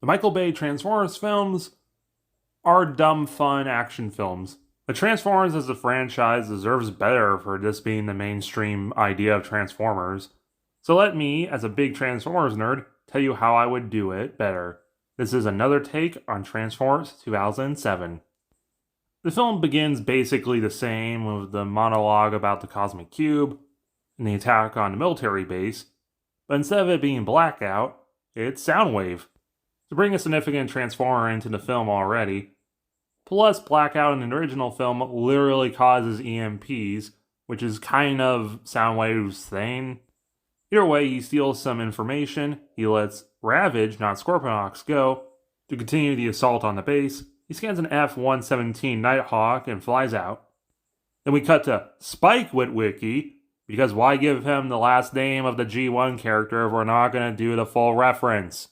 The Michael Bay Transformers films are dumb, fun action films. But Transformers as a franchise deserves better for this being the mainstream idea of Transformers. So let me, as a big Transformers nerd, tell you how I would do it better. This is another take on Transformers 2007. The film begins basically the same, with the monologue about the Cosmic Cube and the attack on the military base, but instead of it being Blackout, it's Soundwave. To bring a significant Transformer into the film already. Plus, Blackout in the original film literally causes EMPs, which is kind of Soundwave's thing. Either way, he steals some information, he lets Ravage, not Scorponok, go to continue the assault on the base. He scans an F-117 Nighthawk and flies out. Then we cut to Spike Witwicky, because why give him the last name of the G1 character if we're not going to do the full reference?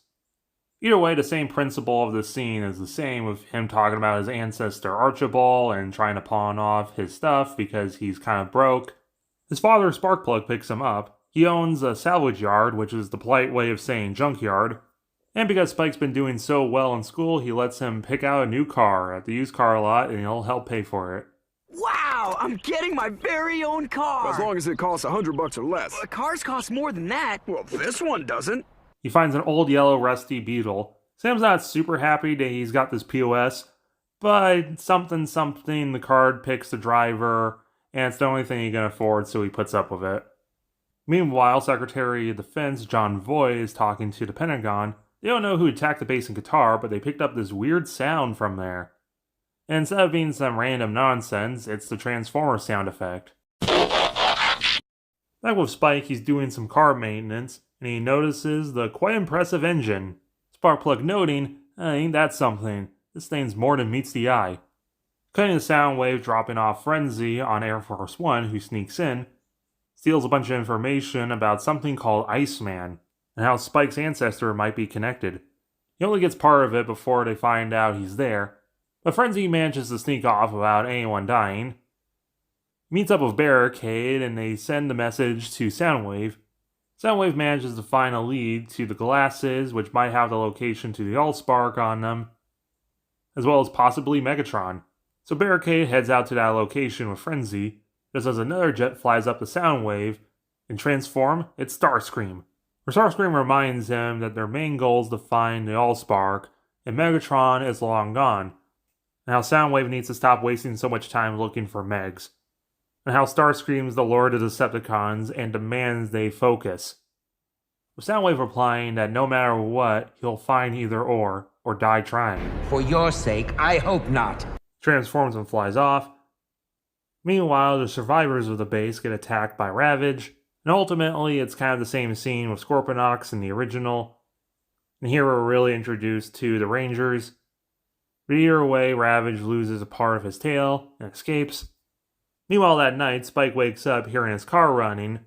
Either way, the same principle of the scene is the same, with him talking about his ancestor Archibald and trying to pawn off his stuff because he's kind of broke. His father Sparkplug picks him up. He owns a salvage yard, which is the polite way of saying junkyard. And because Spike's been doing so well in school, he lets him pick out a new car at the used car lot and he'll help pay for it. Wow, I'm getting my very own car! As long as it costs $100 or less. Cars cost more than that. Well, this one doesn't. He finds an old yellow rusty Beetle. Sam's not super happy that he's got this POS, but something the card picks the driver, and it's the only thing he can afford, so he puts up with it. Meanwhile, Secretary of Defense John Voight is talking to the Pentagon. They don't know who attacked the base in Qatar, but they picked up this weird sound from there. And instead of being some random nonsense, it's the Transformer sound effect. Back with Spike, he's doing some car maintenance, and he notices the quite impressive engine. Sparkplug noting, ain't that something? This thing's more than meets the eye. Cutting the Soundwave, dropping off Frenzy on Air Force One, who sneaks in, steals a bunch of information about something called Iceman, and how Spike's ancestor might be connected. He only gets part of it before they find out he's there, but Frenzy manages to sneak off without anyone dying. He meets up with Barricade, and they send the message to Soundwave. Soundwave manages to find a lead to the glasses, which might have the location to the Allspark on them, as well as possibly Megatron. So Barricade heads out to that location with Frenzy, just as another jet flies up the Soundwave, and transform, it's Starscream. Where Starscream reminds him that their main goal is to find the Allspark, and Megatron is long gone, and how Soundwave needs to stop wasting so much time looking for Megs, and how Starscream's the Lord of Decepticons and demands they focus. With Soundwave replying that no matter what, he'll find either or die trying. For your sake, I hope not. Transforms and flies off. Meanwhile, the survivors of the base get attacked by Ravage, and ultimately it's kind of the same scene with Scorponok in the original. And here we're really introduced to the Rangers. But either way, Ravage loses a part of his tail and escapes. Meanwhile, that night, Spike wakes up hearing his car running.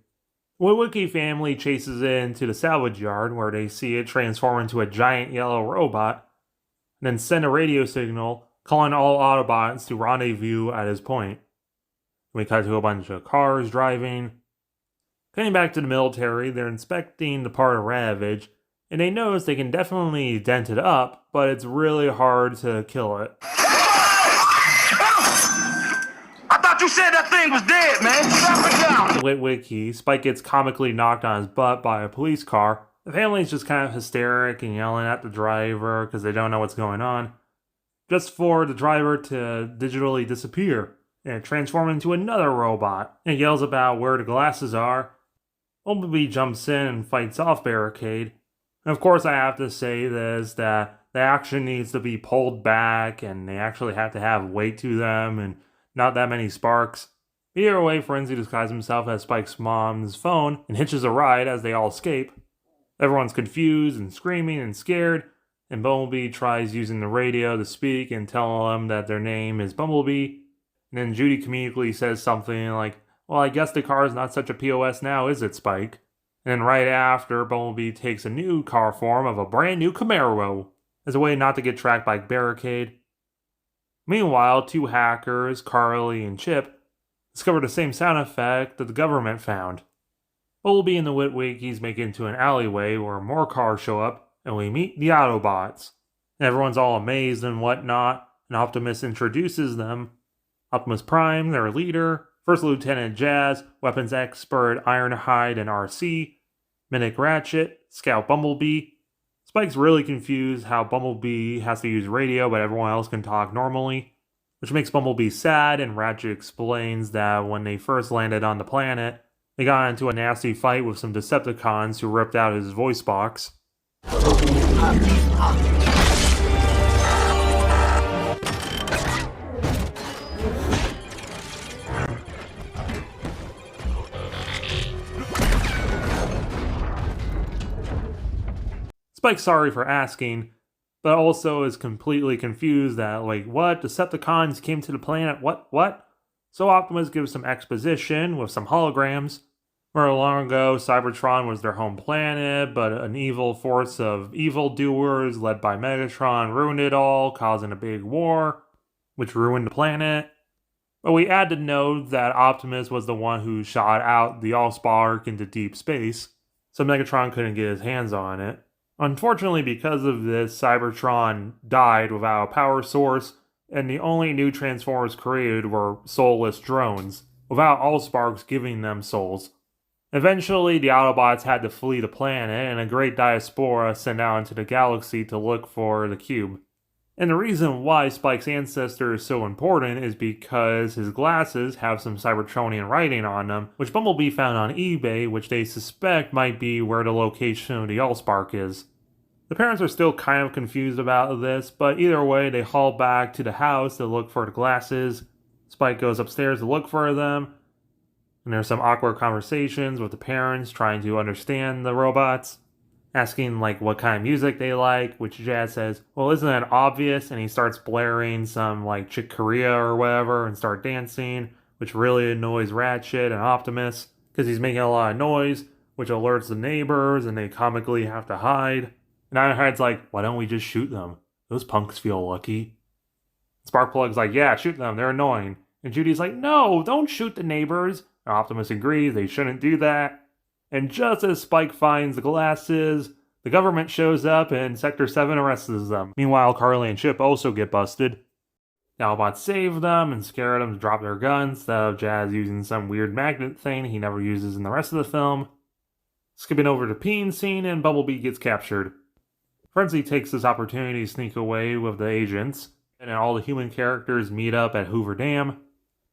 The Witwicky family chases into the salvage yard, where they see it transform into a giant yellow robot, and then send a radio signal calling all Autobots to rendezvous at his point. We cut to a bunch of cars driving. Coming back to the military, they're inspecting the part of Ravage, and they notice they can definitely dent it up, but it's really hard to kill it. I thought you said that thing was dead, man. Drop it down. Witwicky, Spike gets comically knocked on his butt by a police car. The family's just kind of hysteric and yelling at the driver because they don't know what's going on. Just for the driver to digitally disappear and transform into another robot. And yells about where the glasses are. Bumblebee jumps in and fights off Barricade. And of course I have to say this, that the action needs to be pulled back and they actually have to have weight to them and not that many sparks. Either way, Frenzy disguises himself as Spike's mom's phone and hitches a ride as they all escape. Everyone's confused and screaming and scared, and Bumblebee tries using the radio to speak and tell them that their name is Bumblebee. And then Judy comedically says something like, well, I guess the car is not such a POS now, is it, Spike? And then right after, Bumblebee takes a new car form of a brand new Camaro as a way not to get tracked by Barricade. Meanwhile, two hackers, Carly and Chip, discover the same sound effect that the government found. Bumblebee and the Witwickies make it into an alleyway where more cars show up, and we meet the Autobots. Everyone's all amazed and whatnot, and Optimus introduces them. Optimus Prime, their leader, First Lieutenant Jazz, weapons expert Ironhide and Arcee, Medic Ratchet, Scout Bumblebee. Spike's really confused how Bumblebee has to use radio but everyone else can talk normally, which makes Bumblebee sad, and Ratchet explains that when they first landed on the planet, they got into a nasty fight with some Decepticons who ripped out his voice box. Spike's sorry for asking, but also is completely confused that, like, what? Decepticons came to the planet? What? So Optimus gives some exposition with some holograms. Where long ago, Cybertron was their home planet, but an evil force of evildoers led by Megatron ruined it all, causing a big war, which ruined the planet. But we had to note that Optimus was the one who shot out the Allspark into deep space, so Megatron couldn't get his hands on it. Unfortunately, because of this, Cybertron died without a power source, and the only new Transformers created were soulless drones, without Allsparks giving them souls. Eventually, the Autobots had to flee the planet, and a great diaspora sent out into the galaxy to look for the cube. And the reason why Spike's ancestor is so important is because his glasses have some Cybertronian writing on them, which Bumblebee found on eBay, which they suspect might be where the location of the Allspark is. The parents are still kind of confused about this, but either way, they haul back to the house to look for the glasses. Spike goes upstairs to look for them, and there's some awkward conversations with the parents trying to understand the robots, asking like what kind of music they like, which Jazz says, well, isn't that obvious? And he starts blaring some like Chick Corea or whatever and start dancing, which really annoys Ratchet and Optimus because he's making a lot of noise, which alerts the neighbors and they comically have to hide. And Ironhide's like, why don't we just shoot them? Those punks feel lucky. Sparkplug's like, yeah, shoot them, they're annoying. And Judy's like, no, don't shoot the neighbors. And Optimus agrees they shouldn't do that. And just as Spike finds the glasses, the government shows up and Sector 7 arrests them. Meanwhile, Carly and Chip also get busted. The Autobots save them and scare them to drop their guns, instead of Jazz using some weird magnet thing he never uses in the rest of the film. Skipping over to Peen scene, and Bumblebee gets captured. Frenzy takes this opportunity to sneak away with the agents, and then all the human characters meet up at Hoover Dam.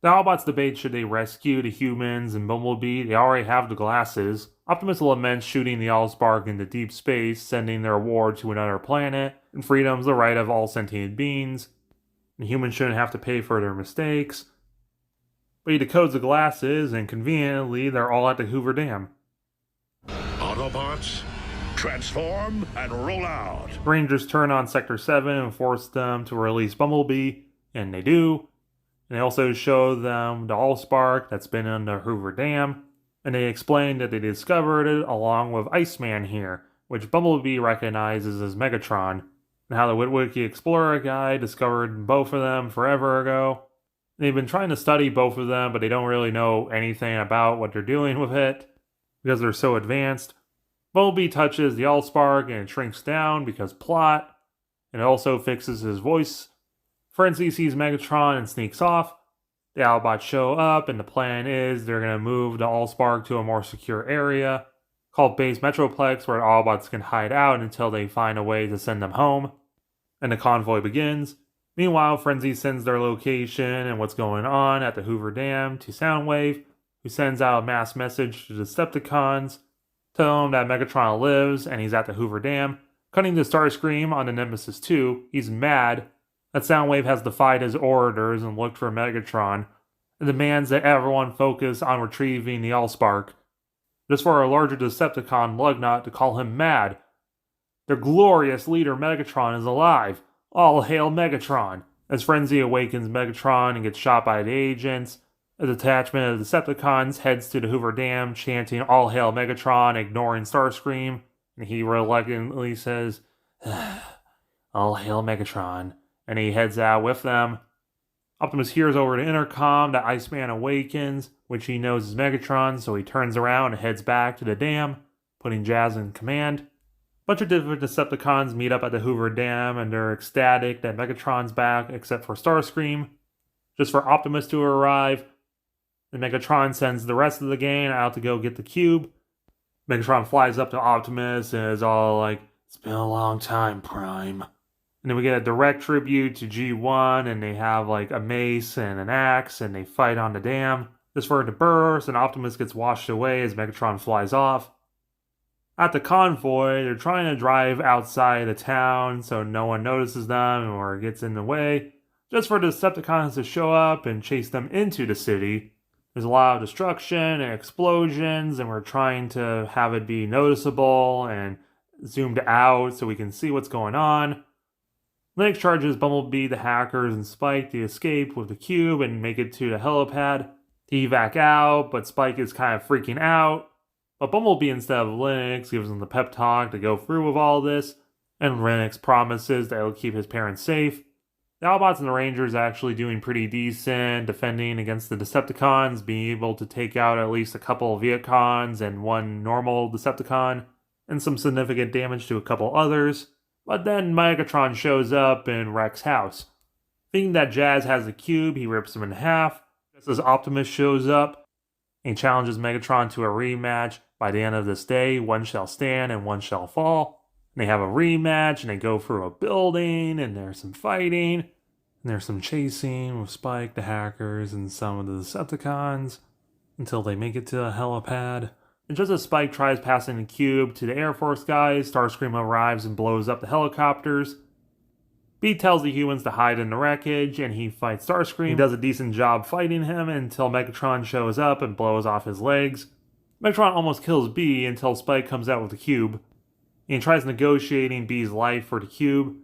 The Autobots debate should they rescue the humans and Bumblebee. They already have the glasses. Optimus laments shooting the Allspark into deep space, sending their war to another planet, and freedom's the right of all sentient beings. And humans shouldn't have to pay for their mistakes. But he decodes the glasses, and conveniently, they're all at the Hoover Dam. Autobots, transform and roll out. Rangers turn on Sector 7 and force them to release Bumblebee, and they do. And they also show them the Allspark that's been in the Hoover Dam, and they explain that they discovered it along with Iceman here, which Bumblebee recognizes as Megatron, and how the Witwicky Explorer guy discovered both of them forever ago. They've been trying to study both of them, but they don't really know anything about what they're doing with it, because they're so advanced. Bumblebee touches the Allspark and it shrinks down because plot, and it also fixes his voice. Frenzy sees Megatron and sneaks off. The Autobots show up, and the plan is they're going to move the Allspark to a more secure area called Base Metroplex, where the Autobots can hide out until they find a way to send them home. And the convoy begins. Meanwhile, Frenzy sends their location and what's going on at the Hoover Dam to Soundwave, who sends out a mass message to the Decepticons, telling them that Megatron lives and he's at the Hoover Dam. Cutting to Starscream on the Nemesis 2, he's mad that Soundwave has defied his orders and looked for Megatron, and demands that everyone focus on retrieving the Allspark, just for a larger Decepticon Lugnut to call him mad. Their glorious leader Megatron is alive. All hail Megatron! As Frenzy awakens Megatron and gets shot by the agents, a detachment of Decepticons heads to the Hoover Dam, chanting all hail Megatron, ignoring Starscream, and he reluctantly says, all hail Megatron. And he heads out with them. Optimus hears over the intercom that Iceman awakens, which he knows is Megatron, so he turns around and heads back to the dam, putting Jazz in command. Bunch of different Decepticons meet up at the Hoover Dam and they're ecstatic that Megatron's back, except for Starscream, just for Optimus to arrive. And Megatron sends the rest of the gang out to go get the cube. Megatron flies up to Optimus and is all like, "It's been a long time, Prime." And then we get a direct tribute to G1, and they have like a mace and an axe, and they fight on the dam. Just for it to burst, and Optimus gets washed away as Megatron flies off. At the convoy, they're trying to drive outside the town so no one notices them or gets in the way, just for the Decepticons to show up and chase them into the city. There's a lot of destruction and explosions, and we're trying to have it be noticeable and zoomed out so we can see what's going on. Lynx charges Bumblebee, the hackers, and Spike to escape with the cube and make it to the helipad to evac out, but Spike is kind of freaking out. But Bumblebee, instead of Lynx, gives him the pep talk to go through with all this, and Lynx promises that he'll keep his parents safe. The Autobots and the Rangers are actually doing pretty decent, defending against the Decepticons, being able to take out at least a couple of Viacons and one normal Decepticon, and some significant damage to a couple others. But then Megatron shows up and wrecks house. Thinking that Jazz has the cube, he rips him in half. Just as Optimus shows up, and challenges Megatron to a rematch. By the end of this day, one shall stand and one shall fall. And they have a rematch, and they go through a building, and there's some fighting, and there's some chasing with Spike, the hackers, and some of the Decepticons, until they make it to the helipad. And just as Spike tries passing the cube to the Air Force guys, Starscream arrives and blows up the helicopters. Beat tells the humans to hide in the wreckage, and he fights Starscream. He does a decent job fighting him until Megatron shows up and blows off his legs. Megatron almost kills B until Spike comes out with the cube, and tries negotiating B's life for the cube,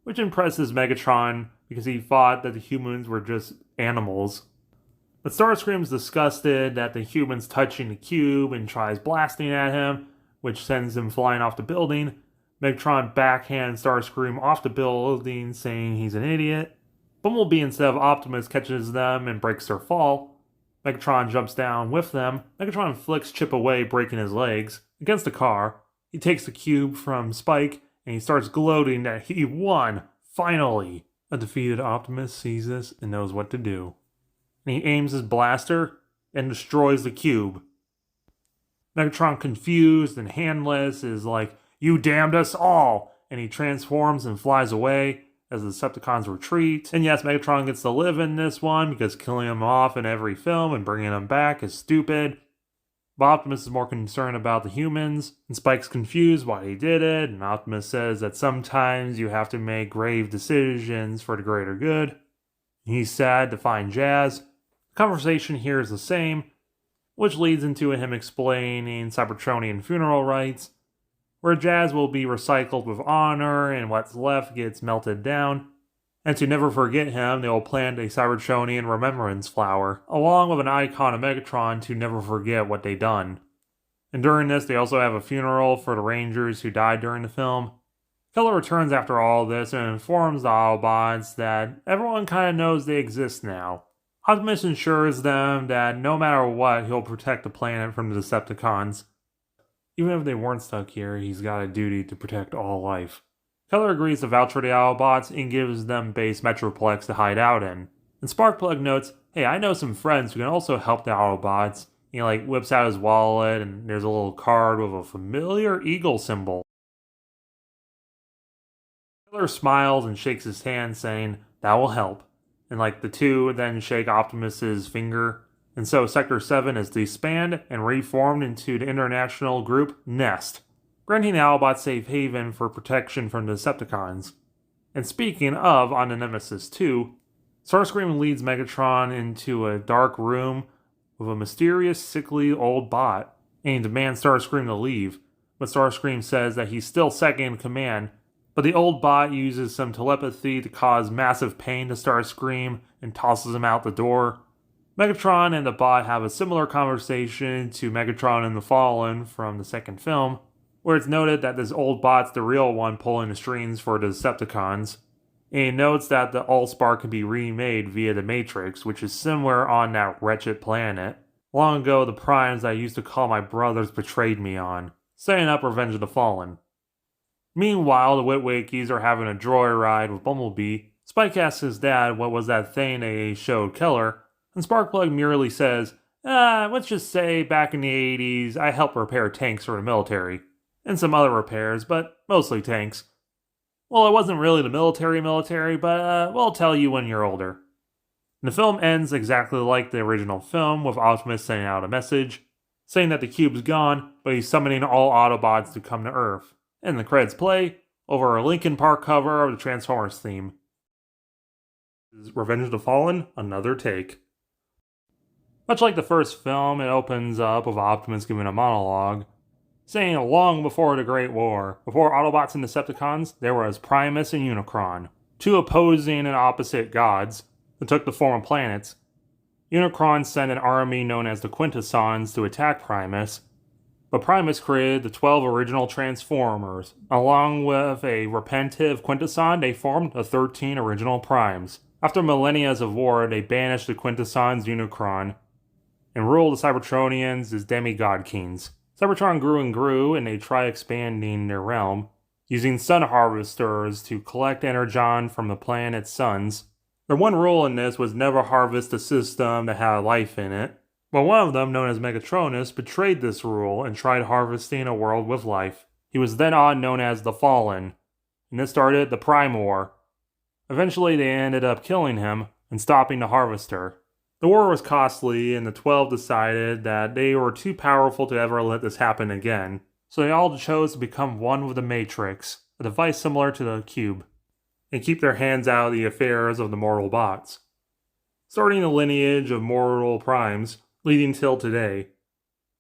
which impresses Megatron because he thought that the humans were just animals. But Starscream's disgusted that the human's touching the cube and tries blasting at him, which sends him flying off the building. Megatron backhands Starscream off the building, saying he's an idiot. Bumblebee, instead of Optimus, catches them and breaks their fall. Megatron jumps down with them. Megatron flicks Chip away, breaking his legs, against the car. He takes the cube from Spike, and he starts gloating that he won, finally. A defeated Optimus sees this and knows what to do. And he aims his blaster and destroys the cube. Megatron, confused and handless, is like, "You damned us all!" And he transforms and flies away as the Decepticons retreat. And yes, Megatron gets to live in this one because killing him off in every film and bringing him back is stupid. But Optimus is more concerned about the humans, and Spike's confused why he did it, and Optimus says that sometimes you have to make grave decisions for the greater good. He's sad to find Jazz. The conversation here is the same, which leads into him explaining Cybertronian funeral rites, where Jazz will be recycled with honor and what's left gets melted down. And to never forget him, they will plant a Cybertronian remembrance flower, along with an icon of Megatron to never forget what they done. And during this, they also have a funeral for the Rangers who died during the film. Keller returns after all this and informs the Autobots that everyone kind of knows they exist now. Optimus assures them that no matter what, he'll protect the planet from the Decepticons. Even if they weren't stuck here, he's got a duty to protect all life. Keller agrees to vouch for the Autobots and gives them base Metroplex to hide out in. And Sparkplug notes, "Hey, I know some friends who can also help the Autobots." He whips out his wallet and there's a little card with a familiar eagle symbol. Keller smiles and shakes his hand, saying, "That will help." And the two then shake Optimus's finger. And so Sector 7 is disbanded and reformed into the international group NEST, granting the Autobots safe haven for protection from the Decepticons. And speaking of, on the Nemesis 2, Starscream leads Megatron into a dark room with a mysterious, sickly old bot, and he demands Starscream to leave. But Starscream says that he's still second in command, but the old bot uses some telepathy to cause massive pain to Starscream and tosses him out the door. Megatron and the bot have a similar conversation to Megatron and the Fallen from the second film, where it's noted that this old bot's the real one pulling the strings for the Decepticons. And he notes that the Allspark can be remade via the Matrix, which is somewhere on that Ratchet planet. Long ago, the Primes I used to call my brothers betrayed me on, setting up Revenge of the Fallen. Meanwhile, the Witwickies are having a joyride with Bumblebee. Spike asks his dad what was that thing they showed Keller, and Sparkplug merely says, let's just say back in the 80s, I helped repair tanks for the military. And some other repairs, but mostly tanks. Well, it wasn't really the military, but we'll tell you when you're older. And the film ends exactly like the original film, with Optimus sending out a message, saying that the cube's gone, but he's summoning all Autobots to come to Earth. And the credits play over a Linkin Park cover of the Transformers theme. Revenge of the Fallen, another take. Much like the first film, it opens up with Optimus giving a monologue, saying long before the Great War, before Autobots and Decepticons, there was Primus and Unicron, two opposing and opposite gods that took the form of planets. Unicron sent an army known as the Quintessons to attack Primus, but Primus created the 12 original Transformers. Along with a repentive Quintesson, they formed the 13 original Primes. After millennia of war, they banished the Quintessons Unicron and ruled the Cybertronians as demigod kings. Cybertron grew and grew, and they tried expanding their realm, using sun harvesters to collect energon from the planet's suns. Their one rule in this was never harvest a system that had life in it, but one of them, known as Megatronus, betrayed this rule and tried harvesting a world with life. He was then on known as the Fallen, and this started the Prime War. Eventually they ended up killing him and stopping the harvester. The war was costly, and the 12 decided that they were too powerful to ever let this happen again, so they all chose to become one with the Matrix, a device similar to the Cube, and keep their hands out of the affairs of the mortal bots, starting the lineage of mortal primes, leading till today.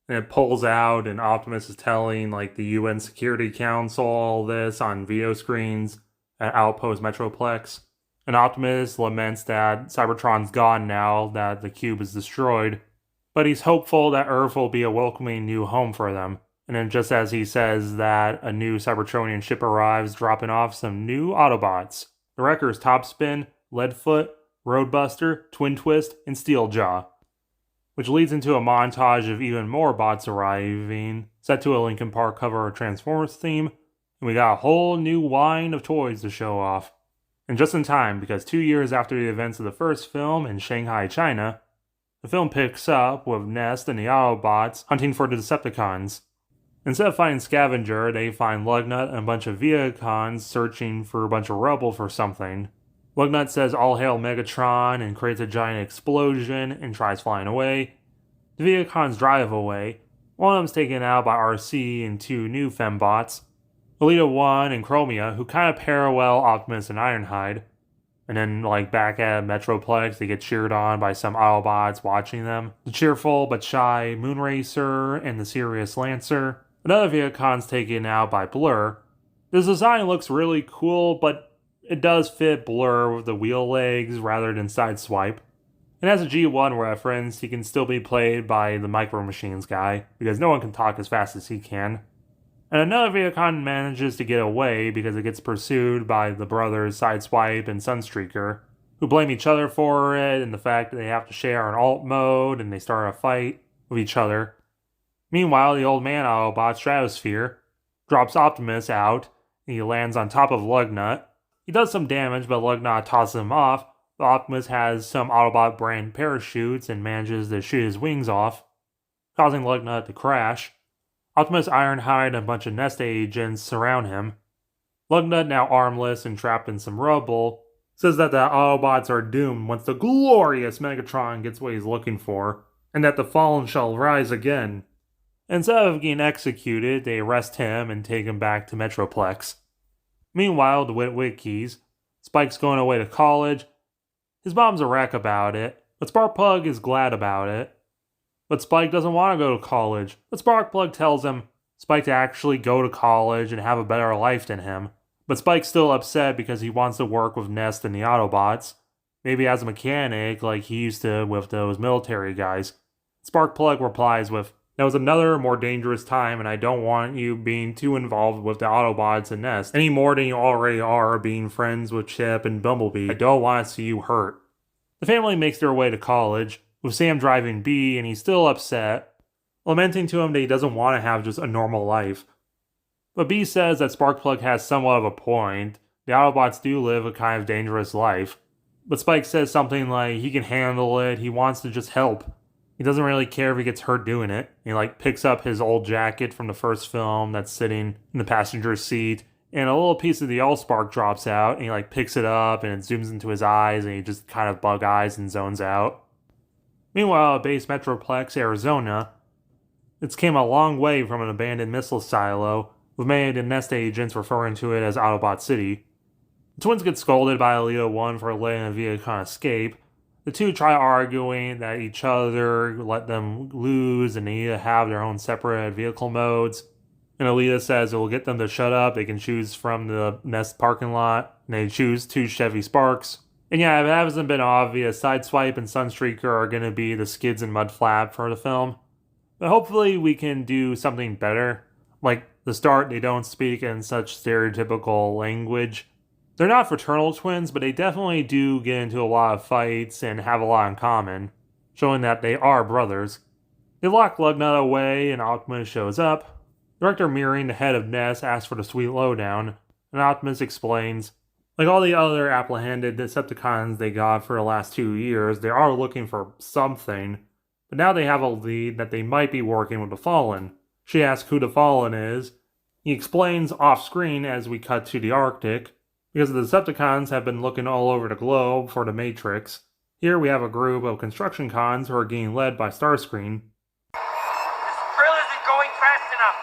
And it pulls out, and Optimus is telling the UN Security Council all this on video screens at Outpost Metroplex. And Optimus laments that Cybertron's gone now that the cube is destroyed, but he's hopeful that Earth will be a welcoming new home for them. And then just as he says that, a new Cybertronian ship arrives, dropping off some new Autobots. The Wreckers Topspin, Leadfoot, Roadbuster, Twin Twist, and Steeljaw, which leads into a montage of even more bots arriving, set to a Linkin Park cover of Transformers theme, and we got a whole new line of toys to show off. And just in time, because 2 years after the events of the first film in Shanghai, China, the film picks up with Nest and the Autobots hunting for the Decepticons. Instead of finding Scavenger, they find Lugnut and a bunch of Viacons searching for a bunch of rubble for something. Lugnut says all hail Megatron and creates a giant explosion and tries flying away. The Viacons drive away. One of them's taken out by Arcee and two new fembots, Alita 1 and Chromia, who kind of parallel Optimus and Ironhide. And then, back at Metroplex, they get cheered on by some Autobots watching them. The cheerful but shy Moonracer and the serious Lancer. Another Viacon's taken out by Blur. This design looks really cool, but it does fit Blur with the wheel legs rather than Sideswipe. And as a G1 reference, he can still be played by the Micro Machines guy, because no one can talk as fast as he can. And another Viacon manages to get away because it gets pursued by the brothers Sideswipe and Sunstreaker, who blame each other for it and the fact that they have to share an alt mode and they start a fight with each other. Meanwhile, the old man Autobot, Stratosphere, drops Optimus out and he lands on top of Lugnut. He does some damage, but Lugnut tosses him off. But Optimus has some Autobot brand parachutes and manages to shoot his wings off, causing Lugnut to crash. Optimus, Ironhide, and a bunch of Nest agents surround him. Lugnut, now armless and trapped in some rubble, says that the Autobots are doomed once the glorious Megatron gets what he's looking for, and that the Fallen shall rise again. Instead of getting executed, they arrest him and take him back to Metroplex. Meanwhile, the Witwickies, Spike's going away to college. His mom's a wreck about it, but Sparkplug is glad about it. But Spike doesn't want to go to college. But Sparkplug tells him Spike to actually go to college and have a better life than him. But Spike's still upset because he wants to work with Nest and the Autobots. Maybe as a mechanic like he used to with those military guys. Sparkplug replies with, "That was another more dangerous time, and I don't want you being too involved with the Autobots and Nest any more than you already are being friends with Chip and Bumblebee. I don't want to see you hurt." The family makes their way to college, with Sam driving B, and he's still upset, lamenting to him that he doesn't want to have just a normal life. But B says that Sparkplug has somewhat of a point. The Autobots do live a kind of dangerous life. But Spike says something like he can handle it, he wants to just help. He doesn't really care if he gets hurt doing it. He picks up his old jacket from the first film that's sitting in the passenger seat, and a little piece of the Allspark drops out, and he picks it up and it zooms into his eyes, and he just kind of bug eyes and zones out. Meanwhile, at Base Metroplex, Arizona, it's came a long way from an abandoned missile silo, with many of the Nest agents referring to it as Autobot City. The twins get scolded by Elita 1 for letting the Viacon escape. The two try arguing that each other let them lose and they need to have their own separate vehicle modes. And Elita says it will get them to shut up, they can choose from the Nest parking lot, and they choose 2 Chevy Sparks. And yeah, if it hasn't been obvious, Sideswipe and Sunstreaker are going to be the skids and mudflap for the film. But hopefully we can do something better. Like the start, they don't speak in such stereotypical language. They're not fraternal twins, but they definitely do get into a lot of fights and have a lot in common, showing that they are brothers. They lock Lugnut away and Optimus shows up. Director Meering, the head of Nest, asks for the sweet lowdown, and Optimus explains, like all the other apple-handed Decepticons they got for the last 2 years, they are looking for something, but now they have a lead that they might be working with the Fallen. She asks who the Fallen is. He explains off-screen as we cut to the Arctic, because the Decepticons have been looking all over the globe for the Matrix. Here we have a group of construction cons who are getting led by Starscream. This drill isn't going fast enough.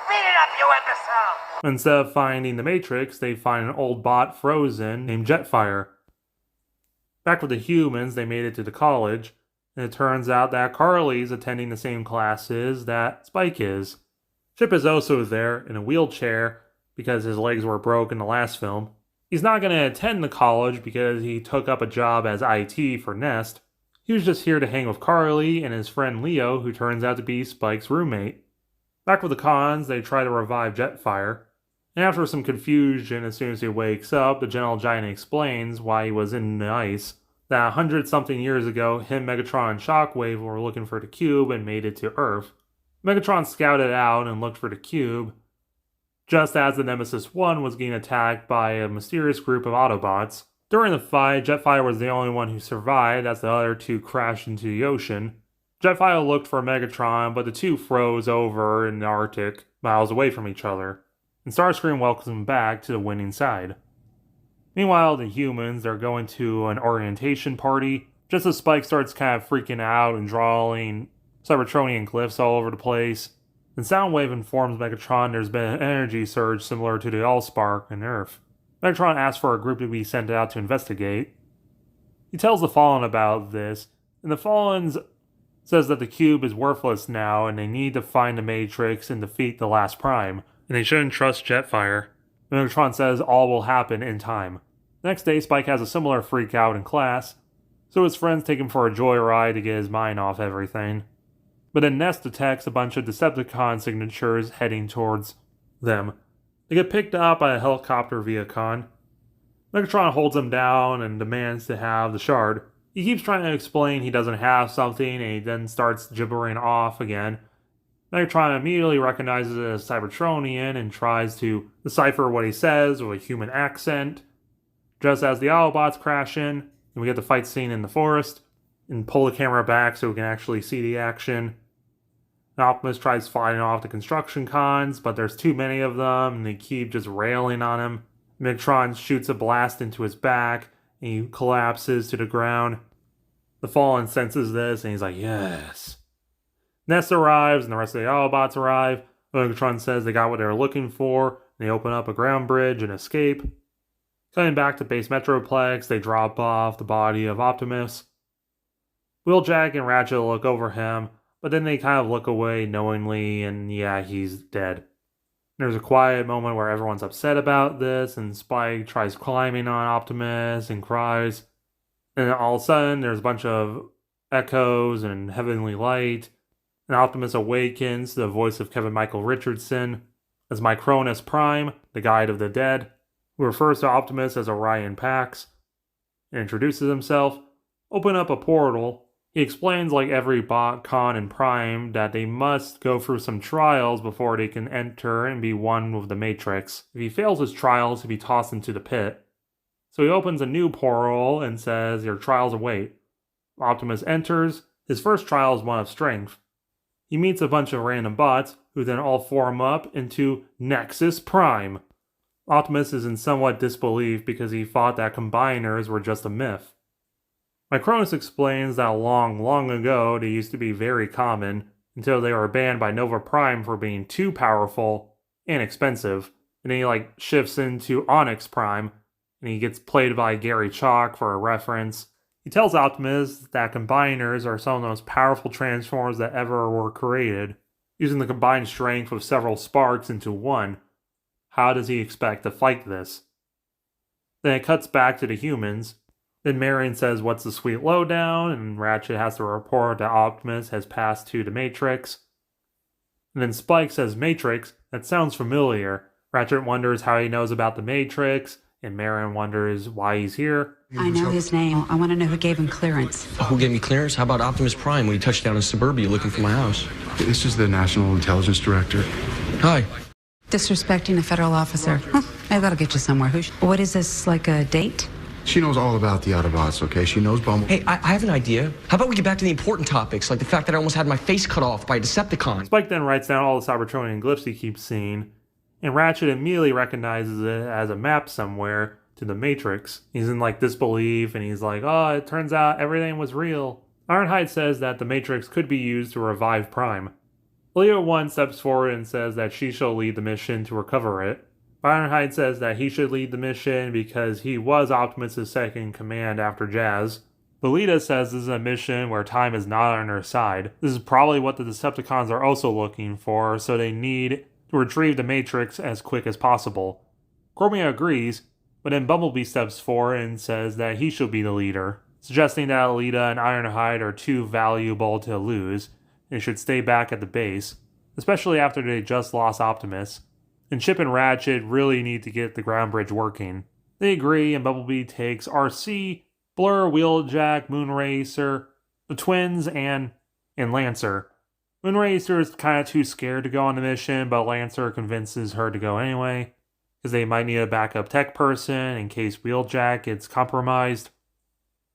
Speed it up, you imbecile! Instead of finding the Matrix, they find an old bot frozen named Jetfire. Back with the humans, they made it to the college, and it turns out that Carly's attending the same classes that Spike is. Chip is also there in a wheelchair, because his legs were broke in the last film. He's not going to attend the college because he took up a job as IT for Nest. He was just here to hang with Carly and his friend Leo, who turns out to be Spike's roommate. Back with the cons, they try to revive Jetfire. And after some confusion, as soon as he wakes up, the Gentle Giant explains why he was in the ice. That 100-something years ago, him, Megatron, and Shockwave were looking for the cube and made it to Earth. Megatron scouted out and looked for the cube, just as the Nemesis 1 was getting attacked by a mysterious group of Autobots. During the fight, Jetfire was the only one who survived as the other two crashed into the ocean. Jetfire looked for Megatron, but the two froze over in the Arctic, miles away from each other, and Starscream welcomes him back to the winning side. Meanwhile, the humans, they're going to an orientation party, just as Spike starts kind of freaking out and drawing Cybertronian glyphs all over the place. And Soundwave informs Megatron there's been an energy surge similar to the Allspark on Earth. Megatron asks for a group to be sent out to investigate. He tells the Fallen about this, and the Fallen says that the cube is worthless now and they need to find the Matrix and defeat the last Prime, and they shouldn't trust Jetfire. Megatron says all will happen in time. The next day, Spike has a similar freak out in class, so his friends take him for a joyride to get his mind off everything. But then Nest detects a bunch of Decepticon signatures heading towards them. They get picked up by a helicopter Viacon. Megatron holds them down and demands to have the shard. He keeps trying to explain he doesn't have something, and he then starts gibbering off again. Megatron immediately recognizes it as Cybertronian and tries to decipher what he says with a human accent. Just as the Autobots crash in, and we get the fight scene in the forest, and pull the camera back so we can actually see the action. Optimus tries fighting off the construction cons, but there's too many of them, and they keep just railing on him. Megatron shoots a blast into his back, and he collapses to the ground. The Fallen senses this, and he's like, yes. Nest arrives, and the rest of the Autobots arrive. Megatron says they got what they were looking for, and they open up a ground bridge and escape. Coming back to Base Metroplex, they drop off the body of Optimus. Wheeljack and Ratchet look over him, but then they kind of look away knowingly, and yeah, he's dead. There's a quiet moment where everyone's upset about this, and Spike tries climbing on Optimus and cries. And then all of a sudden, there's a bunch of echoes and heavenly light, and Optimus awakens to the voice of Kevin Michael Richardson as Micronus Prime, the Guide of the Dead, who refers to Optimus as Orion Pax, and introduces himself. Open up a portal. He explains, like every bot, con, and prime, that they must go through some trials before they can enter and be one with the Matrix. If he fails his trials, he'll be tossed into the pit. So he opens a new portal and says, your trials await. Optimus enters. His first trial is one of strength. He meets a bunch of random bots, who then all form up into Nexus Prime. Optimus is in somewhat disbelief because he thought that combiners were just a myth. Micronus explains that long ago they used to be very common until they were banned by Nova Prime for being too powerful and expensive. And then he shifts into Onyx Prime and he gets played by Gary Chalk for a reference. He tells Optimus that combiners are some of the most powerful transformers that ever were created, using the combined strength of several sparks into one. How does he expect to fight this? Then it cuts back to the humans. Then Marion says, what's the sweet lowdown? And Ratchet has to report that Optimus has passed to the Matrix. And then Spike says, Matrix? That sounds familiar. Ratchet wonders how he knows about the Matrix, and Marion wonders why he's here. I know his name. I want to know who gave him clearance. Who gave me clearance? How about Optimus Prime when he touched down in suburbia looking for my house? This is the National Intelligence Director. Hi. Disrespecting a federal officer. Maybe that'll get you somewhere. What is this, like a date? She knows all about the Autobots, okay? She knows Bumblebee. Hey, I have an idea. How about we get back to the important topics, like the fact that I almost had my face cut off by a Decepticon? Spike then writes down all the Cybertronian glyphs he keeps seeing, and Ratchet immediately recognizes it as a map somewhere to the Matrix. He's in disbelief, and he's like, oh, it turns out everything was real. Ironhide says that the Matrix could be used to revive Prime. Leo 1 steps forward and says that she shall lead the mission to recover it. Ironhide says that he should lead the mission because he was Optimus' second in command after Jazz. Belita says this is a mission where time is not on her side. This is probably what the Decepticons are also looking for, so they need to retrieve the Matrix as quick as possible. Chromia agrees, but then Bumblebee steps forward and says that he should be the leader, suggesting that Alita and Ironhide are too valuable to lose and should stay back at the base, especially after they just lost Optimus. And Chip and Ratchet really need to get the ground bridge working. They agree, and Bumblebee takes Arcee, Blur, Wheeljack, Moonracer, the twins, and Lancer. Moonracer is kind of too scared to go on the mission, but Lancer convinces her to go anyway, because they might need a backup tech person in case Wheeljack gets compromised.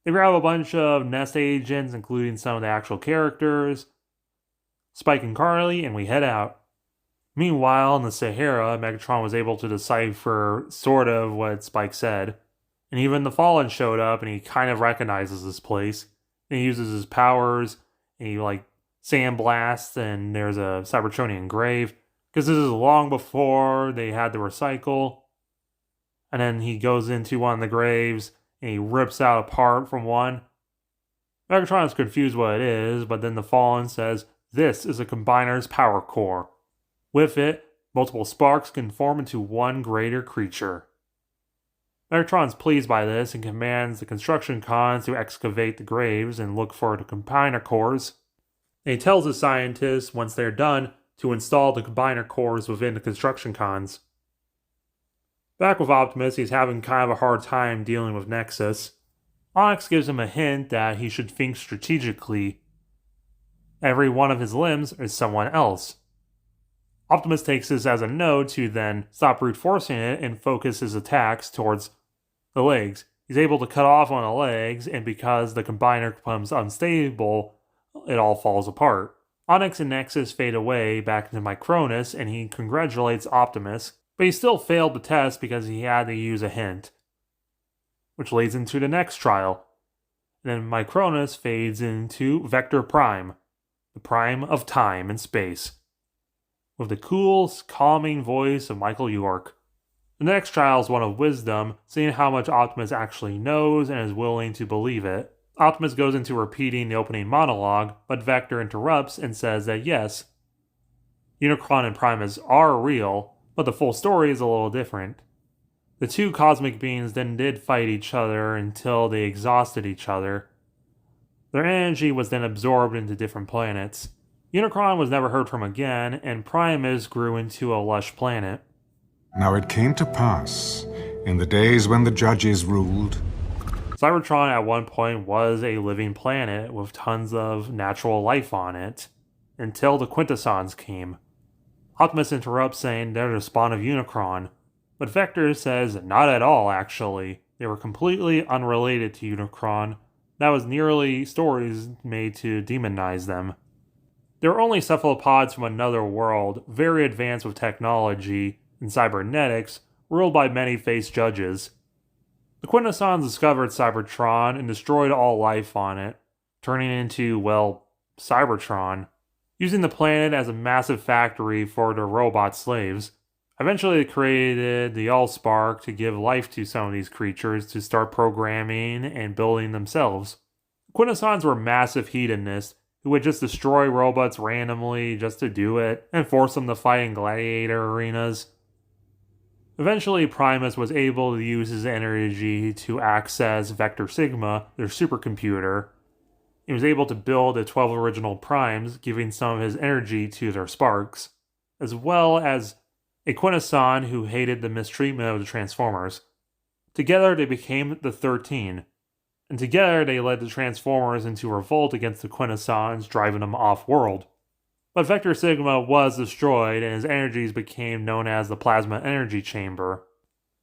They grab a bunch of Nest agents, including some of the actual characters, Spike and Carly, and we head out. Meanwhile, in the Sahara, Megatron was able to decipher sort of what Spike said. And even the Fallen showed up, and he kind of recognizes this place. And he uses his powers, and he sandblasts, and there's a Cybertronian grave. Because this is long before they had to recycle. And then he goes into one of the graves, and he rips out a part from one. Megatron is confused what it is, but then the Fallen says, this is a combiner's power core. With it, multiple sparks can form into one greater creature. Megatron's pleased by this and commands the construction cons to excavate the graves and look for the combiner cores. And he tells the scientists, once they're done, to install the combiner cores within the construction cons. Back with Optimus, he's having kind of a hard time dealing with Nexus. Onyx gives him a hint that he should think strategically. Every one of his limbs is someone else. Optimus takes this as a no to then stop brute forcing it and focus his attacks towards the legs. He's able to cut off on the legs, and because the combiner becomes unstable, it all falls apart. Onyx and Nexus fade away back into Micronus, and he congratulates Optimus, but he still failed the test because he had to use a hint. Which leads into the next trial. And then Micronus fades into Vector Prime, the prime of time and space, with the cool, calming voice of Michael York. The next trial is one of wisdom, seeing how much Optimus actually knows and is willing to believe it. Optimus goes into repeating the opening monologue, but Vector interrupts and says that yes, Unicron and Primus are real, but the full story is a little different. The two cosmic beings then did fight each other until they exhausted each other. Their energy was then absorbed into different planets. Unicron was never heard from again, and Primus grew into a lush planet. Now it came to pass, in the days when the judges ruled, Cybertron at one point was a living planet with tons of natural life on it, until the Quintessons came. Optimus interrupts saying they're the spawn of Unicron, but Vector says not at all actually. They were completely unrelated to Unicron. That was merely stories made to demonize them. They were only cephalopods from another world, very advanced with technology and cybernetics, ruled by many-faced judges. The Quintessons discovered Cybertron and destroyed all life on it, turning into, well, Cybertron, using the planet as a massive factory for their robot slaves. Eventually they created the Allspark to give life to some of these creatures to start programming and building themselves. The Quintessons were massive hedonists who would just destroy robots randomly just to do it and force them to fight in gladiator arenas. Eventually, Primus was able to use his energy to access Vector Sigma, their supercomputer. He was able to build the 12 original Primes, giving some of his energy to their sparks, as well as a Quintesson who hated the mistreatment of the Transformers. Together, they became the 13. And together, they led the Transformers into revolt against the Quintessons, driving them off-world. But Vector Sigma was destroyed, and his energies became known as the Plasma Energy Chamber.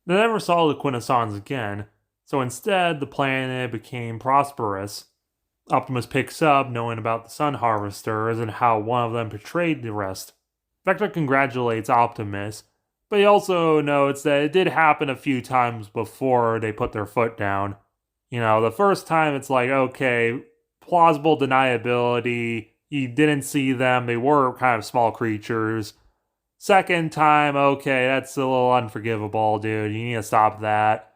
They never saw the Quintessons again, so instead the planet became prosperous. Optimus picks up knowing about the Sun Harvesters and how one of them betrayed the rest. Vector congratulates Optimus, but he also notes that it did happen a few times before they put their foot down. You know, the first time it's like, okay, plausible deniability, you didn't see them, they were kind of small creatures. Second time, okay, that's a little unforgivable, dude, you need to stop that.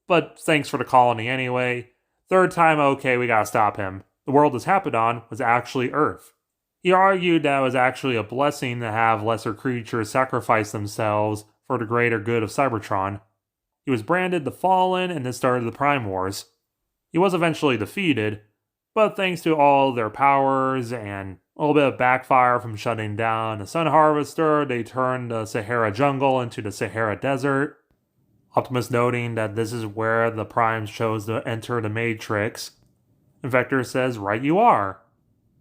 But thanks for the colony anyway. Third time, okay, we gotta stop him. The world this happened on was actually Earth. He argued that it was actually a blessing to have lesser creatures sacrifice themselves for the greater good of Cybertron. He was branded the Fallen, and this started the Prime Wars. He was eventually defeated, but thanks to all their powers and a little bit of backfire from shutting down the Sun Harvester, they turned the Sahara jungle into the Sahara Desert. Optimus noting that this is where the Primes chose to enter the Matrix. And Vector says, right you are.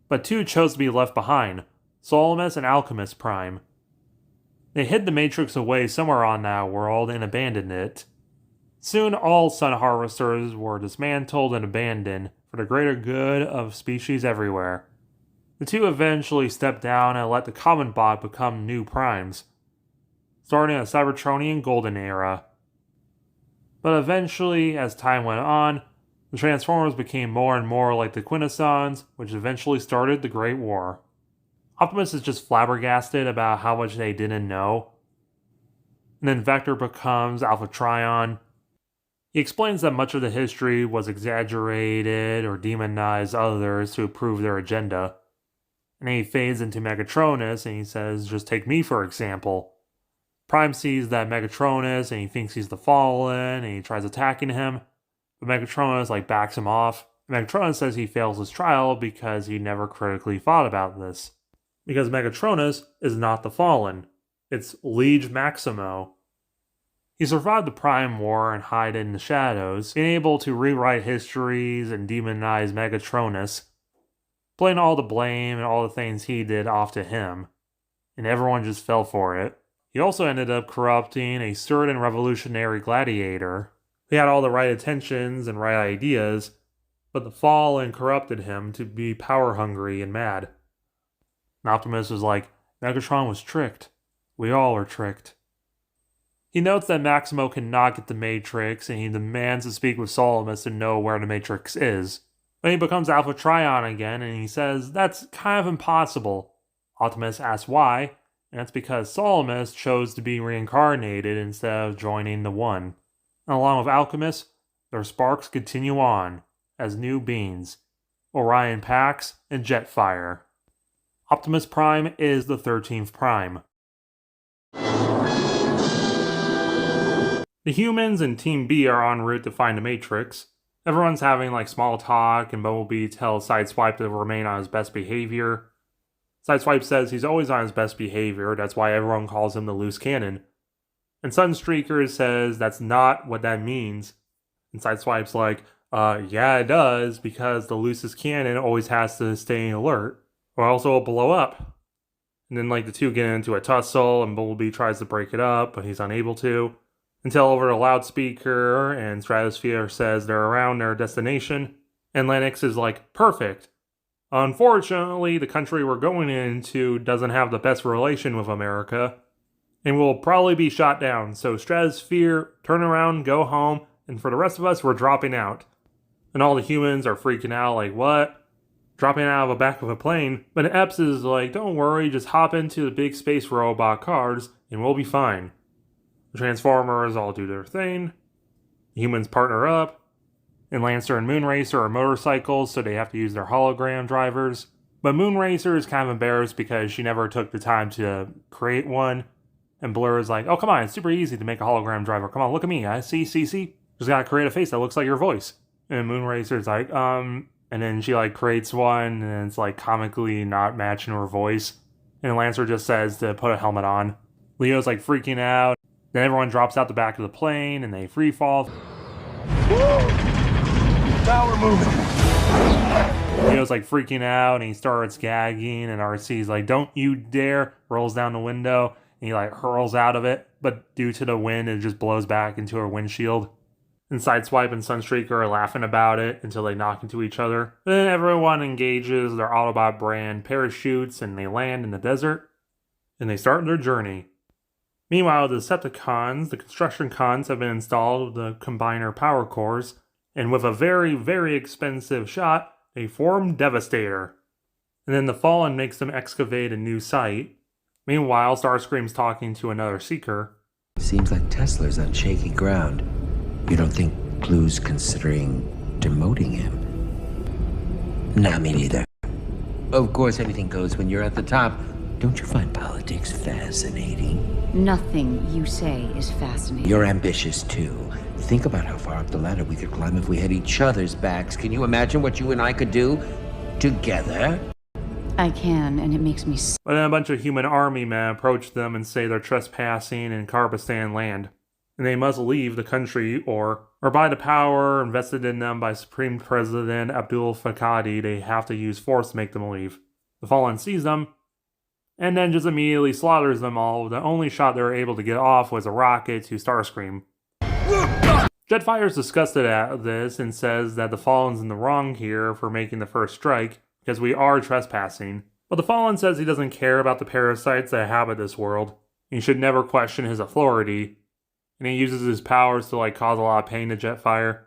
But two chose to be left behind, Solomus and Alchemist Prime. They hid the Matrix away somewhere on that world and abandoned it. Soon all Sun Harvesters were dismantled and abandoned for the greater good of species everywhere. The two eventually stepped down and let the Common Bot become new Primes, starting a Cybertronian Golden Era. But eventually, as time went on, the Transformers became more and more like the Quintessons, which eventually started the Great War. Optimus is just flabbergasted about how much they didn't know. And then Vector becomes Alpha Trion. He explains that much of the history was exaggerated or demonized others to prove their agenda. And then he fades into Megatronus and he says, just take me for example. Prime sees that Megatronus and he thinks he's the Fallen and he tries attacking him. But Megatronus backs him off. Megatronus says he fails his trial because he never critically thought about this. Because Megatronus is not the Fallen. It's Liege Maximo. He survived the Prime War and hid in the shadows, being able to rewrite histories and demonize Megatronus, playing all the blame and all the things he did off to him, and everyone just fell for it. He also ended up corrupting a certain revolutionary gladiator. He had all the right intentions and right ideas, but the Fallen corrupted him to be power-hungry and mad. And Optimus was like, Megatron was tricked. We all were tricked. He notes that Maximo cannot get the Matrix, and he demands to speak with Solomus to know where the Matrix is. Then he becomes Alpha Trion again, and he says that's kind of impossible. Optimus asks why, and that's because Solomus chose to be reincarnated instead of joining the One. And along with Alchemist, their sparks continue on as new beings, Orion Pax and Jetfire. Optimus Prime is the 13th Prime. The humans and Team B are en route to find the Matrix. Everyone's having small talk, and Bumblebee tells Sideswipe to remain on his best behavior. Sideswipe says he's always on his best behavior, that's why everyone calls him the loose cannon. And Sunstreaker says that's not what that means. And Sideswipe's like, Yeah, it does, because the loosest cannon always has to stay alert, or else it'll blow up. And then, like, the two get into a tussle, and Bumblebee tries to break it up, but he's unable to, until over a loudspeaker, and Stratosphere says they're around their destination, and Lennox is like, perfect. Unfortunately, the country we're going into doesn't have the best relation with America, and will probably be shot down, so Stratosphere, turn around, go home, and for the rest of us, we're dropping out. And all the humans are freaking out, like, what? Dropping out of the back of a plane? But Epps is like, don't worry, just hop into the big space robot cars, and we'll be fine. The Transformers all do their thing, the humans partner up, and Lancer and Moonracer are motorcycles, so they have to use their hologram drivers. But Moonracer is kind of embarrassed because she never took the time to create one. And Blur is like, oh, come on, it's super easy to make a hologram driver. Come on, look at me. See. Just gotta create a face that looks like your voice. And Moonracer's like, and then she, like, creates one, and it's, like, comically not matching her voice. And Lancer just says to put a helmet on. Leo's, like, freaking out. Then everyone drops out the back of the plane, and they free fall. Now we're moving. Leo's like freaking out, and he starts gagging, and Arcee's like, don't you dare, rolls down the window, and he like hurls out of it, but due to the wind, it just blows back into her windshield. And Sideswipe and Sunstreaker are laughing about it until they knock into each other. Then everyone engages their Autobot brand parachutes, and they land in the desert, and they start their journey. Meanwhile, the Decepticons, the construction cons, have been installed with the combiner power cores, and with a very, very expensive shot, they form Devastator. And then the Fallen makes them excavate a new site. Meanwhile, Starscream's talking to another Seeker. Seems like Tesla's on shaky ground. You don't think Clue's considering demoting him? Nah, me neither. Of course, anything goes when you're at the top. Don't you find politics fascinating? Nothing you say is fascinating. You're ambitious, too. Think about how far up the ladder we could climb if we had each other's backs. Can you imagine what you and I could do together? I can, and it makes me sick. But then a bunch of human army men approach them and say they're trespassing in Carbistan land, and they must leave the country or by the power invested in them by Supreme President Abdul Fakadi, they have to use force to make them leave. The Fallen sees them, and then just immediately slaughters them all. The only shot they were able to get off was a rocket to Starscream. Jetfire is disgusted at this and says that the Fallen's in the wrong here for making the first strike, because we are trespassing. But the Fallen says he doesn't care about the parasites that inhabit this world. He should never question his authority. And he uses his powers to like cause a lot of pain to Jetfire.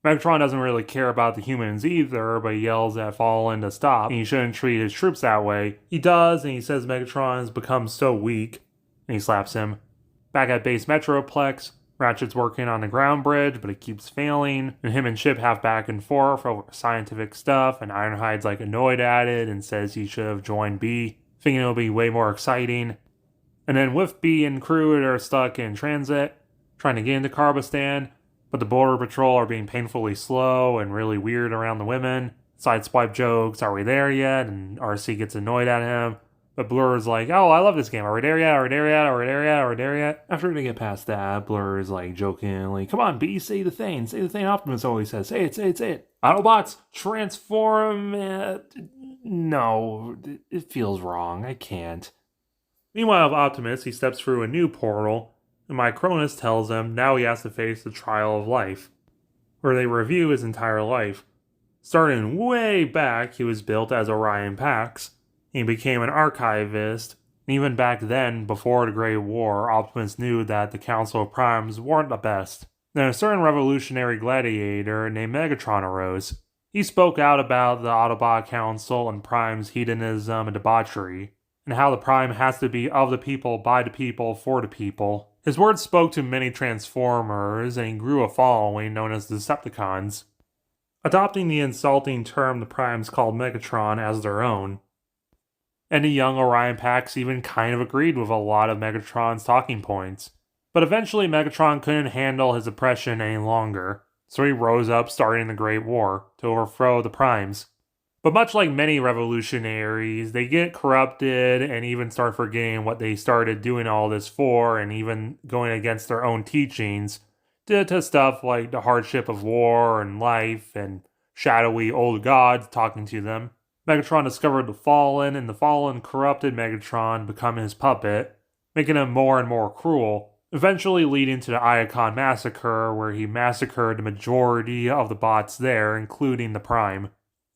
Megatron doesn't really care about the humans either, but he yells at Fallen to stop, and he shouldn't treat his troops that way. He does, and he says Megatron has become so weak, and he slaps him. Back at base Metroplex, Ratchet's working on the ground bridge, but it keeps failing, and him and Chip have back and forth over scientific stuff, and Ironhide's like annoyed at it and says he should have joined B, thinking it'll be way more exciting. And then with B and crew, they're stuck in transit, trying to get into Carbistan, but the Border Patrol are being painfully slow and really weird around the women. Sideswipe jokes, are we there yet? And Arcee gets annoyed at him. But Blur is like, oh, I love this game. Are we there yet? Are we there yet? Are we there yet? Are we there yet? After they get past that, Blur is like jokingly, come on, B, say the thing. Say the thing Optimus always says. Say it, say it, say it. Autobots, transform. No, it feels wrong. I can't. Meanwhile, Optimus, he steps through a new portal, and Micronus tells him now he has to face the trial of life, where they review his entire life. Starting way back, he was built as Orion Pax. He became an archivist, and even back then, before the Great War, Optimus knew that the Council of Primes weren't the best. Then a certain revolutionary gladiator named Megatron arose. He spoke out about the Autobot Council and Prime's hedonism and debauchery, and how the Prime has to be of the people, by the people, for the people. His words spoke to many Transformers, and he grew a following known as the Decepticons, adopting the insulting term the Primes called Megatron as their own. And the young Orion Pax even kind of agreed with a lot of Megatron's talking points. But eventually Megatron couldn't handle his oppression any longer, so he rose up starting the Great War to overthrow the Primes. But much like many revolutionaries, they get corrupted and even start forgetting what they started doing all this for, and even going against their own teachings due to stuff like the hardship of war and life and shadowy old gods talking to them. Megatron discovered the Fallen, and the Fallen corrupted Megatron, becoming his puppet, making him more and more cruel, eventually leading to the Iacon Massacre, where he massacred the majority of the bots there, including the Prime,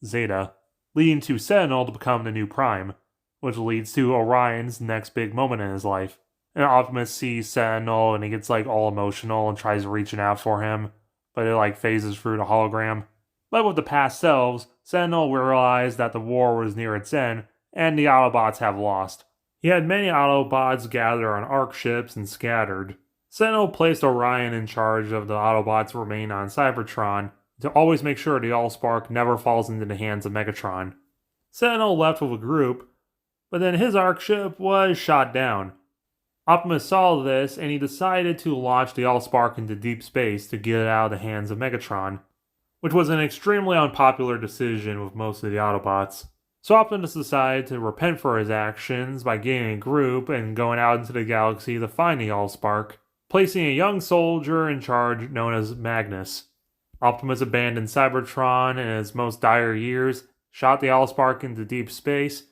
Zeta, leading to Sentinel to become the new Prime, which leads to Orion's next big moment in his life. And Optimus sees Sentinel, and he gets all emotional and tries reaching out for him, but it phases through the hologram. But with the past selves, Sentinel realized that the war was near its end, and the Autobots have lost. He had many Autobots gather on Arc ships and scattered. Sentinel placed Orion in charge of the Autobots remaining on Cybertron to always make sure the Allspark never falls into the hands of Megatron. Sentinel left with a group, but then his Arc ship was shot down. Optimus saw this, and he decided to launch the Allspark into deep space to get it out of the hands of Megatron, which was an extremely unpopular decision with most of the Autobots. So Optimus decided to repent for his actions by getting a group and going out into the galaxy to find the Allspark, placing a young soldier in charge known as Magnus. Optimus abandoned Cybertron in its most dire years, shot the Allspark into deep space,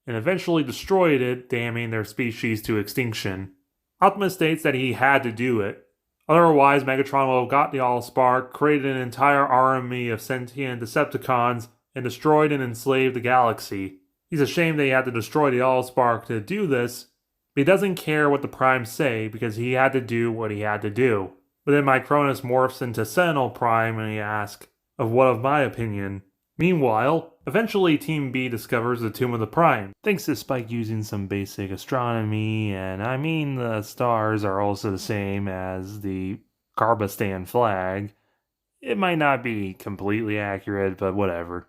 and eventually destroyed it, damning their species to extinction. Optimus states that he had to do it. Otherwise, Megatron will have got the Allspark, created an entire army of sentient Decepticons, and destroyed and enslaved the galaxy. He's ashamed that he had to destroy the Allspark to do this, but he doesn't care what the Primes say because he had to do what he had to do. But then Micronus morphs into Sentinel Prime and he asks, "Of what of my opinion?" Meanwhile, eventually Team B discovers the Tomb of the Prime, thanks to Spike using some basic astronomy, and I mean the stars are also the same as the Carbistan flag. It might not be completely accurate, but whatever.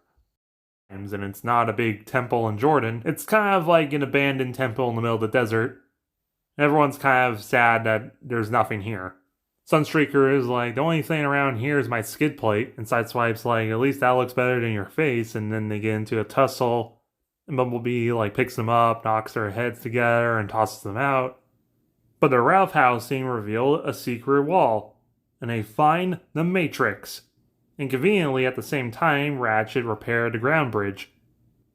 And it's not a big temple in Jordan. It's kind of like an abandoned temple in the middle of the desert. Everyone's kind of sad that there's nothing here. Sunstreaker is the only thing around here is my skid plate. And Sideswipe's at least that looks better than your face. And then they get into a tussle. And Bumblebee picks them up, knocks their heads together, and tosses them out. But the Ralph housing revealed a secret wall. And they find the Matrix. Inconveniently, at the same time, Ratchet repaired the ground bridge.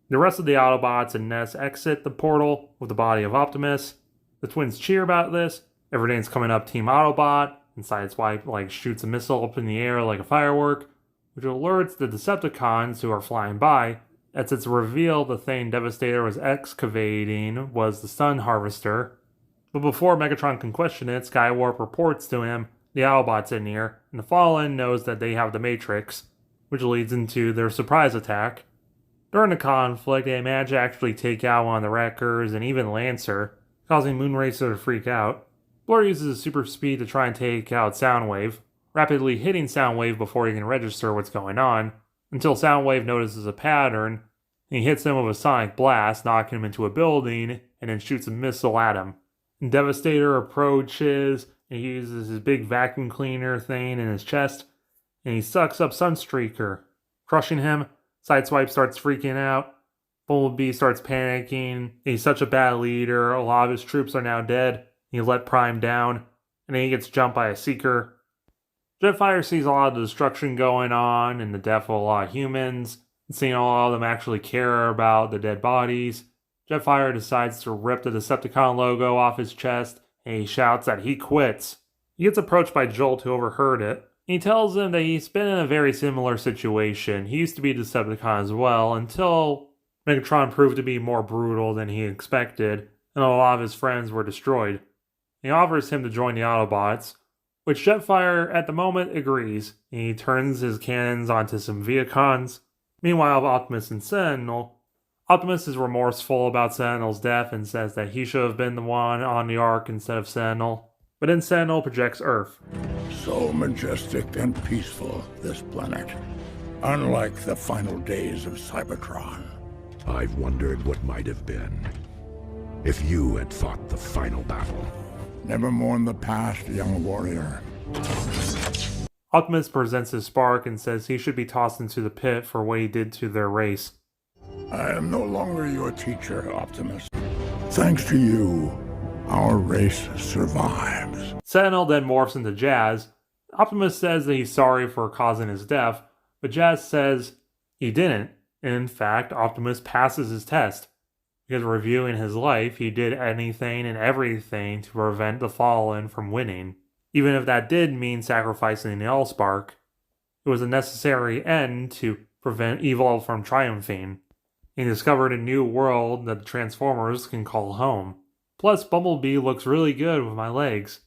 The rest of the Autobots and Ness exit the portal with the body of Optimus. The twins cheer about this. Everything's coming up Team Autobot. And Sideswipe shoots a missile up in the air like a firework, which alerts the Decepticons who are flying by. As it's revealed the thing Devastator was excavating was the Sun Harvester. But before Megatron can question it, Skywarp reports to him the Autobots in here, and the Fallen knows that they have the Matrix, which leads into their surprise attack. During the conflict, they manage to actually take out one of the Wreckers and even Lancer, causing Moonracer to freak out. Blur uses his super speed to try and take out Soundwave, rapidly hitting Soundwave before he can register what's going on, until Soundwave notices a pattern, and he hits him with a sonic blast, knocking him into a building, and then shoots a missile at him. And Devastator approaches, and he uses his big vacuum cleaner thing in his chest, and he sucks up Sunstreaker, crushing him. Sideswipe starts freaking out. Bumblebee starts panicking. He's such a bad leader. A lot of his troops are now dead. He let Prime down, and then he gets jumped by a Seeker. Jetfire sees a lot of the destruction going on and the death of a lot of humans, and seeing a lot of them actually care about the dead bodies. Jetfire decides to rip the Decepticon logo off his chest, and he shouts that he quits. He gets approached by Jolt, who overheard it. He tells him that he's been in a very similar situation. He used to be a Decepticon as well, until Megatron proved to be more brutal than he expected, and a lot of his friends were destroyed. He offers him to join the Autobots, which Jetfire at the moment agrees, and he turns his cannons onto some Viacons. Meanwhile, Optimus and Sentinel. Optimus is remorseful about Sentinel's death and says that he should have been the one on the Ark instead of Sentinel. But then Sentinel projects Earth. So majestic and peaceful, this planet. Unlike the final days of Cybertron. I've wondered what might have been if you had fought the final battle. Never mourn the past, young warrior. Optimus presents his spark and says he should be tossed into the pit for what he did to their race. I am no longer your teacher, Optimus. Thanks to you, our race survives. Sentinel then morphs into Jazz, Optimus says that he's sorry for causing his death, but Jazz says he didn't. And in fact, Optimus passes his test. Because reviewing his life, he did anything and everything to prevent the Fallen from winning. Even if that did mean sacrificing the Allspark, it was a necessary end to prevent evil from triumphing. He discovered a new world that the Transformers can call home. Plus, Bumblebee looks really good with my legs.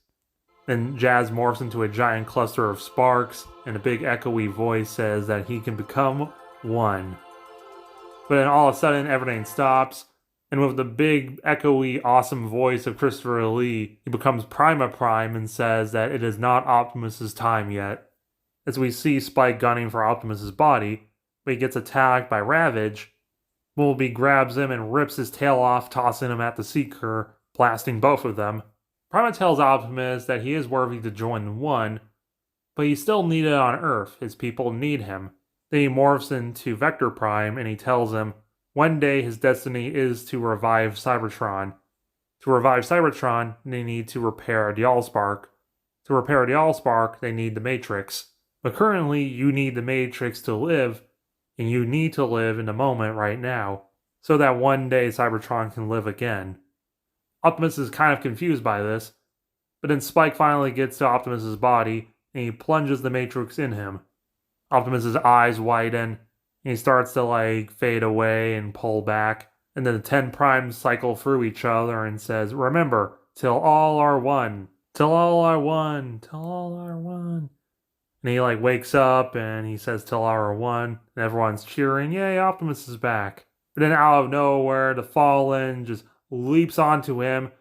Then Jazz morphs into a giant cluster of sparks, and a big echoey voice says that he can become one. But then all of a sudden, everything stops, and with the big, echoey, awesome voice of Christopher Lee, he becomes Prima Prime and says that it is not Optimus's time yet. As we see Spike gunning for Optimus's body, but he gets attacked by Ravage, Bumblebee grabs him and rips his tail off, tossing him at the Seeker, blasting both of them. Prima tells Optimus that he is worthy to join the One, but he's still needed on Earth. His people need him. Then he morphs into Vector Prime and he tells him one day his destiny is to revive Cybertron. To revive Cybertron, they need to repair the Allspark. To repair the Allspark, they need the Matrix. But currently, you need the Matrix to live, and you need to live in the moment right now, so that one day Cybertron can live again. Optimus is kind of confused by this, but then Spike finally gets to Optimus's body, and he plunges the Matrix in him. Optimus's eyes widen, and he starts to fade away and pull back, and then the 10 primes cycle through each other and says, "Remember, till all are one, till all are one, till all are one." And he wakes up and he says, "Till all are one," and everyone's cheering, "Yay, Optimus is back." But then out of nowhere, the Fallen just leaps onto him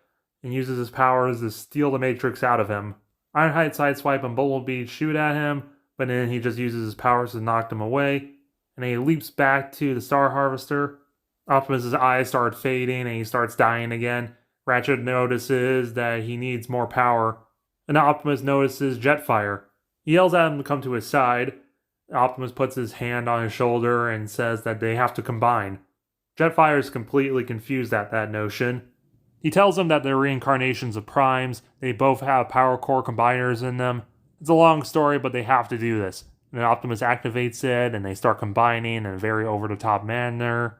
and uses his powers to steal the Matrix out of him. Ironhide sideswipe and Bumblebee shoot at him, but then he just uses his powers to knock them away, and he leaps back to the Star Harvester. Optimus's eyes start fading and he starts dying again. Ratchet notices that he needs more power, and Optimus notices Jetfire. He yells at him to come to his side. Optimus puts his hand on his shoulder and says that they have to combine. Jetfire is completely confused at that notion. He tells him that they're reincarnations of primes. They both have power core combiners in them. It's a long story, but they have to do this. And then Optimus activates it, and they start combining in a very over-the-top manner.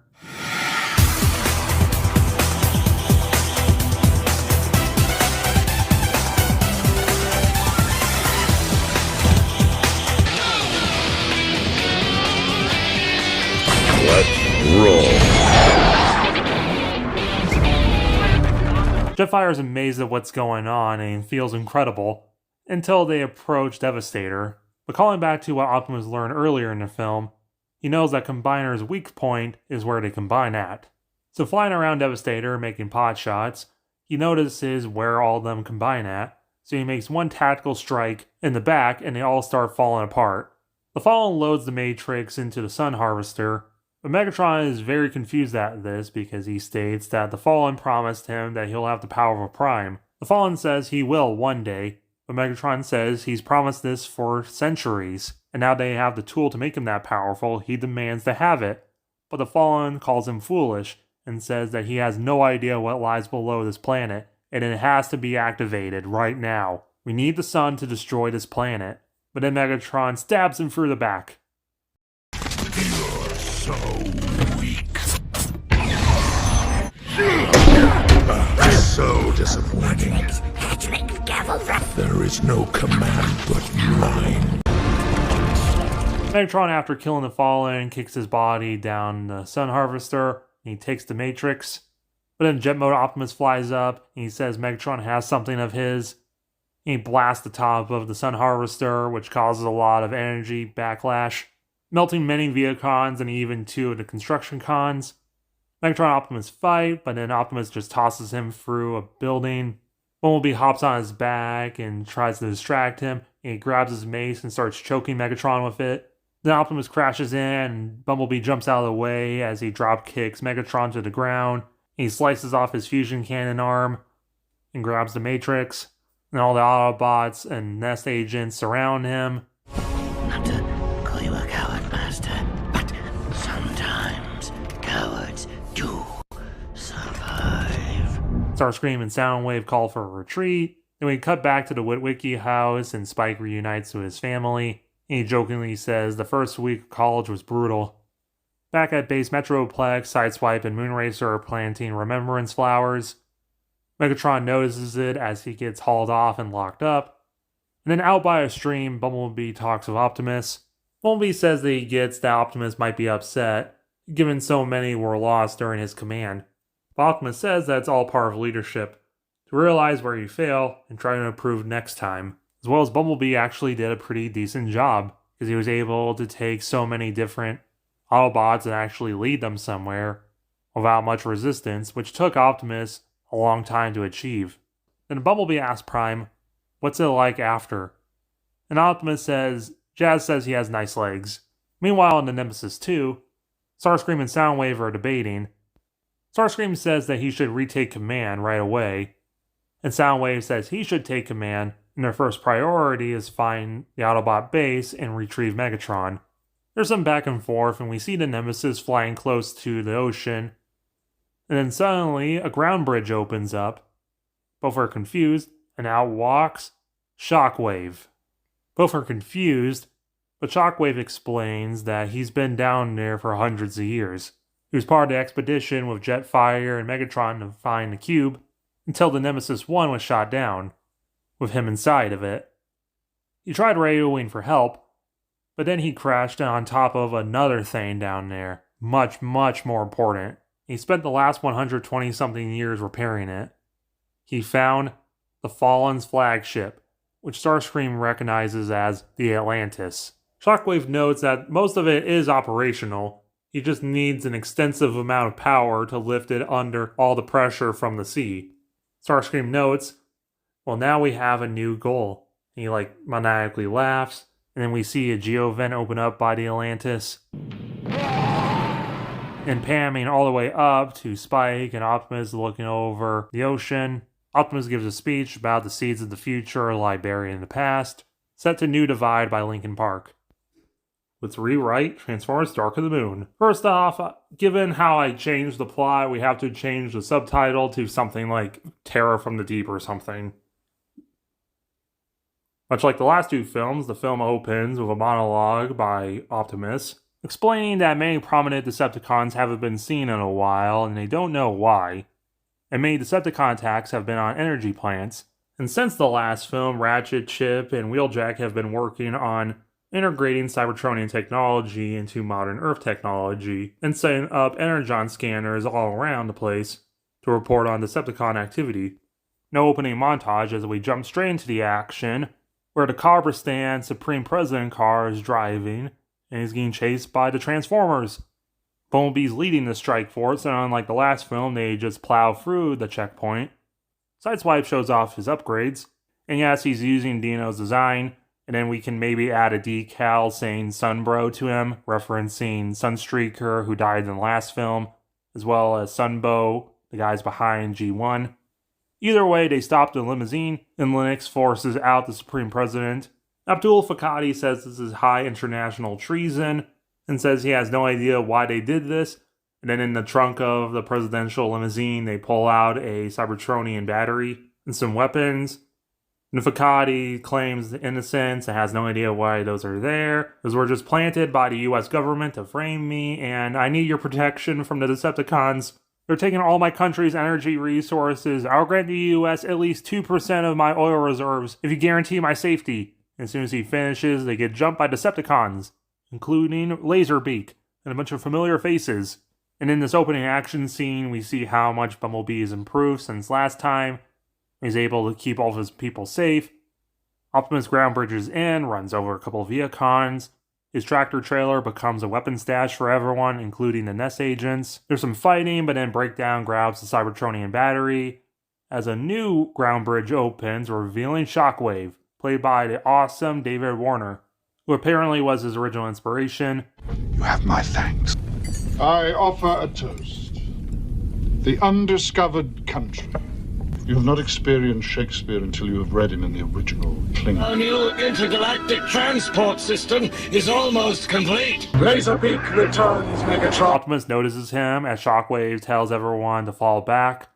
Jetfire is amazed at what's going on and feels incredible until they approach Devastator. But calling back to what Optimus learned earlier in the film, he knows that Combiner's weak point is where they combine at. So flying around Devastator, making pot shots, he notices where all of them combine at, so he makes one tactical strike in the back and they all start falling apart. The Fallen loads the Matrix into the Sun Harvester, but Megatron is very confused at this because he states that the Fallen promised him that he'll have the power of a Prime. The Fallen says he will one day, but Megatron says he's promised this for centuries, and now they have the tool to make him that powerful, he demands to have it. But the Fallen calls him foolish and says that he has no idea what lies below this planet, and it has to be activated right now. We need the sun to destroy this planet. But then Megatron stabs him through the back. You're so weak. So disappointing. There is no command but mine. Megatron, after killing the Fallen, kicks his body down the Sun Harvester, and he takes the Matrix. But then Jet Mode Optimus flies up, and he says Megatron has something of his. He blasts the top of the Sun Harvester, which causes a lot of energy backlash, melting many Vehicons and even 2 of the Constructicons. Megatron and Optimus fight, but then Optimus just tosses him through a building. Bumblebee hops on his back and tries to distract him, and he grabs his mace and starts choking Megatron with it. Then Optimus crashes in, and Bumblebee jumps out of the way as he drop kicks Megatron to the ground. He slices off his fusion cannon arm and grabs the Matrix. And all the Autobots and Nest agents surround him. Not to call you a coward, Master, but sometimes cowards do survive. Starscream and Soundwave call for a retreat. Then we cut back to the Witwicky house, and Spike reunites with his family. And he jokingly says the first week of college was brutal. Back at base Metroplex, Sideswipe and Moonracer are planting remembrance flowers. Megatron notices it as he gets hauled off and locked up. And then out by a stream, Bumblebee talks with Optimus. Bumblebee says that he gets that Optimus might be upset, given so many were lost during his command. But Optimus says that it's all part of leadership, to realize where you fail and try to improve next time. As well as Bumblebee actually did a pretty decent job, because he was able to take so many different Autobots and actually lead them somewhere without much resistance, which took Optimus a long time to achieve. Then Bumblebee asks Prime, what's it like after? And Optimus says, Jazz says he has nice legs. Meanwhile, in the Nemesis 2, Starscream and Soundwave are debating. Starscream says that he should retake command right away, and Soundwave says he should take command, and their first priority is find the Autobot base and retrieve Megatron. There's some back and forth, and we see the Nemesis flying close to the ocean, and then suddenly a ground bridge opens up. Both are confused, and out walks Shockwave. Both are confused, but Shockwave explains that he's been down there for hundreds of years. He was part of the expedition with Jetfire and Megatron to find the cube, until the Nemesis 1 was shot down, with him inside of it. He tried radioing for help, but then he crashed on top of another thing down there, much, much more important. He spent the last 120-something years repairing it. He found the Fallen's flagship, which Starscream recognizes as the Atlantis. Shockwave notes that most of it is operational. He just needs an extensive amount of power to lift it under all the pressure from the sea. Starscream notes, well, now we have a new goal. He maniacally laughs, and then we see a geovent open up by the Atlantis. And panning all the way up to Spike and Optimus looking over the ocean. Optimus gives a speech about the seeds of the future lie buried in the past, set to New Divide by Linkin Park. Let's rewrite Transformers Dark of the Moon. First off, given how I changed the plot, we have to change the subtitle to something like Terror from the Deep or something. Much like the last two films, the film opens with a monologue by Optimus, explaining that many prominent Decepticons haven't been seen in a while and they don't know why. And many Decepticon attacks have been on energy plants. And since the last film, Ratchet, Chip, and Wheeljack have been working on integrating Cybertronian technology into modern Earth technology and setting up energon scanners all around the place to report on Decepticon activity. No opening montage as we jump straight into the action, where the Cabristan Supreme President car is driving and he's getting chased by the Transformers. Bumblebee's leading the strike force, and unlike the last film, they just plow through the checkpoint. Sideswipe shows off his upgrades, and yes, he's using Dino's design, and then we can maybe add a decal saying Sunbro to him, referencing Sunstreaker, who died in the last film, as well as Sunbow, the guys behind G1. Either way, they stop the limousine, and Linux forces out the Supreme President. Abdul Fakati says this is high international treason, and says he has no idea why they did this. And then in the trunk of the presidential limousine, they pull out a Cybertronian battery and some weapons. And Fakati claims innocence and has no idea why those are there. Those were just planted by the US government to frame me, and I need your protection from the Decepticons. They're taking all my country's energy resources. I'll grant the US at least 2% of my oil reserves if you guarantee my safety. As soon as he finishes, they get jumped by Decepticons, including Laserbeak and a bunch of familiar faces. And in this opening action scene, we see how much Bumblebee has improved since last time. He's able to keep all of his people safe. Optimus ground bridges in, runs over a couple of Viacons. His tractor trailer becomes a weapon stash for everyone, including the Nest agents. There's some fighting, but then Breakdown grabs the Cybertronian battery as a new ground bridge opens, revealing Shockwave, played by the awesome David Warner, who apparently was his original inspiration. You have my thanks. I offer a toast. The undiscovered country. You have not experienced Shakespeare until you have read him in the original Klingon. Our new intergalactic transport system is almost complete. Laserbeak returns, Megatron. Optimus notices him as Shockwave tells everyone to fall back,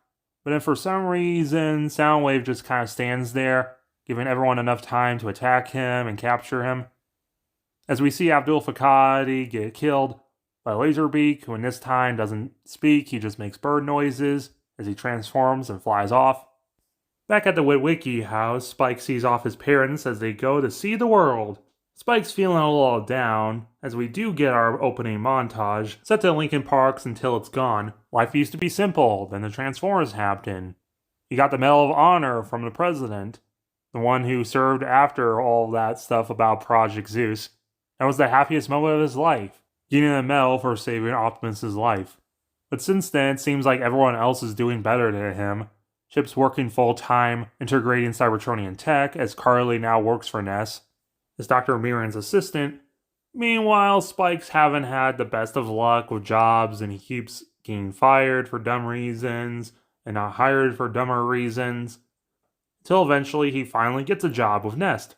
But then for some reason, Soundwave just kind of stands there, giving everyone enough time to attack him and capture him. As we see Abdul Fakadi get killed by Laserbeak, who in this time doesn't speak, he just makes bird noises as he transforms and flies off. Back at the Witwicky house, Spike sees off his parents as they go to see the world. Spike's feeling a little down, as we do get our opening montage, set to Linkin Park's Until It's Gone. Life used to be simple, then the Transformers happened. He got the Medal of Honor from the president, the one who served after all that stuff about Project Zeus. That was the happiest moment of his life, getting a medal for saving Optimus's life. But since then, it seems like everyone else is doing better than him. Chip's working full-time, integrating Cybertronian tech, as Carly now works for Ness as Dr. Mirren's assistant. Meanwhile, Spike's haven't had the best of luck with jobs, and he keeps getting fired for dumb reasons, and not hired for dumber reasons, until eventually he finally gets a job with Nest.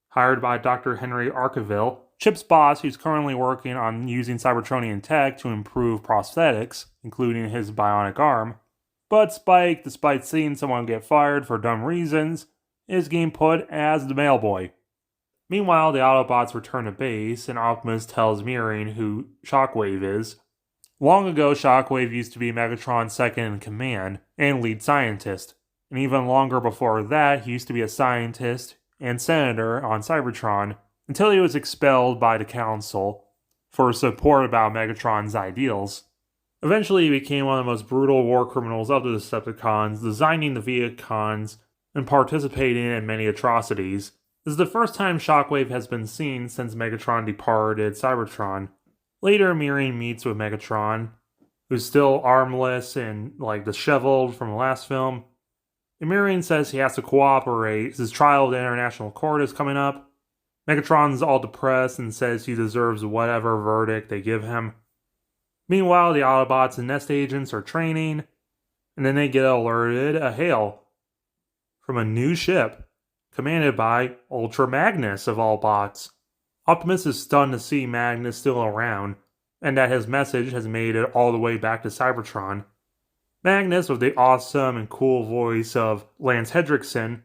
Hired by Dr. Henry Arkeville, Chip's boss, who's currently working on using Cybertronian tech to improve prosthetics, including his bionic arm. But Spike, despite seeing someone get fired for dumb reasons, is getting put as the mailboy. Meanwhile, the Autobots return to base, and Optimus tells Mirren who Shockwave is. Long ago, Shockwave used to be Megatron's second in command and lead scientist, and even longer before that, he used to be a scientist and senator on Cybertron, until he was expelled by the Council for support about Megatron's ideals. Eventually, he became one of the most brutal war criminals of the Decepticons, designing the Vehicons and participating in many atrocities. This is the first time Shockwave has been seen since Megatron departed Cybertron. Later, Mirren meets with Megatron, who's still armless and disheveled from the last film. And Mirren says he has to cooperate. His trial of the International Court is coming up. Megatron's all depressed and says he deserves whatever verdict they give him. Meanwhile, the Autobots and Nest agents are training, and then they get alerted a hail from a new ship, commanded by Ultra Magnus of all bots. Optimus is stunned to see Magnus still around, and that his message has made it all the way back to Cybertron. Magnus, with the awesome and cool voice of Lance Hendrickson,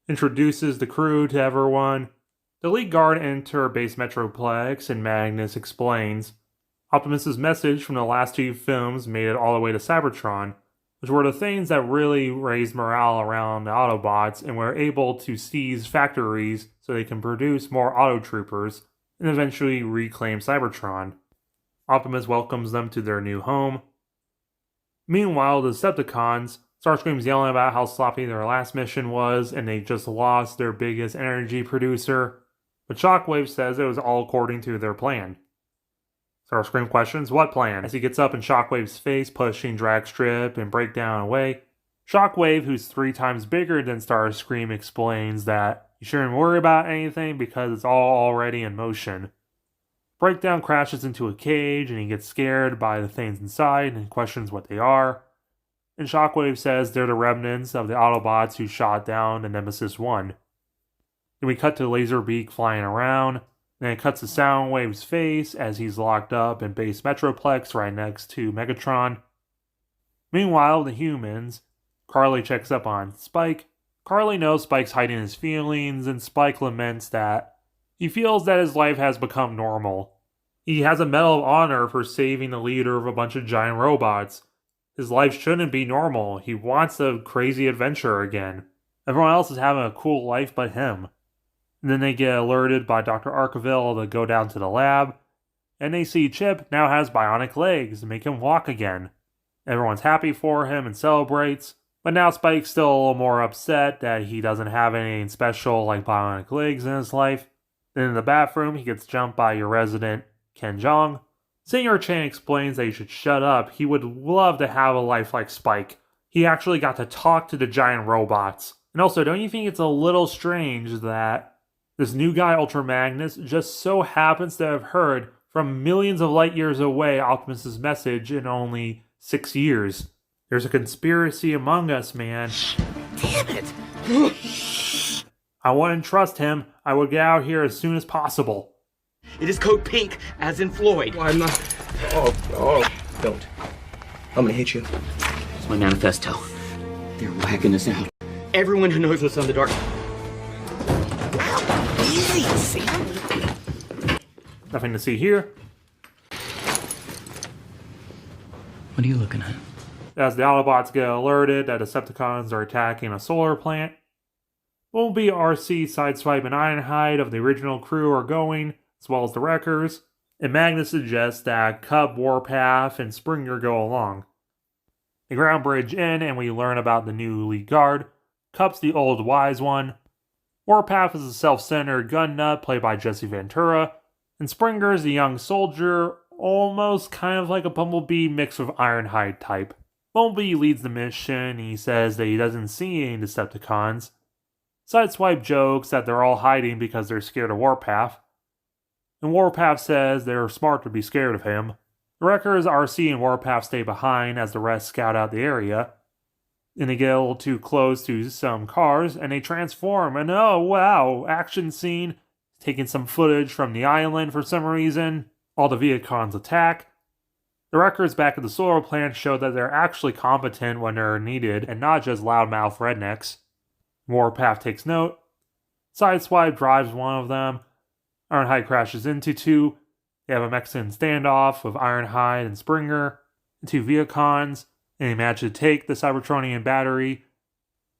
introduces the crew to everyone. The lead guard enter base Metroplex, and Magnus explains Optimus's message from the last two films made it all the way to Cybertron, which were the things that really raised morale around the Autobots and were able to seize factories so they can produce more Autotroopers and eventually reclaim Cybertron. Optimus welcomes them to their new home. Meanwhile, the Decepticons, Starscream's yelling about how sloppy their last mission was and they just lost their biggest energy producer, but Shockwave says it was all according to their plan. Starscream questions what plan as he gets up in Shockwave's face, pushing Dragstrip and Breakdown away. Shockwave, who's 3 times bigger than Starscream, explains that you shouldn't worry about anything because it's all already in motion. Breakdown crashes into a cage and he gets scared by the things inside and questions what they are. And Shockwave says they're the remnants of the Autobots who shot down the Nemesis 1. Then we cut to Laserbeak flying around. Then it cuts to Soundwave's face as he's locked up in base Metroplex right next to Megatron. Meanwhile, the humans, Carly checks up on Spike. Carly knows Spike's hiding his feelings, and Spike laments that he feels that his life has become normal. He has a Medal of Honor for saving the leader of a bunch of giant robots. His life shouldn't be normal. He wants a crazy adventure again. Everyone else is having a cool life but him. And then they get alerted by Dr. Arkeville to go down to the lab, and they see Chip now has bionic legs to make him walk again. Everyone's happy for him and celebrates, but now Spike's still a little more upset that he doesn't have anything special like bionic legs in his life. Then in the bathroom, he gets jumped by your resident, Ken Jeong. Senior Chan explains that he should shut up. He would love to have a life like Spike. He actually got to talk to the giant robots. And also, don't you think it's a little strange that this new guy, Ultra Magnus, just so happens to have heard from millions of light years away Optimus's message in only 6 years? There's a conspiracy among us, man. Damn it! I wouldn't trust him. I would get out here as soon as possible. It is code pink, as in Floyd. Well, I'm not... Oh, don't. I'm gonna hit you. It's my manifesto. They're whacking us out. Everyone who knows what's on the dark. Easy, see? Nothing to see here. What are you looking at? As the Autobots get alerted that Decepticons are attacking a solar plant, Bumblebee, Arcee, Sideswipe, and Ironhide of the original crew are going, as well as the Wreckers, and Magnus suggests that Cub, Warpath, and Springer go along. The ground bridge in, and we learn about the new lead guard. Cub's the old wise one. Warpath is a self-centered gun nut played by Jesse Ventura, and Springer is the young soldier, almost kind of like a Bumblebee mixed with Ironhide type. Bumblebee leads the mission, and he says that he doesn't see any Decepticons. Sideswipe jokes that they're all hiding because they're scared of Warpath. And Warpath says they're smart to be scared of him. The Wreckers, Arcee, and Warpath stay behind as the rest scout out the area. And they get a little too close to some cars, and they transform, and oh wow, action scene. Taking some footage from the island for some reason. All the Viacons attack. The Wreckers back at the solar plant show that they're actually competent when they're needed, and not just loudmouth rednecks. Warpath takes note. Sideswipe drives one of them. Ironhide crashes into two. They have a Mexican standoff with Ironhide and Springer, and two Viacons, and they manage to take the Cybertronian battery.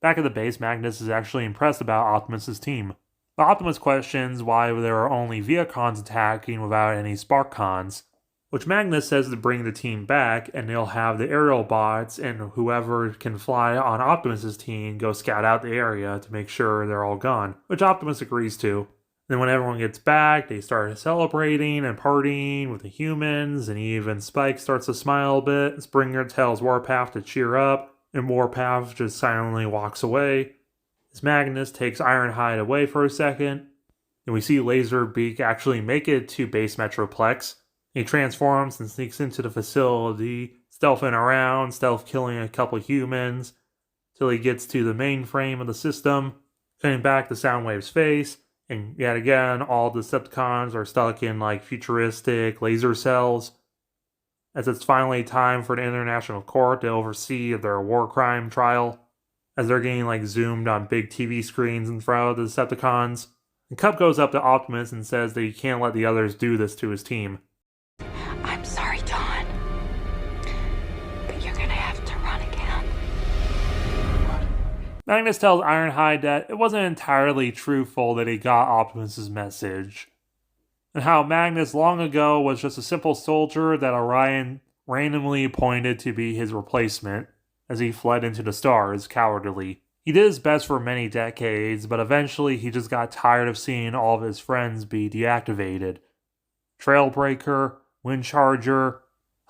Back at the base, Magnus is actually impressed about Optimus's team. But Optimus questions why there are only Viacons attacking without any Sparkcons, which Magnus says to bring the team back, and they'll have the aerial bots and whoever can fly on Optimus's team go scout out the area to make sure they're all gone, which Optimus agrees to. Then when everyone gets back, they start celebrating and partying with the humans, and even Spike starts to smile a bit. Springer tells Warpath to cheer up, and Warpath just silently walks away. As Magnus takes Ironhide away for a second, and we see Laserbeak actually make it to base Metroplex. He transforms and sneaks into the facility, stealthing around, stealth killing a couple humans, till he gets to the mainframe of the system, cutting back to Soundwave's face, and yet again, all the Decepticons are stuck in like futuristic laser cells. As it's finally time for the International Court to oversee their war crime trial, as they're getting like zoomed on big TV screens in front of the Decepticons. And Cub goes up to Optimus and says that he can't let the others do this to his team. I'm sorry, Dawn, but you're gonna have to run again. Magnus tells Ironhide that it wasn't entirely truthful that he got Optimus's message, and how Magnus long ago was just a simple soldier that Orion randomly appointed to be his replacement as he fled into the stars cowardly. He did his best for many decades, but eventually he just got tired of seeing all of his friends be deactivated. Trailbreaker, Windcharger,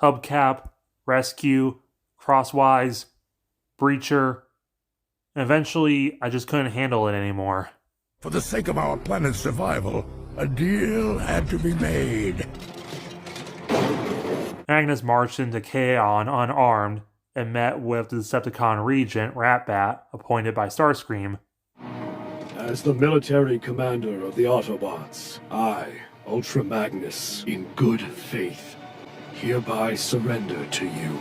Hubcap, Rescue, Crosswise, Breacher, and eventually I just couldn't handle it anymore. For the sake of our planet's survival, a deal had to be made. Magnus marched into Kaon unarmed and met with the Decepticon regent, Ratbat, appointed by Starscream. As the military commander of the Autobots, I, Ultra Magnus, in good faith, hereby surrender to you.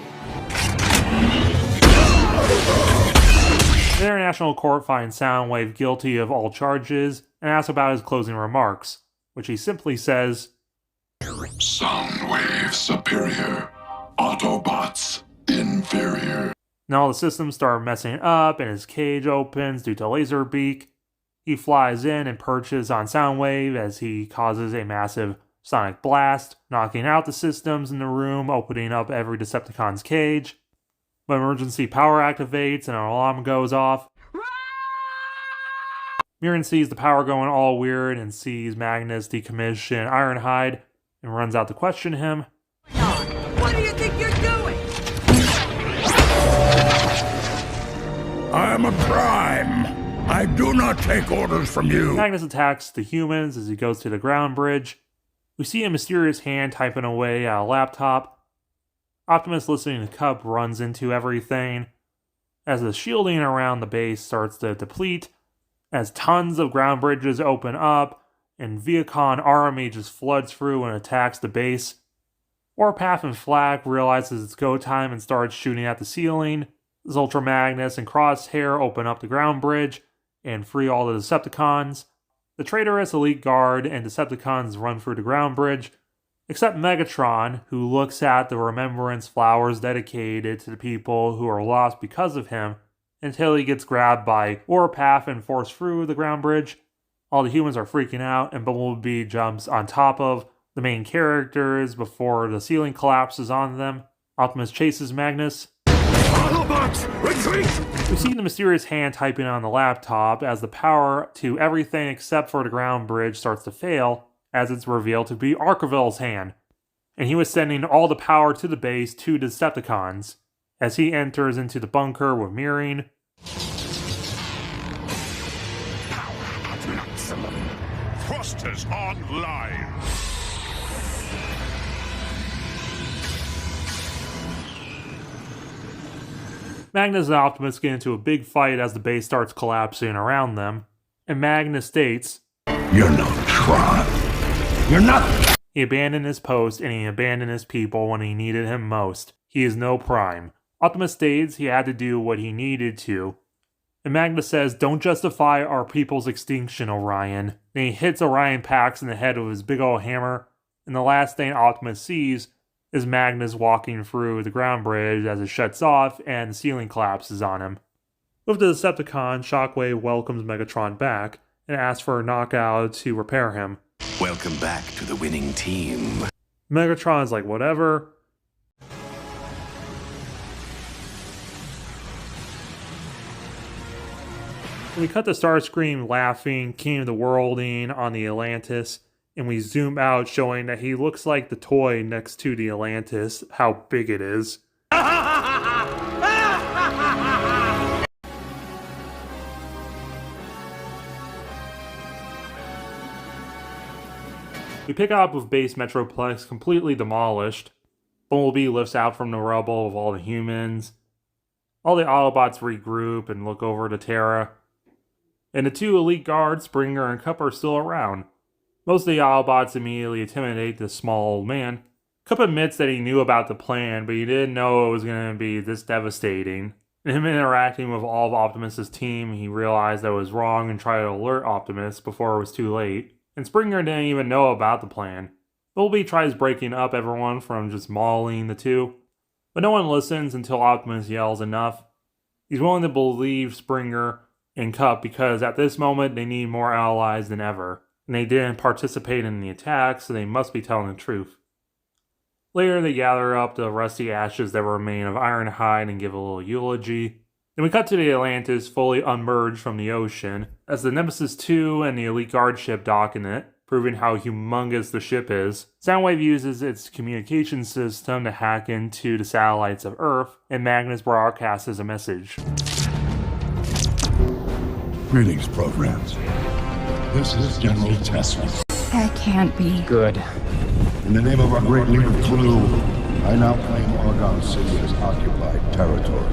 The International Court finds Soundwave guilty of all charges and asks about his closing remarks, which he simply says, Soundwave superior, Autobots inferior. And all the systems start messing up and his cage opens due to Laserbeak. He flies in and perches on Soundwave as he causes a massive sonic blast, knocking out the systems in the room, opening up every Decepticon's cage. But emergency power activates and an alarm goes off. Mirren sees the power going all weird and sees Magnus decommission Ironhide and runs out to question him. What do you think you're doing? I am a prime. I do not take orders from you. Magnus attacks the humans as he goes to the ground bridge. We see a mysterious hand typing away at a laptop. Optimus, listening to Cub, runs into everything as the shielding around the base starts to deplete, as tons of ground bridges open up and Viacon army just floods through and attacks the base. Warpath and Flak realizes it's go time and starts shooting at the ceiling, As Ultra Magnus and Crosshair open up the ground bridge and free all the Decepticons, the traitorous Elite Guard and Decepticons run through the ground bridge, except Megatron, who looks at the remembrance flowers dedicated to the people who are lost because of him, until he gets grabbed by Warpath and forced through the ground bridge. All the humans are freaking out, and Bumblebee jumps on top of the main characters before the ceiling collapses on them. Optimus chases Magnus. Autobots, retreat! We see the mysterious hand typing on the laptop as the power to everything except for the ground bridge starts to fail, as it's revealed to be Arceville's hand. And he was sending all the power to the base to the Decepticons. As he enters into the bunker with mirroring, Power at maximum. Thrusters online. Magnus and Optimus get into a big fight as the base starts collapsing around them, and Magnus states, "You're not Tron. You're not." He abandoned his post and he abandoned his people when he needed him most. He is no Prime. Optimus states he had to do what he needed to. And Magnus says, "Don't justify our people's extinction, Orion." Then he hits Orion Pax in the head with his big old hammer, and the last thing Optimus sees is Magnus walking through the ground bridge as it shuts off and the ceiling collapses on him. With the Decepticon, Shockwave welcomes Megatron back and asks for a knockout to repair him. Welcome back to the winning team. Megatron's like, whatever. We cut to Starscream laughing, king of the worlding on the Atlantis, and we zoom out showing that he looks like the toy next to the Atlantis, how big it is. We pick up with base Metroplex completely demolished. Bumblebee lifts out from the rubble of all the humans. All the Autobots regroup and look over to Terra. And the two elite guards, Springer and Cup, are still around. Most of the Autobots immediately intimidate the small old man. Cup admits that he knew about the plan, but he didn't know it was going to be this devastating. In him interacting with all of Optimus' team, he realized that it was wrong and tried to alert Optimus before it was too late. And Springer didn't even know about the plan. Bumblebee tries breaking up everyone from just mauling the two, but no one listens until Optimus yells enough. He's willing to believe Springer and Cup because at this moment they need more allies than ever, and they didn't participate in the attack, so they must be telling the truth. Later they gather up the rusty ashes that remain of Ironhide and give a little eulogy. Then we cut to the Atlantis fully unmerged from the ocean, as the Nemesis 2 and the Elite Guard ship dock in it, proving how humongous the ship is. Soundwave uses its communication system to hack into the satellites of Earth, and Magnus broadcasts a message. Greetings, programs. This is General Tesla. That can't be good. In the name of our great leader, Clue, I now claim Argon City as occupied territory.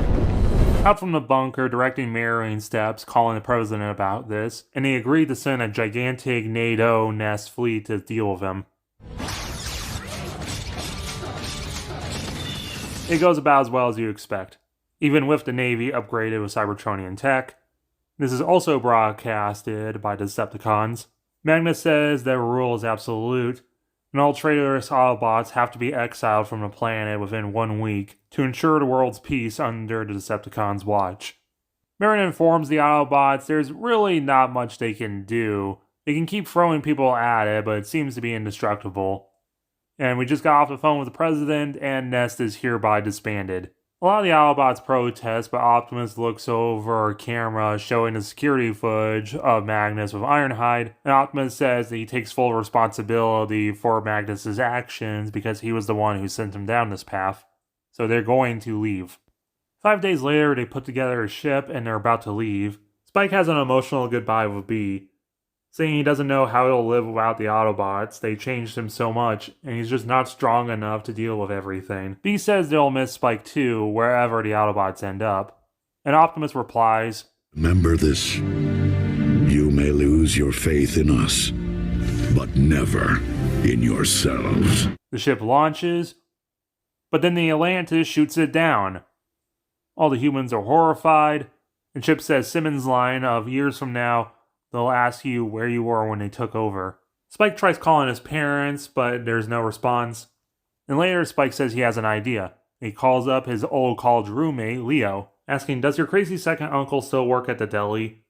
Out from the bunker, directing mirroring steps, calling the president about this, and they agreed to send a gigantic NATO nest fleet to deal with him. It goes about as well as you expect, even with the Navy upgraded with Cybertronian tech. This is also broadcasted by the Decepticons. Magnus says their rule is absolute, and all traitorous Autobots have to be exiled from the planet within 1 week to ensure the world's peace under the Decepticons' watch. Marin informs the Autobots there's really not much they can do. They can keep throwing people at it, but it seems to be indestructible. And we just got off the phone with the president, and Nest is hereby disbanded. A lot of the Autobots protest, but Optimus looks over a camera showing the security footage of Magnus with Ironhide, and Optimus says that he takes full responsibility for Magnus' actions because he was the one who sent him down this path. So they're going to leave. 5 days later, they put together a ship and they're about to leave. Spike has an emotional goodbye with Bee, saying he doesn't know how he'll live without the Autobots. They changed him so much, and he's just not strong enough to deal with everything. B says they'll miss Spike too, wherever the Autobots end up. And Optimus replies, Remember this. You may lose your faith in us, but never in yourselves. The ship launches, but then the Atlantis shoots it down. All the humans are horrified, and Chip says Simmons' line of years from now, they'll ask you where you were when they took over. Spike tries calling his parents, but there's no response. And later, Spike says he has an idea. He calls up his old college roommate, Leo, asking, does your crazy second uncle still work at the deli?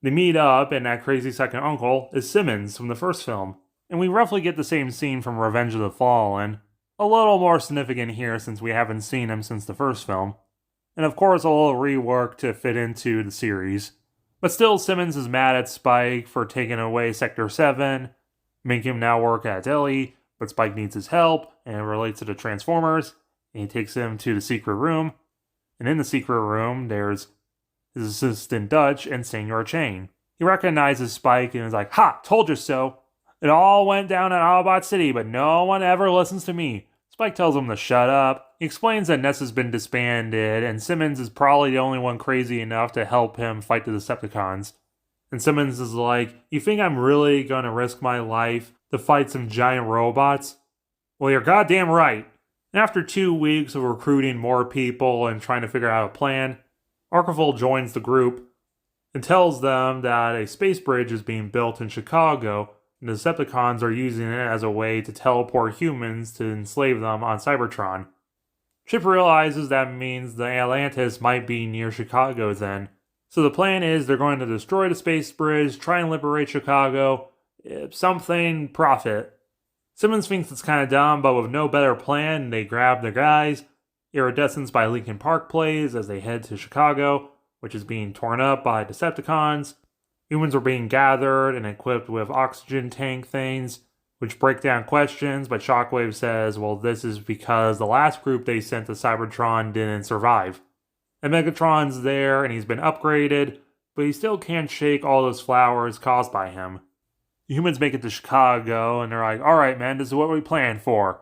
They meet up, and that crazy second uncle is Simmons from the first film. And we roughly get the same scene from Revenge of the Fallen. A little more significant here since we haven't seen him since the first film. And of course a little rework to fit into the series. But still, Simmons is mad at Spike for taking away Sector 7, making him now work at deli, but Spike needs his help, and it relates to the Transformers, and he takes him to the secret room. And in the secret room, there's his assistant Dutch and Senor Chain. He recognizes Spike and is like, ha, told you so. It all went down at Autobot City, but no one ever listens to me. Spike tells him to shut up. He explains that Ness has been disbanded, and Simmons is probably the only one crazy enough to help him fight the Decepticons. And Simmons is like, you think I'm really gonna risk my life to fight some giant robots? Well, you're goddamn right. And after 2 weeks of recruiting more people and trying to figure out a plan, Arcee joins the group and tells them that a space bridge is being built in Chicago, and the Decepticons are using it as a way to teleport humans to enslave them on Cybertron. Chip realizes that means the Atlantis might be near Chicago then. So the plan is they're going to destroy the space bridge, try and liberate Chicago, something profit. Simmons thinks it's kind of dumb, but with no better plan, they grab the guys. Iridescence by Linkin Park plays as they head to Chicago, which is being torn up by Decepticons. Humans are being gathered and equipped with oxygen tank things, which break down questions, but Shockwave says, well, this is because the last group they sent to Cybertron didn't survive. And Megatron's there, and he's been upgraded, but he still can't shake all those flowers caused by him. The humans make it to Chicago, and they're like, alright man, this is what we planned for.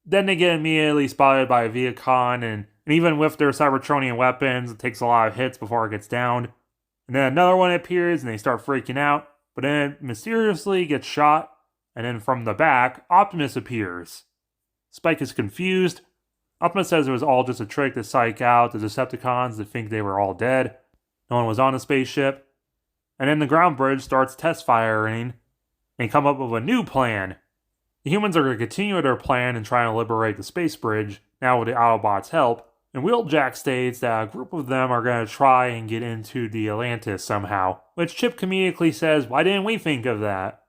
Then they get immediately spotted by a Viacon, and even with their Cybertronian weapons, it takes a lot of hits before it gets downed. And then another one appears, and they start freaking out, but then it mysteriously gets shot, and then from the back, Optimus appears. Spike is confused. Optimus says it was all just a trick to psych out the Decepticons to think they were all dead. No one was on the spaceship. And then the ground bridge starts test firing, and come up with a new plan. The humans are going to continue their plan and try to liberate the space bridge, now with the Autobots' help. And Wheeljack states that a group of them are going to try and get into the Atlantis somehow, which Chip comedically says, why didn't we think of that?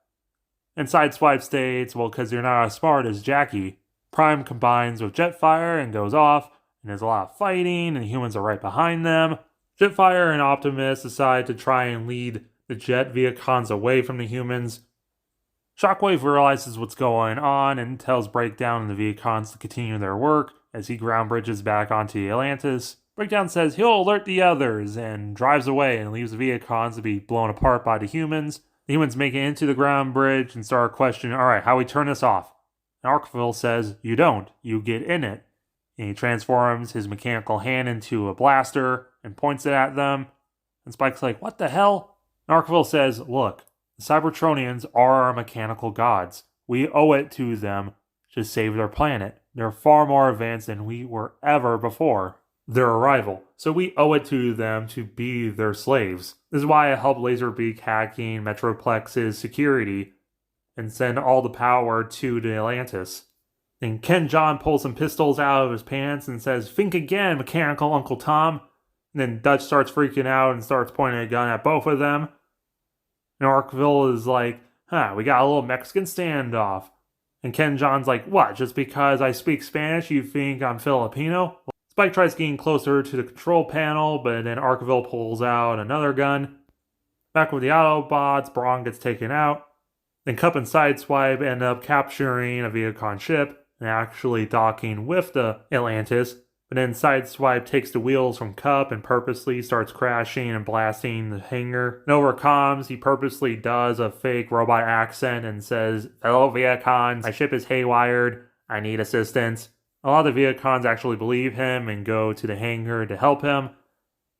And Sideswipe states, well, because you're not as smart as Jackie. Prime combines with Jetfire and goes off, and there's a lot of fighting, and humans are right behind them. Jetfire and Optimus decide to try and lead the Jet Viacons away from the humans. Shockwave realizes what's going on and tells Breakdown and the Viacons to continue their work as he ground bridges back onto the Atlantis. Breakdown says he'll alert the others and drives away and leaves the Viacons to be blown apart by the humans. The humans make it into the ground bridge and start questioning, alright, how we turn this off? And Arcee says, you don't, you get in it. And he transforms his mechanical hand into a blaster and points it at them. And Spike's like, what the hell? And Arcee says, look, the Cybertronians are our mechanical gods. We owe it to them to save their planet. They're far more advanced than we were ever before their arrival. So we owe it to them to be their slaves. This is why I helped Laserbeak hacking Metroplex's security and send all the power to the Atlantis. Then Ken John pulls some pistols out of his pants and says, think again, mechanical Uncle Tom. And then Dutch starts freaking out and starts pointing a gun at both of them. And Arcee is like, we got a little Mexican standoff. And Ken John's like, what, just because I speak Spanish you think I'm Filipino? Spike tries getting closer to the control panel, but then Arcee pulls out another gun. Back with the Autobots, Brawn gets taken out. Then Cup and Sideswipe end up capturing a Viacon ship and actually docking with the Atlantis. But then Sideswipe takes the wheels from Cup and purposely starts crashing and blasting the hangar. And over comms, he purposely does a fake robot accent and says, hello Viacons, my ship is haywired, I need assistance. A lot of the Viacons actually believe him and go to the hangar to help him,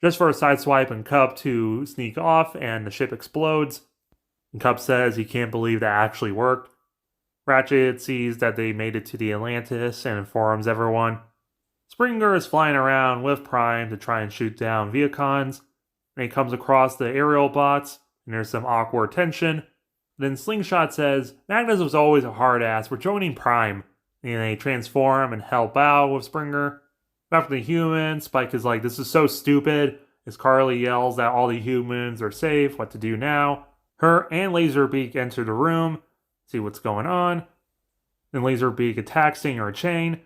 just for Sideswipe and Cup to sneak off and the ship explodes. And Cup says he can't believe that actually worked. Ratchet sees that they made it to the Atlantis and informs everyone. Springer is flying around with Prime to try and shoot down Viacons, and he comes across the aerial bots, and there's some awkward tension. Then Slingshot says, Magnus was always a hard ass, we're joining Prime. And they transform and help out with Springer. After the humans, Spike is like, this is so stupid. As Carly yells that all the humans are safe, what to do now. Her and Laserbeak enter the room, see what's going on. Then Laserbeak attacks Stinger Chain,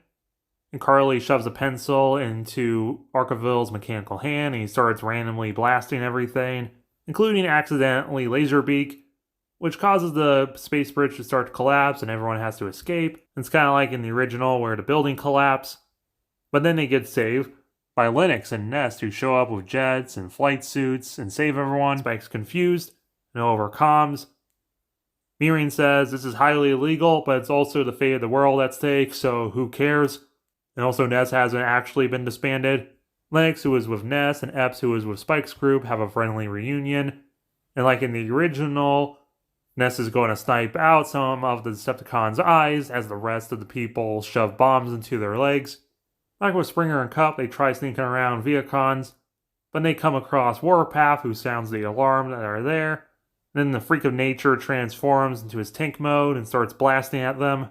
and Carly shoves a pencil into Arkaville's mechanical hand, and he starts randomly blasting everything, including accidentally Laserbeak, which causes the space bridge to start to collapse and everyone has to escape. It's kind of like in the original where the building collapsed. But then they get saved by Linux and Nest, who show up with jets and flight suits and save everyone. Spike's confused and overcomes. Mirren says this is highly illegal, but it's also the fate of the world at stake, so who cares? And also Nest hasn't actually been disbanded. Linux, who is with Nest, and Epps, who is with Spike's group, have a friendly reunion. And like in the original, Ness is going to snipe out some of the Decepticons' eyes as the rest of the people shove bombs into their legs. Like with Springer and Cup, they try sneaking around Viacons, but they come across Warpath, who sounds the alarm that they're there. Then the Freak of Nature transforms into his tank mode and starts blasting at them.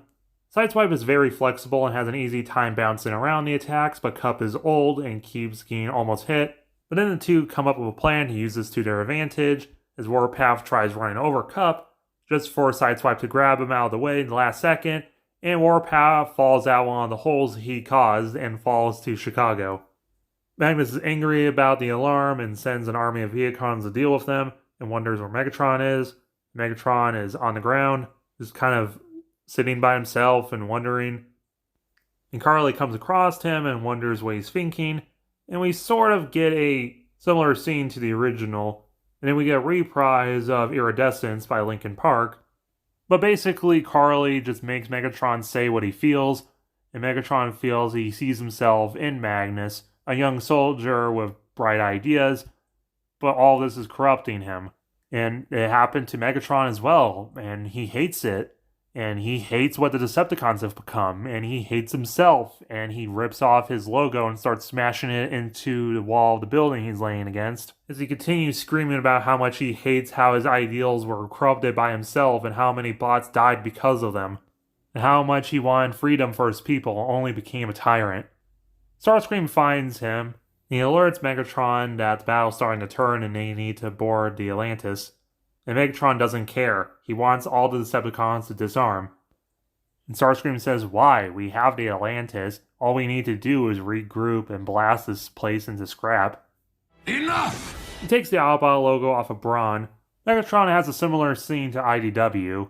Sideswipe is very flexible and has an easy time bouncing around the attacks, but Cup is old and keeps getting almost hit. But then the two come up with a plan to use this to their advantage, as Warpath tries running over Cup, just for Sideswipe to grab him out of the way in the last second, and Warpath falls out one of the holes he caused and falls to Chicago. Magnus is angry about the alarm and sends an army of Viacons to deal with them, and wonders where Megatron is. Megatron is on the ground, just kind of sitting by himself and wondering. And Carly comes across him and wonders what he's thinking, and we sort of get a similar scene to the original. And then we get a reprise of Iridescence by Linkin Park. But basically, Carly just makes Megatron say what he feels, and Megatron feels he sees himself in Magnus, a young soldier with bright ideas, but all this is corrupting him. And it happened to Megatron as well, and he hates it. And he hates what the Decepticons have become, and he hates himself, and he rips off his logo and starts smashing it into the wall of the building he's laying against, as he continues screaming about how much he hates how his ideals were corrupted by himself and how many bots died because of them, and how much he wanted freedom for his people only became a tyrant. Starscream finds him, and he alerts Megatron that the battle's starting to turn and they need to board the Atlantis. And Megatron doesn't care. He wants all the Decepticons to disarm. And Starscream says, why? We have the Atlantis. All we need to do is regroup and blast this place into scrap. Enough! He takes the Autobot logo off of Brawn. Megatron has a similar scene to IDW.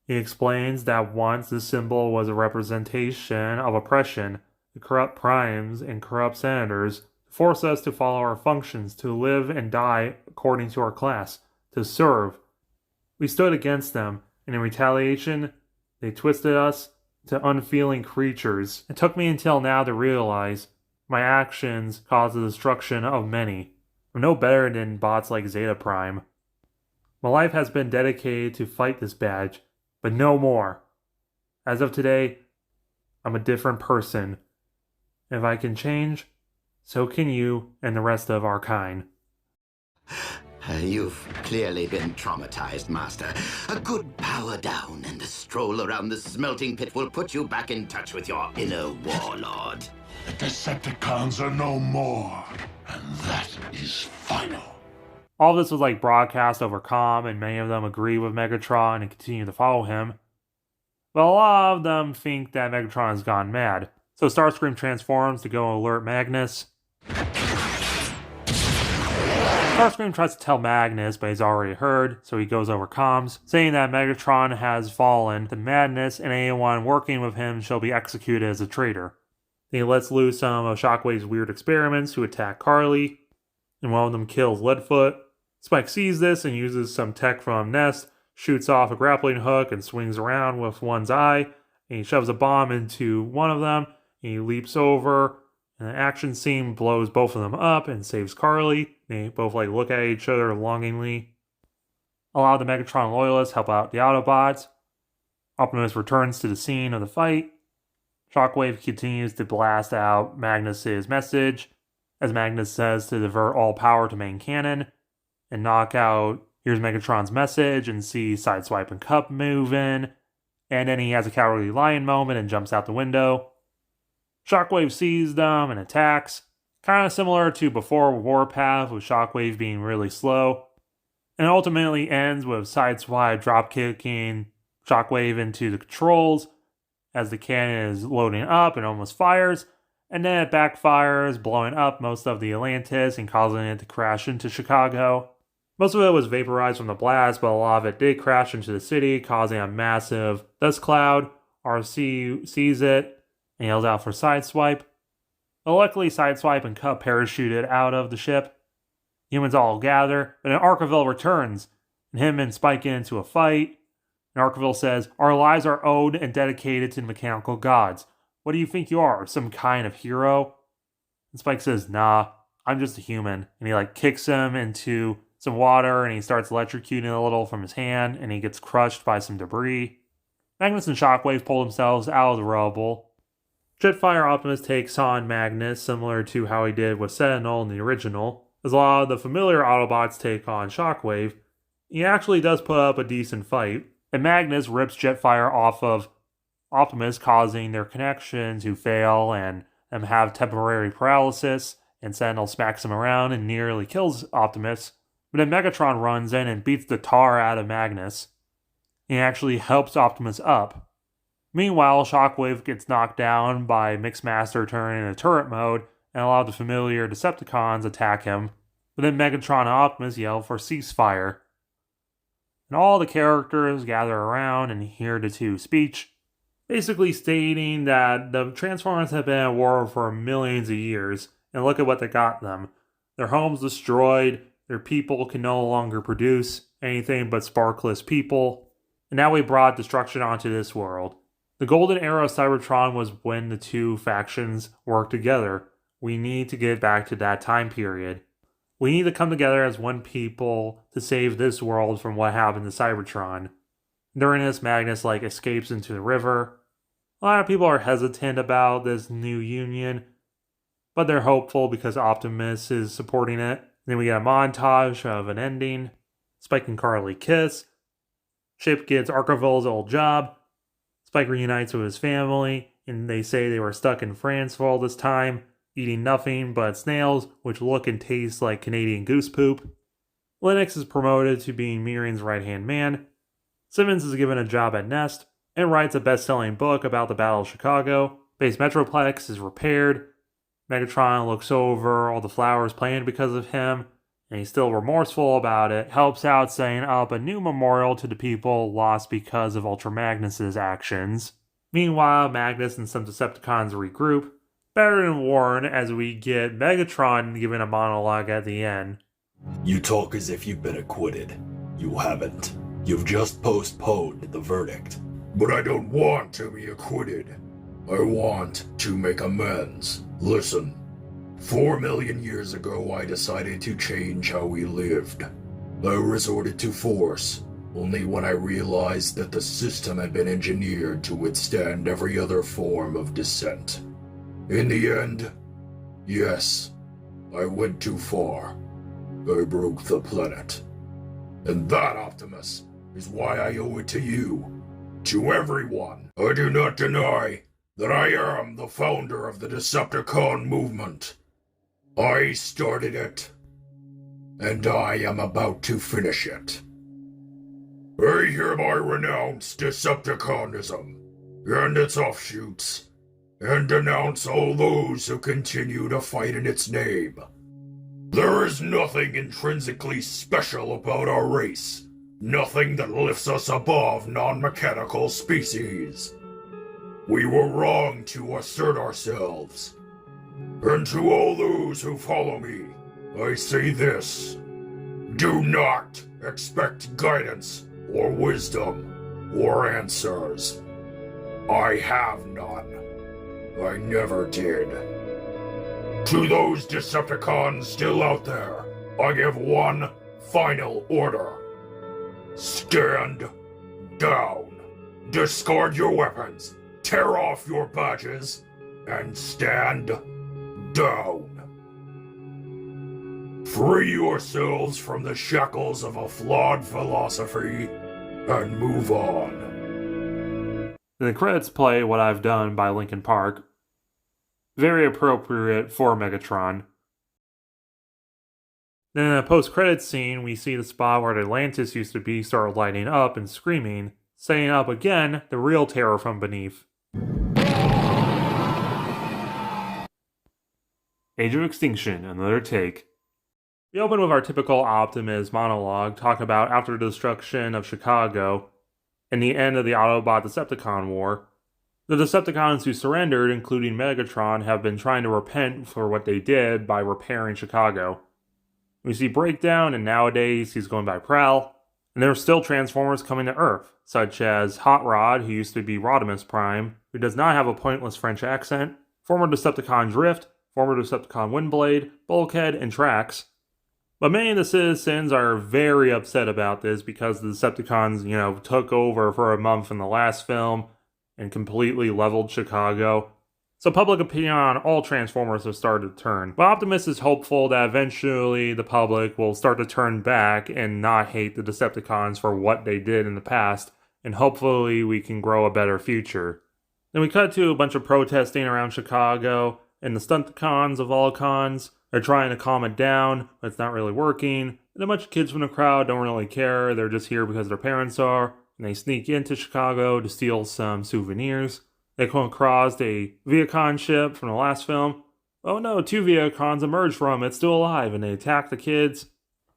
He explains that once this symbol was a representation of oppression, the corrupt primes and corrupt senators force us to follow our functions, to live and die according to our class, to serve. We stood against them, and in retaliation, they twisted us to unfeeling creatures. It took me until now to realize my actions caused the destruction of many. I'm no better than bots like Zeta Prime. My life has been dedicated to fight this badge, but no more. As of today, I'm a different person. If I can change, so can you and the rest of our kind. You've clearly been traumatized, Master. A good power down and a stroll around the smelting pit will put you back in touch with your inner warlord. The Decepticons are no more, and that is final. All this was like broadcast over comm, and many of them agree with Megatron and continue to follow him. But a lot of them think that Megatron has gone mad. So Starscream transforms to go alert Magnus. Starscream tries to tell Magnus, but he's already heard, so he goes over comms, saying that Megatron has fallen to madness and anyone working with him shall be executed as a traitor. Then he lets loose some of Shockwave's weird experiments to attack Carly, and one of them kills Leadfoot. Spike sees this and uses some tech from Nest, shoots off a grappling hook and swings around with one's eye, and he shoves a bomb into one of them, and he leaps over, and the action scene blows both of them up and saves Carly. They both look at each other longingly. A lot of the Megatron loyalists help out the Autobots. Optimus returns to the scene of the fight. Shockwave continues to blast out Magnus's message, as Magnus says to divert all power to main cannon, and Knockout hears Megatron's message and sees Sideswipe and Cup moving, and then he has a Cowardly Lion moment and jumps out the window. Shockwave sees them and attacks, kind of similar to before Warpath with Shockwave being really slow, and ultimately ends with Sideswipe dropkicking Shockwave into the controls as the cannon is loading up and almost fires, and then it backfires, blowing up most of the Atlantis and causing it to crash into Chicago. Most of it was vaporized from the blast, but a lot of it did crash into the city, causing a massive dust cloud. Arcee sees it and yells out for Sideswipe. But luckily, Sideswipe and Cup parachuted out of the ship. Humans all gather, but then Arkeville returns, and him and Spike get into a fight. And Arkeville says, "Our lives are owed and dedicated to the mechanical gods. What do you think you are, some kind of hero?" And Spike says, "Nah, I'm just a human." And he kicks him into some water, and he starts electrocuting a little from his hand, and he gets crushed by some debris. Magnus and Shockwave pull themselves out of the rubble. Jetfire Optimus takes on Magnus, similar to how he did with Sentinel in the original. As a lot of the familiar Autobots take on Shockwave, he actually does put up a decent fight, and Magnus rips Jetfire off of Optimus, causing their connection to fail and them have temporary paralysis, and Sentinel smacks him around and nearly kills Optimus. But then Megatron runs in and beats the tar out of Magnus. He actually helps Optimus up. Meanwhile, Shockwave gets knocked down by Mixmaster turning into turret mode, and a lot of the familiar Decepticons attack him. But then Megatron and Optimus yell for ceasefire. And all the characters gather around and hear the two speech, basically stating that the Transformers have been at war for millions of years, and look at what they got them. Their homes destroyed, their people can no longer produce anything but sparkless people, and now we brought destruction onto this world. The golden era of Cybertron was when the two factions worked together. We need to get back to that time period. We need to come together as one people to save this world from what happened to Cybertron. During this, Magnus escapes into the river. A lot of people are hesitant about this new union, but they're hopeful because Optimus is supporting it. Then we get a montage of an ending. Spike and Carly kiss. Chip gets Arkeville's old job. Spike reunites with his family, and they say they were stuck in France for all this time, eating nothing but snails, which look and taste like Canadian goose poop. Lennox is promoted to being Miriam's right-hand man. Simmons is given a job at Nest, and writes a best-selling book about the Battle of Chicago. Base Metroplex is repaired. Megatron looks over all the flowers planted because of him, and he's still remorseful about it. Helps out setting up a new memorial to the people lost because of Ultra Magnus's actions. Meanwhile, Magnus and some Decepticons regroup, better than warned, as we get Megatron giving a monologue at the end. "You talk as if you've been acquitted. You haven't. You've just postponed the verdict." "But I don't want to be acquitted. I want to make amends. Listen, 4 million years ago I decided to change how we lived. I resorted to force, only when I realized that the system had been engineered to withstand every other form of dissent. In the end, yes, I went too far. I broke the planet. And that, Optimus, is why I owe it to you. To everyone. I do not deny that I am the founder of the Decepticon movement. I started it, and I am about to finish it. I hereby renounce Decepticonism and its offshoots, and denounce all those who continue to fight in its name. There is nothing intrinsically special about our race, nothing that lifts us above non-mechanical species. We were wrong to assert ourselves. And to all those who follow me, I say this: do not expect guidance or wisdom or answers. I have none. I never did. To those Decepticons still out there, I give one final order. Stand down. Discard your weapons tear off your badges and stand down. Free yourselves from the shackles of a flawed philosophy and move on. Then the credits play What I've Done by Linkin Park. Very appropriate for Megatron. Then in a post-credits scene, we see the spot where Atlantis used to be start lighting up and screaming, setting up again the real terror from beneath. Age of Extinction, another take. We open with our typical Optimus monologue, talk about after the destruction of Chicago and the end of the Autobot Decepticon War. The Decepticons who surrendered, including Megatron, have been trying to repent for what they did by repairing Chicago. We see Breakdown, and nowadays he's going by Prowl, and there are still Transformers coming to Earth, such as Hot Rod, who used to be Rodimus Prime, who does not have a pointless French accent, former Decepticon Drift, former Decepticon Windblade, Bulkhead, and Trax. But many of the citizens are very upset about this because the Decepticons, took over for a month in the last film and completely leveled Chicago. So public opinion on all Transformers has started to turn. But Optimus is hopeful that eventually the public will start to turn back and not hate the Decepticons for what they did in the past, and hopefully we can grow a better future. Then we cut to a bunch of protesting around Chicago, and the Stunticons of all cons are trying to calm it down, but it's not really working. And a bunch of kids from the crowd don't really care, they're just here because their parents are, and they sneak into Chicago to steal some souvenirs. They come across a Viacon ship from the last film. Oh no, 2 Viacons emerge from it, still alive, and they attack the kids.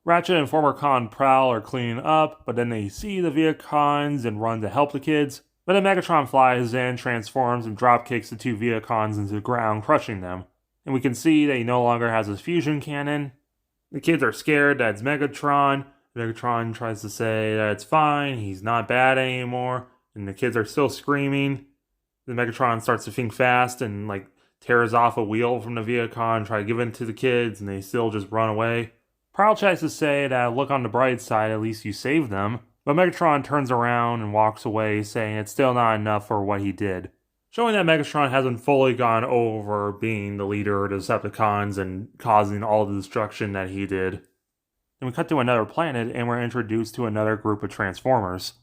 Ratchet and former Con Prowl are cleaning up, but then they see the Viacons and run to help the kids. But then Megatron flies in, transforms, and dropkicks the 2 Viacons into the ground, crushing them. And we can see that he no longer has his fusion cannon. The kids are scared that it's Megatron. Megatron tries to say that it's fine, he's not bad anymore, and the kids are still screaming. Then Megatron starts to think fast and tears off a wheel from the Viacon, try to give it to the kids, and they still just run away. Prowl tries to say that look on the bright side, at least you saved them. But Megatron turns around and walks away, saying it's still not enough for what he did. Showing that Megatron hasn't fully gone over being the leader of the Decepticons and causing all the destruction that he did. Then we cut to another planet and we're introduced to another group of Transformers.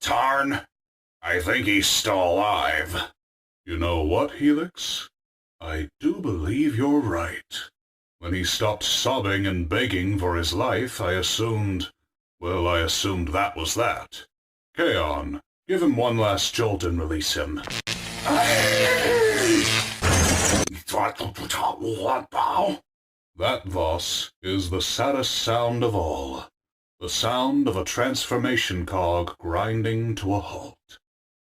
Tarn? I think he's still alive. You know what, Helix? I do believe you're right. When he stopped sobbing and begging for his life, I assumed that was that. Kaon, give him one last jolt and release him. That, Voss, is the saddest sound of all. The sound of a transformation cog grinding to a halt.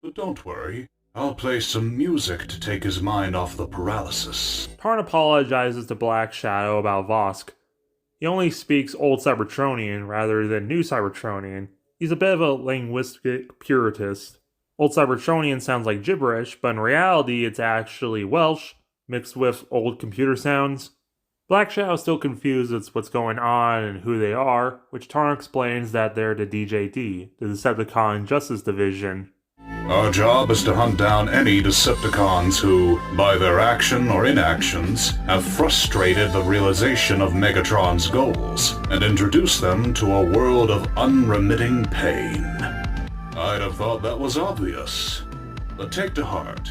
But don't worry, I'll play some music to take his mind off the paralysis. Tarn apologizes to Black Shadow about Vosk. He only speaks Old Cybertronian rather than New Cybertronian. He's a bit of a linguistic puritist. Old Cybertronian sounds like gibberish, but in reality it's actually Welsh, mixed with old computer sounds. Black Shadow is still confused as to what's going on and who they are, which Tarn explains that they're the DJD, the Decepticon Justice Division. Our job is to hunt down any Decepticons who, by their action or inactions, have frustrated the realization of Megatron's goals, and introduce them to a world of unremitting pain. I'd have thought that was obvious, but take to heart.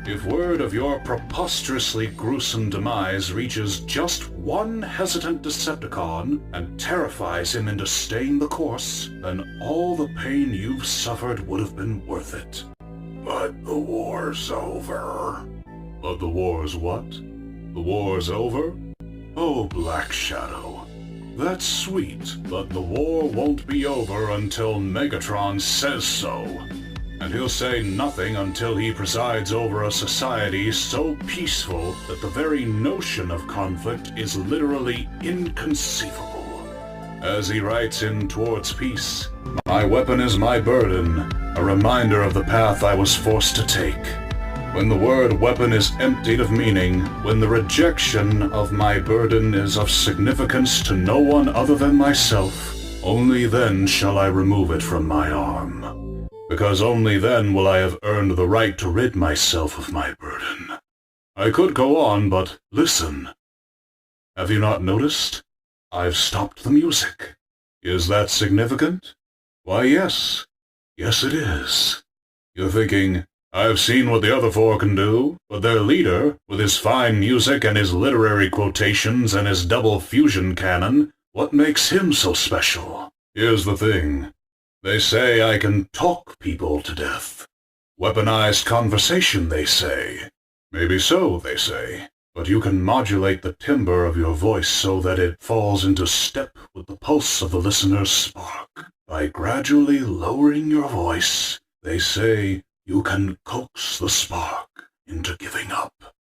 If word of your preposterously gruesome demise reaches just one hesitant Decepticon and terrifies him into staying the course, then all the pain you've suffered would have been worth it. But the war's over. But the war's what? The war's over? Oh, Black Shadow. That's sweet, but the war won't be over until Megatron says so. And he'll say nothing until he presides over a society so peaceful that the very notion of conflict is literally inconceivable. As he writes in Towards Peace, my weapon is my burden, a reminder of the path I was forced to take. When the word weapon is emptied of meaning, when the rejection of my burden is of significance to no one other than myself, only then shall I remove it from my arm. Because only then will I have earned the right to rid myself of my burden. I could go on, but listen. Have you not noticed? I've stopped the music. Is that significant? Why, yes. Yes, it is. You're thinking, I've seen what the other four can do, but their leader, with his fine music and his literary quotations and his double fusion cannon, what makes him so special? Here's the thing. They say I can talk people to death. Weaponized conversation, they say. Maybe so, they say. But you can modulate the timbre of your voice so that it falls into step with the pulse of the listener's spark. By gradually lowering your voice, they say you can coax the spark into giving up.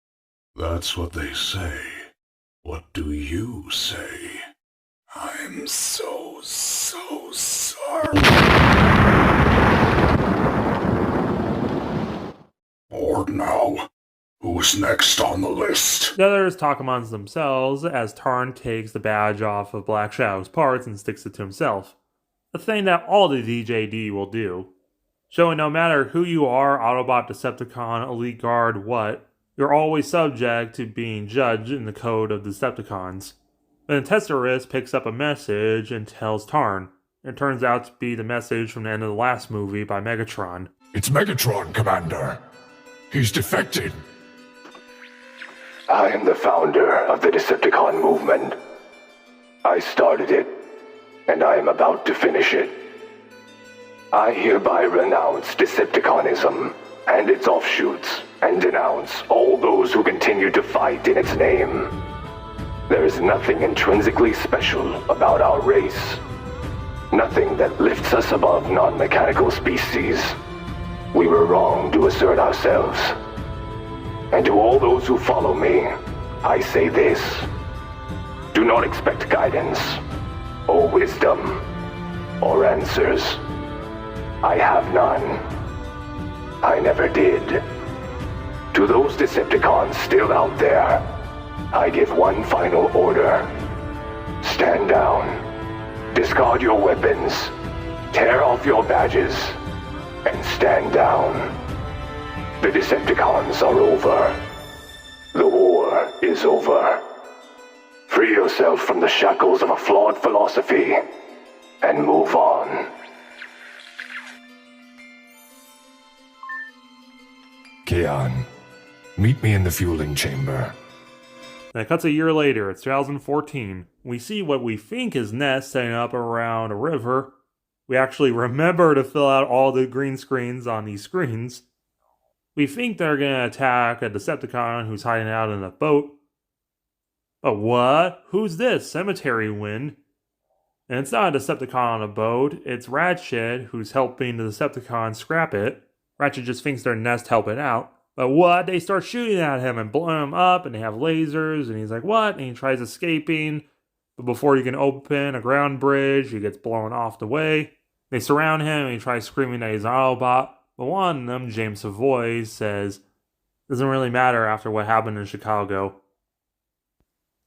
That's what they say. What do you say? I'm so sorry. Bored now. Who's next on the list? The others talk amongst themselves as Tarn takes the badge off of Black Shadow's parts and sticks it to himself. A thing that all the DJD will do. Showing no matter who you are, Autobot, Decepticon, Elite Guard, what, you're always subject to being judged in the code of Decepticons. Then Tesserus picks up a message and tells Tarn. It turns out to be the message from the end of the last movie by Megatron. It's Megatron, Commander. He's defected. I am the founder of the Decepticon movement. I started it, and I am about to finish it. I hereby renounce Decepticonism and its offshoots, and denounce all those who continue to fight in its name. There is nothing intrinsically special about our race. Nothing that lifts us above non-mechanical species. We were wrong to assert ourselves. And to all those who follow me, I say this. Do not expect guidance, or wisdom, or answers. I have none. I never did. To those Decepticons still out there, I give one final order. Stand down. Discard your weapons. Tear off your badges. And stand down. The Decepticons are over. The war is over. Free yourself from the shackles of a flawed philosophy and move on. Keon, meet me in the fueling chamber. Then it cuts a year later, it's 2014. We see what we think is Nest setting up around a river. We actually remember to fill out all the green screens on these screens. We think they're going to attack a Decepticon who's hiding out in a boat. But what? Who's this? Cemetery Wind? And it's not a Decepticon on a boat, it's Ratchet who's helping the Decepticon scrap it. Ratchet just thinks they're Nest helping out. But what? They start shooting at him and blowing him up, and they have lasers, and he's like, what? And he tries escaping. But before he can open a ground bridge, he gets blown off the way. They surround him, and he tries screaming that he's an Autobot. But one of them, James Savoy, says, doesn't really matter after what happened in Chicago.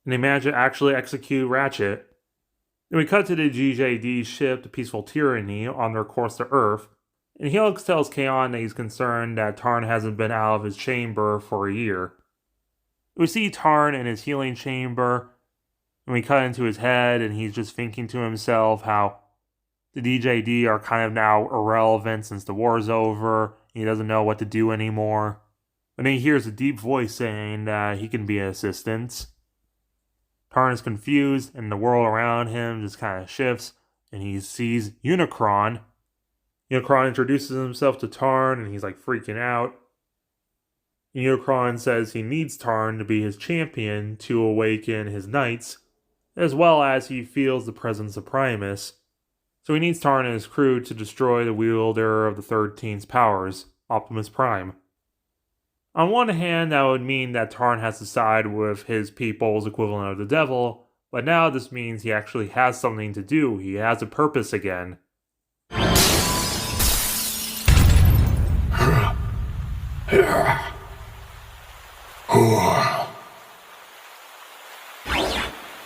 And they manage to actually execute Ratchet. Then we cut to the GJD ship, the Peaceful Tyranny, on their course to Earth. And Helix tells Kaon that he's concerned that Tarn hasn't been out of his chamber for a year. We see Tarn in his healing chamber, and we cut into his head, and he's just thinking to himself how the DJD are kind of now irrelevant since the war's over. He doesn't know what to do anymore. And then he hears a deep voice saying that he can be an assistant. Tarn is confused, and the world around him just kind of shifts, and he sees Unicron. Unicron introduces himself to Tarn, and he's like freaking out. Unicron says he needs Tarn to be his champion to awaken his knights, as well as he feels the presence of Primus. So he needs Tarn and his crew to destroy the wielder of the 13's powers, Optimus Prime. On one hand, that would mean that Tarn has to side with his people's equivalent of the devil, but now this means he actually has something to do. He has a purpose again.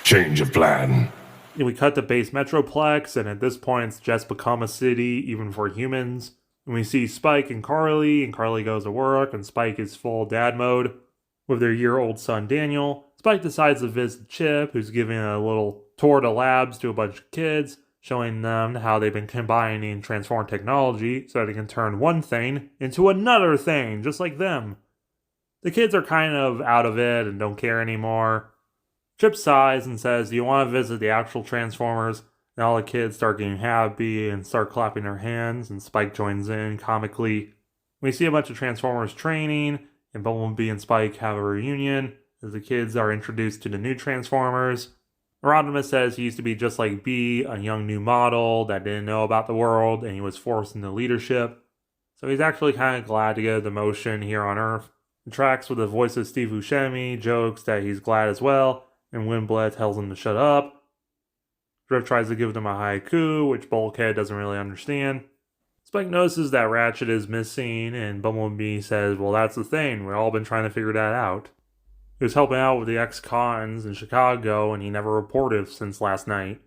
Change of plan. We cut to base Metroplex, and at this point it's just become a city, even for humans. And we see Spike and Carly goes to work, and Spike is full dad mode with their year-old son Daniel. Spike decides to visit Chip, who's giving a little tour to labs to a bunch of kids, showing them how they've been combining transform technology so they can turn one thing into another thing, just like them. The kids are kind of out of it and don't care anymore. Chip sighs and says, "Do you want to visit the actual Transformers?" And all the kids start getting happy and start clapping their hands, and Spike joins in comically. We see a bunch of Transformers training, and Bumblebee and Spike have a reunion as the kids are introduced to the new Transformers. Rodimus says he used to be just like B, a young new model that didn't know about the world, and he was forced into leadership. So he's actually kind of glad to get a demotion here on Earth. The tracks with the voice of Steve Buscemi jokes that he's glad as well, and Windblade tells him to shut up. Drift tries to give them a haiku, which Bulkhead doesn't really understand. Spike notices that Ratchet is missing, and Bumblebee says, "Well, that's the thing, we've all been trying to figure that out." He was helping out with the ex-cons in Chicago, and he never reported since last night.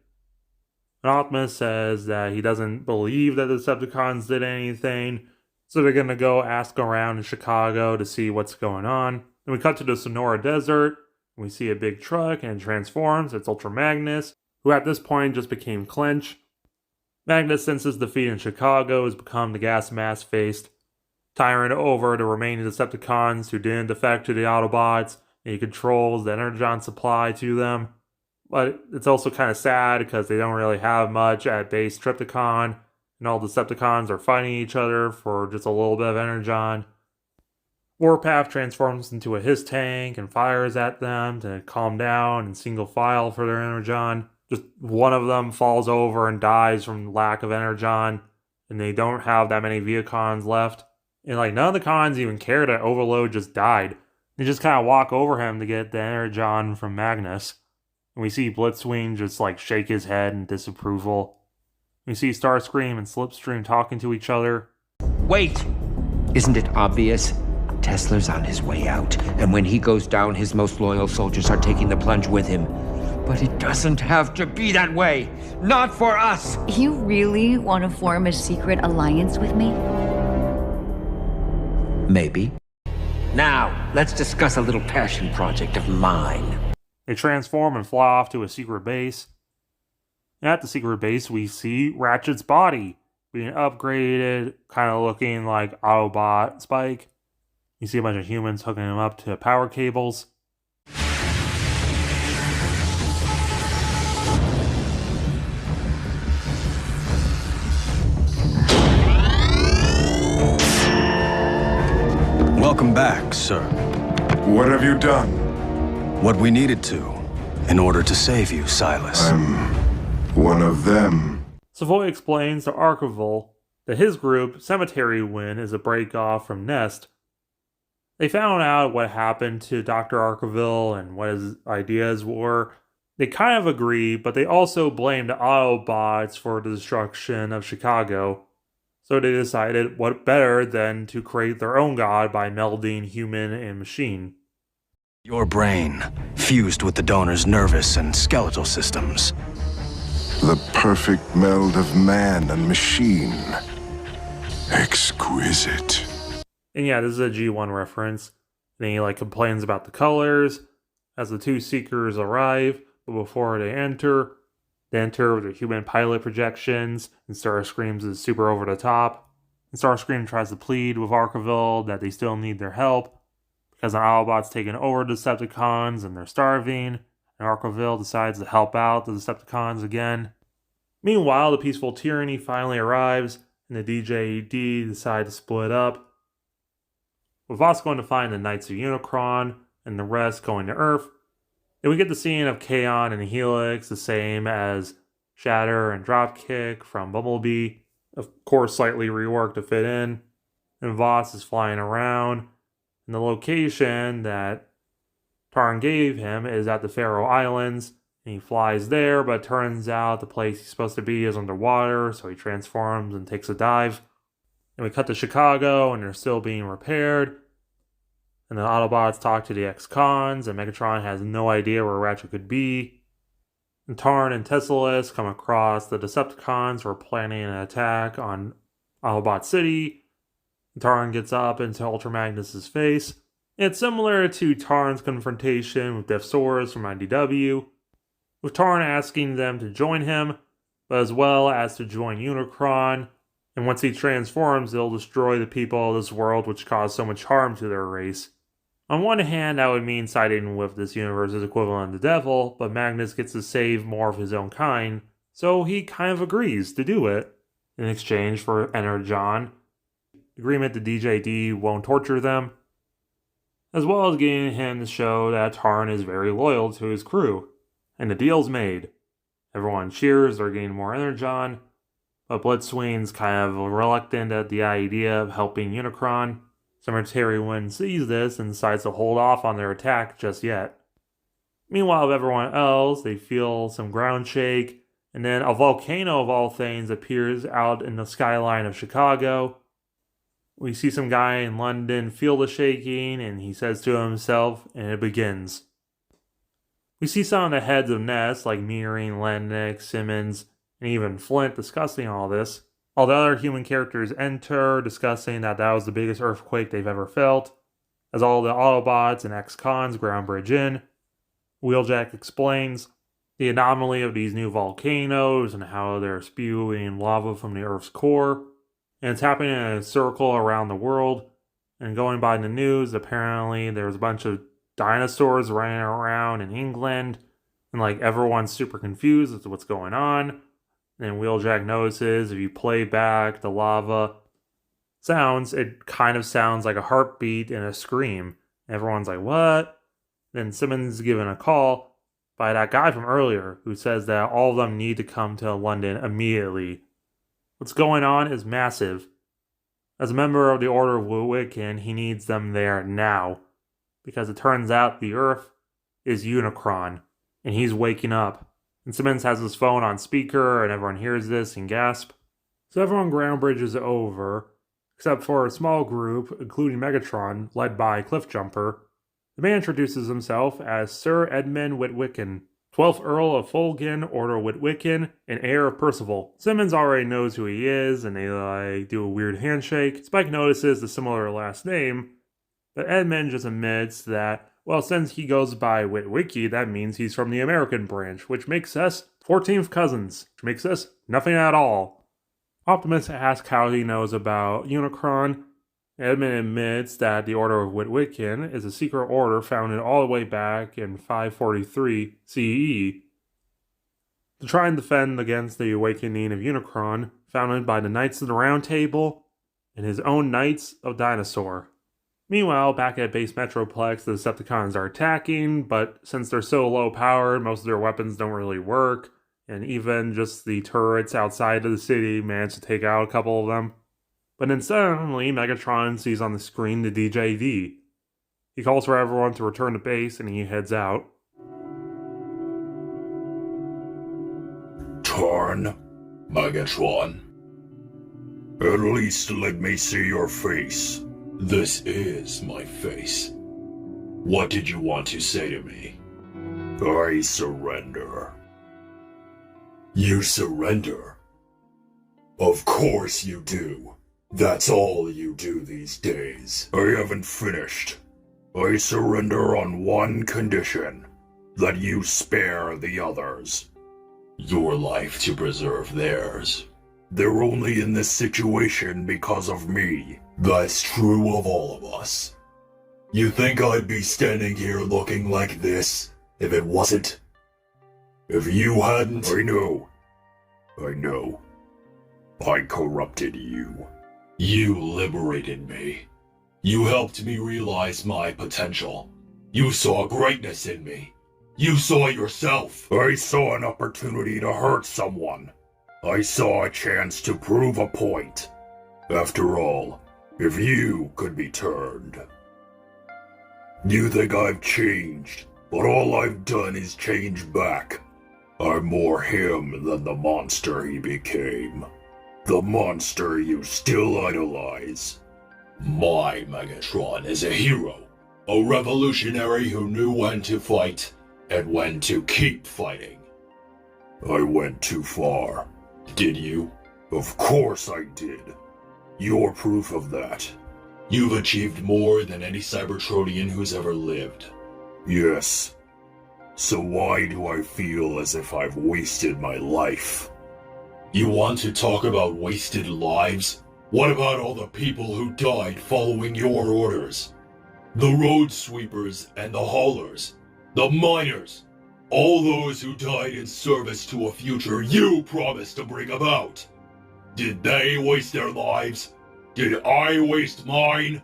And Optimus says that he doesn't believe that the Decepticons did anything, so they're going to go ask around in Chicago to see what's going on. Then we cut to the Sonora Desert, and we see a big truck, and it transforms. It's Ultra Magnus, who at this point just became Clench. Magnus, since his defeat in Chicago, has become the gas mask faced tyrant over the remaining Decepticons who didn't defect to the Autobots, and he controls the energon supply to them. But it's also kind of sad because they don't really have much at base Trypticon, and all Decepticons are fighting each other for just a little bit of energon. Warpath transforms into a Hiss tank and fires at them to calm down and single file for their energon. Just one of them falls over and dies from lack of energon, and they don't have that many Viacons left. And none of the cons even care that Overload just died. They just kind of walk over him to get the energon from Magnus. And we see Blitzwing just shake his head in disapproval. We see Starscream and Slipstream talking to each other. Wait! Isn't it obvious? Teslar's on his way out, and when he goes down, his most loyal soldiers are taking the plunge with him. But it doesn't have to be that way! Not for us! You really want to form a secret alliance with me? Maybe. Now, let's discuss a little passion project of mine. They transform and fly off to a secret base. At the secret base, we see Ratchet's body being upgraded, kind of looking like Autobot Spike. You see a bunch of humans hooking him up to power cables. Welcome back, sir. What have you done? What we needed to, in order to save you, Silas. I'm one of them. Savoy explains to Arceville that his group, Cemetery Win, is a break-off from Nest. They found out what happened to Dr. Arceville and what his ideas were. They kind of agree, but they also blamed the Autobots for the destruction of Chicago. So they decided what better than to create their own god by melding human and machine. Your brain, fused with the donor's nervous and skeletal systems. The perfect meld of man and machine. Exquisite. And yeah, this is a G1 reference. And he complains about the colors as the two Seekers arrive, but before they enter with their human pilot projections, and Starscream is super over the top. And Starscream tries to plead with Arceville that they still need their help, because the Autobots taken over the Decepticons and they're starving, and Arceville decides to help out the Decepticons again. Meanwhile, the Peaceful Tyranny finally arrives, and the DJED decide to split up, with Voss going to find the Knights of Unicron, and the rest going to Earth. And we get the scene of Kaon and Helix, the same as Shatter and Dropkick from Bumblebee, of course slightly reworked to fit in. And Voss is flying around, and the location that Tarn gave him is at the Faroe Islands, and he flies there, but it turns out the place he's supposed to be is underwater, so he transforms and takes a dive. And we cut to Chicago, and they're still being repaired. And the Autobots talk to the ex-cons, and Megatron has no idea where Ratchet could be. And Tarn and Tessalus come across the Decepticons who are planning an attack on Autobot City. Tarn gets up into Ultra Magnus's face. It's similar to Tarn's confrontation with Death Source from IDW, with Tarn asking them to join him, but as well as to join Unicron, and once he transforms, they'll destroy the people of this world which cause so much harm to their race. On one hand, that would mean siding with this universe's equivalent of the Devil, but Magnus gets to save more of his own kind, so he kind of agrees to do it, in exchange for Energon. Agreement that DJD won't torture them, as well as getting him to show that Tarn is very loyal to his crew. And the deal's made. Everyone cheers, they're getting more Energon, but Blitzwing's kind of reluctant at the idea of helping Unicron. Cemetery Wind sees this and decides to hold off on their attack just yet. Meanwhile, everyone else, they feel some ground shake, and then a volcano of all things appears out in the skyline of Chicago. We see some guy in London feel the shaking, and he says to himself, and it begins. We see some of the heads of Ness, like Meering, Lennox, Simmons, and even Flint, discussing all this. All the other human characters enter, discussing that was the biggest earthquake they've ever felt, as all the Autobots and ex-cons ground bridge in. Wheeljack explains the anomaly of these new volcanoes and how they're spewing lava from the Earth's core. And it's happening in a circle around the world. And going by the news, apparently there's a bunch of dinosaurs running around in England. And everyone's super confused as to what's going on. And Wheeljack notices if you play back the lava sounds, it kind of sounds like a heartbeat and a scream. Everyone's like, what? Then Simmons is given a call by that guy from earlier who says that all of them need to come to London immediately. What's going on is massive. As a member of the Order of Witwicken, he needs them there now. Because it turns out the Earth is Unicron, and he's waking up. And Simmons has his phone on speaker, and everyone hears this and gasp. So everyone ground bridges over, except for a small group, including Megatron, led by Cliffjumper. The man introduces himself as Sir Edmund Witwicken, 12th Earl of Fulgen, Order of Witwicken, and heir of Percival. Simmons already knows who he is, and they do a weird handshake. Spike notices the similar last name, but Edmund just admits that, well, since he goes by Witwicky, that means he's from the American branch, which makes us 14th cousins, which makes us nothing at all. Optimus asks how he knows about Unicron. Edmund admits that the Order of Witwicken is a secret order founded all the way back in 543 CE to try and defend against the awakening of Unicron, founded by the Knights of the Round Table and his own Knights of Dinosaur. Meanwhile, back at Base Metroplex, the Decepticons are attacking, but since they're so low powered, most of their weapons don't really work, and even just the turrets outside of the city manage to take out a couple of them. But then suddenly, Megatron sees on the screen the DJD. He calls for everyone to return to base, and he heads out. Tarn, Megatron. At least let me see your face. This is my face. What did you want to say to me? I surrender. You surrender? Of course you do. That's all you do these days. I haven't finished. I surrender on one condition. That you spare the others. Your life to preserve theirs. They're only in this situation because of me. That's true of all of us. You think I'd be standing here looking like this if it wasn't? If you hadn't... I know. I corrupted you. You liberated me. You helped me realize my potential. You saw greatness in me. You saw yourself. I saw an opportunity to hurt someone. I saw a chance to prove a point. After all, if you could be turned. You think I've changed, but all I've done is change back. I'm more him than the monster he became. The monster you still idolize. My Megatron is a hero. A revolutionary who knew when to fight and when to keep fighting. I went too far. Did you? Of course I did. You're proof of that. You've achieved more than any Cybertronian who's ever lived. Yes. So why do I feel as if I've wasted my life? You want to talk about wasted lives? What about all the people who died following your orders? The road sweepers and the haulers, the miners, all those who died in service to a future you promised to bring about. Did they waste their lives? Did I waste mine?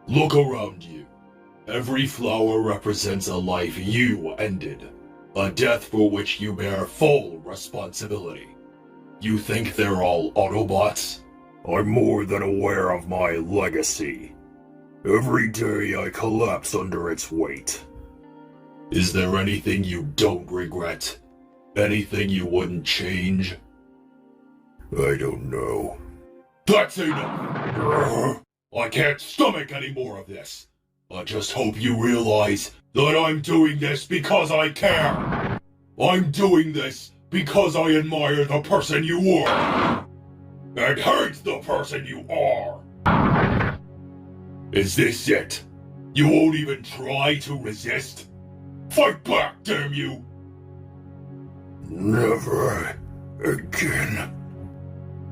Look around you. Every flower represents a life you ended, a death for which you bear full responsibility. You think they're all Autobots? I'm more than aware of my legacy. Every day I collapse under its weight. Is there anything you don't regret? Anything you wouldn't change? I don't know. That's enough! I can't stomach any more of this. I just hope you realize that I'm doing this because I care. I'm doing this because I admire the person you were. And hate the person you are. Is this it? You won't even try to resist? Fight back, damn you! Never again.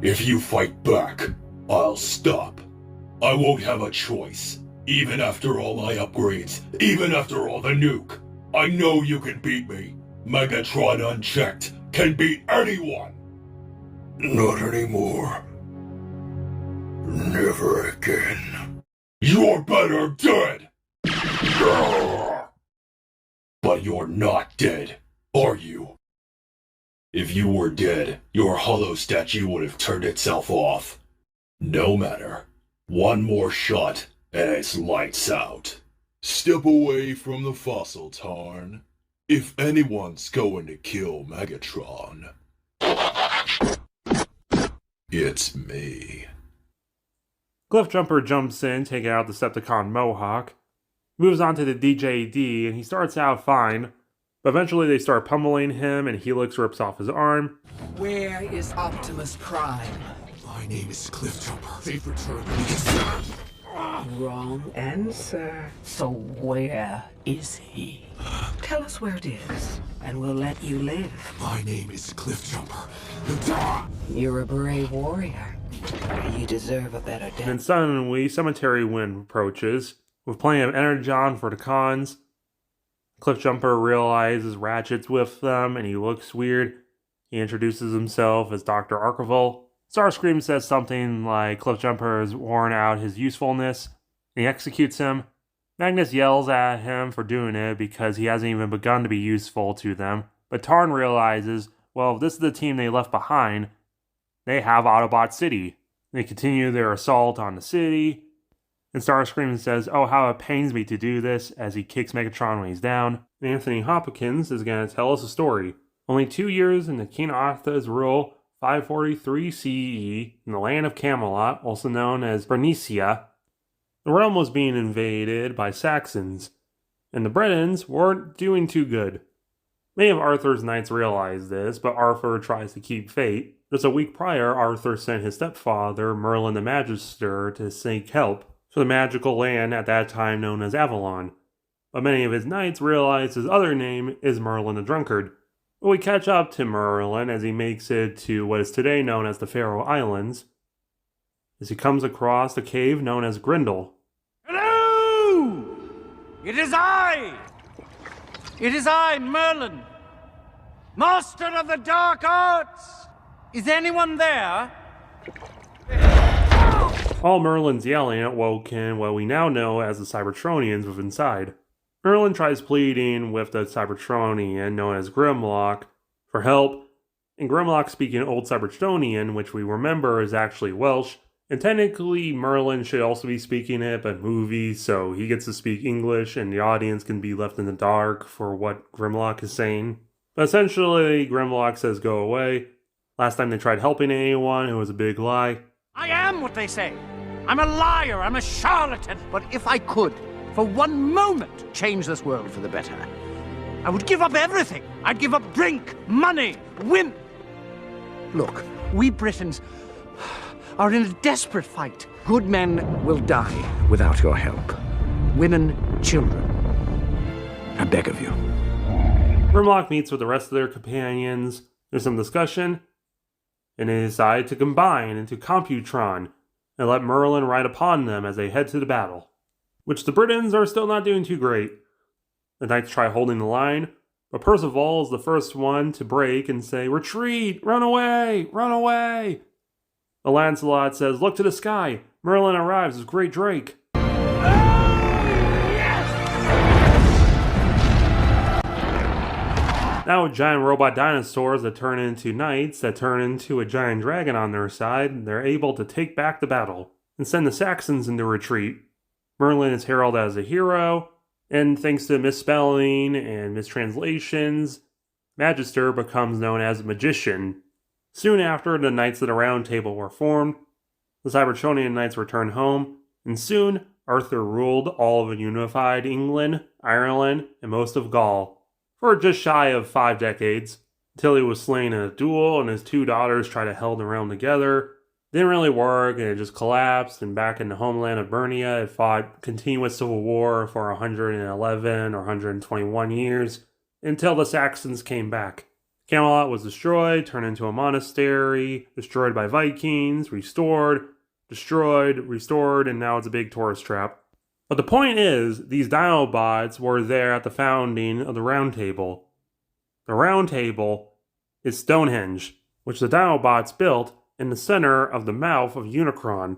If you fight back, I'll stop. I won't have a choice. Even after all my upgrades, even after all the nuke, I know you can beat me. Megatron unchecked can beat anyone. Not anymore. Never again. You're better dead! But you're not dead, are you? If you were dead, your hollow statue would have turned itself off. No matter. One more shot, and it's lights out. Step away from the fossil, Tarn. If anyone's going to kill Megatron, it's me. Cliffjumper jumps in, taking out the Decepticon Mohawk, moves on to the DJD, and he starts out fine, but eventually they start pummeling him, and Helix rips off his arm. Where is Optimus Prime? My name is Cliffjumper. They've returned. Wrong answer. So where is he? Tell us where it is, and we'll let you live. My name is Cliffjumper. You're a brave warrior. You deserve a better death. And then suddenly, Cemetery Wind approaches, with plenty of energon for the cons. Cliffjumper realizes Ratchet's with them, and he looks weird. He introduces himself as Dr. Archival. Starscream says something like Cliffjumper has worn out his usefulness, and he executes him. Magnus yells at him for doing it because he hasn't even begun to be useful to them. But Tarn realizes, well, if this is the team they left behind, they have Autobot City. They continue their assault on the city. And Starscream says, oh, how it pains me to do this, as he kicks Megatron when he's down. And Anthony Hopkins is going to tell us a story. Only 2 years into King Arthur's rule, 543 CE, in the land of Camelot, also known as Bernicia, the realm was being invaded by Saxons, and the Britons weren't doing too good. Many of Arthur's knights realize this, but Arthur tries to keep faith. Just a week prior, Arthur sent his stepfather, Merlin the Magister, to seek help for the magical land at that time known as Avalon. But many of his knights realize his other name is Merlin the Drunkard. But we catch up to Merlin as he makes it to what is today known as the Faroe Islands, as he comes across the cave known as Grendel. Hello! It is I! It is I, Merlin, Master of the Dark Arts! Is anyone there? All Merlin's yelling at woken what we now know as the Cybertronians within inside. Merlin tries pleading with the Cybertronian known as Grimlock for help, and Grimlock speaking Old Cybertronian, which we remember is actually Welsh, and technically Merlin should also be speaking it, but movies, so he gets to speak English and the audience can be left in the dark for what Grimlock is saying. But essentially, Grimlock says go away. Last time they tried helping anyone, it was a big lie. I am what they say. I'm a liar, I'm a charlatan. But if I could, for one moment, change this world for the better, I would give up everything. I'd give up drink, money, women. Look, we Britons are in a desperate fight. Good men will die without your help. Women, children. I beg of you. Grimlock meets with the rest of their companions. There's some discussion, and they decide to combine into Computron and let Merlin ride upon them as they head to the battle, which the Britons are still not doing too great. The Knights try holding the line, but Percival is the first one to break and say, "Retreat! Run away! Run away!" But Lancelot says, "Look to the sky! Merlin arrives with great Drake." Now with giant robot dinosaurs that turn into knights that turn into a giant dragon on their side, they're able to take back the battle and send the Saxons into retreat. Merlin is heralded as a hero, and thanks to misspelling and mistranslations, Magister becomes known as a magician. Soon after, the Knights of the Round Table were formed, the Cybertronian Knights returned home, and soon Arthur ruled all of unified England, Ireland, and most of Gaul for just shy of 5 decades, until he was slain in a duel and his 2 daughters tried to hold the realm together. Didn't really work, and it just collapsed, and back in the homeland of Bernia, it fought continuous civil war for 111 or 121 years, until the Saxons came back. Camelot was destroyed, turned into a monastery, destroyed by Vikings, restored, destroyed, restored, and now it's a big tourist trap. But the point is, these Dinobots were there at the founding of the Round Table. The Round Table is Stonehenge, which the Dinobots built in the center of the mouth of Unicron.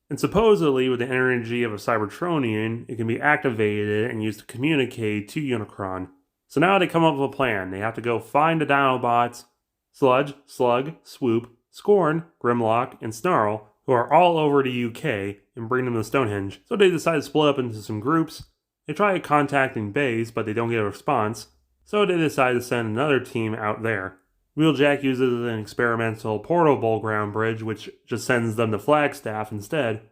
And supposedly, with the energy of a Cybertronian, it can be activated and used to communicate to Unicron. So now they come up with a plan. They have to go find the Dinobots, Sludge, Slug, Swoop, Scorn, Grimlock, and Snarl, who are all over the UK, and bring them to Stonehenge. So they decide to split up into some groups. They try contacting base, but they don't get a response. So they decide to send another team out there. Wheeljack uses an experimental portable ground bridge, which just sends them to Flagstaff instead.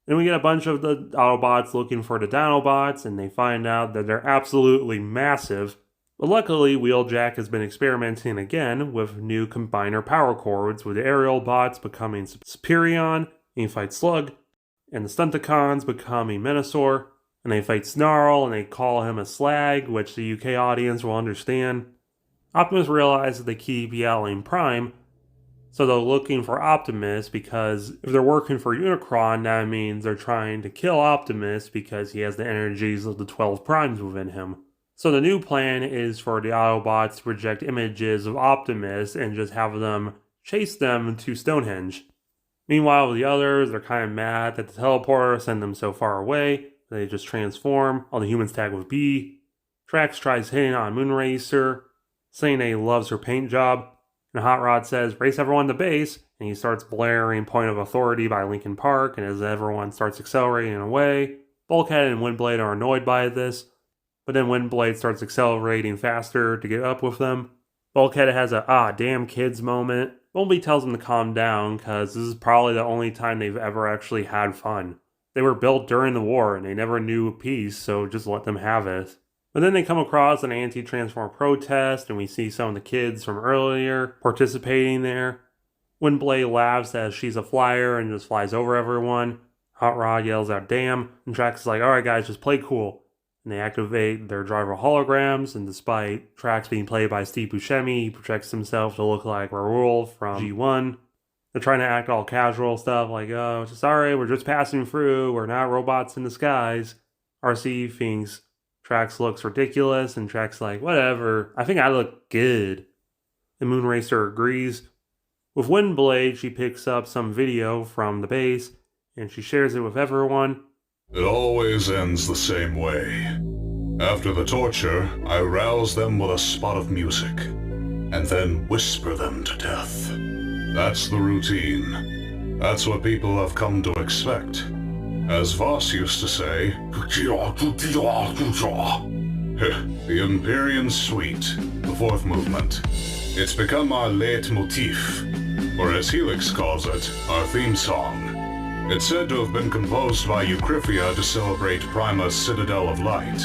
Then we get a bunch of the Autobots looking for the Dinobots, and they find out that they're absolutely massive. But luckily, Wheeljack has been experimenting again with new combiner power chords, with the aerial bots becoming Superion, and he fights Slug, and the Stunticons becoming Menasor, and they fight Snarl, and they call him a slag, which the UK audience will understand. Optimus realizes they keep yelling Prime, so they're looking for Optimus, because if they're working for Unicron, that means they're trying to kill Optimus because he has the energies of the 12 Primes within him. So the new plan is for the Autobots to project images of Optimus and just have them chase them to Stonehenge. Meanwhile, the others, they're kind of mad that the teleporter sent them so far away. They just transform. All the humans tag with B. Drax tries hitting on Moonracer, saying that he loves her paint job. And Hot Rod says, "Race everyone to base," and he starts blaring Point of Authority by Linkin Park, and as everyone starts accelerating away, Bulkhead and Windblade are annoyed by this. But then Windblade starts accelerating faster to get up with them. Bulkhead has a damn kids moment. Bumblebee tells him to calm down because this is probably the only time they've ever actually had fun. They were built during the war and they never knew peace, so just let them have it. But then they come across an anti-transform protest and we see some of the kids from earlier participating there. Windblade laughs as she's a flyer and just flies over everyone. Hot Rod yells out "damn," and Drax is like, "Alright guys, just play cool." And they activate their driver holograms, and despite Drax being played by Steve Buscemi, he projects himself to look like Raoul from G1. They're trying to act all casual stuff like, "Oh, it's just alright, we're just passing through, we're not robots in disguise." Arcee thinks Drax looks ridiculous, and Drax is like, "Whatever, I think I look good." And Moonracer agrees. With Windblade, she picks up some video from the base, and she shares it with everyone. It always ends the same way. After the torture, I rouse them with a spot of music, and then whisper them to death. That's the routine. That's what people have come to expect. As Voss used to say, the Empyrean Suite, the fourth movement. It's become our leitmotif, or as Helix calls it, our theme song. It's said to have been composed by Eucryphia to celebrate Prima's Citadel of Light.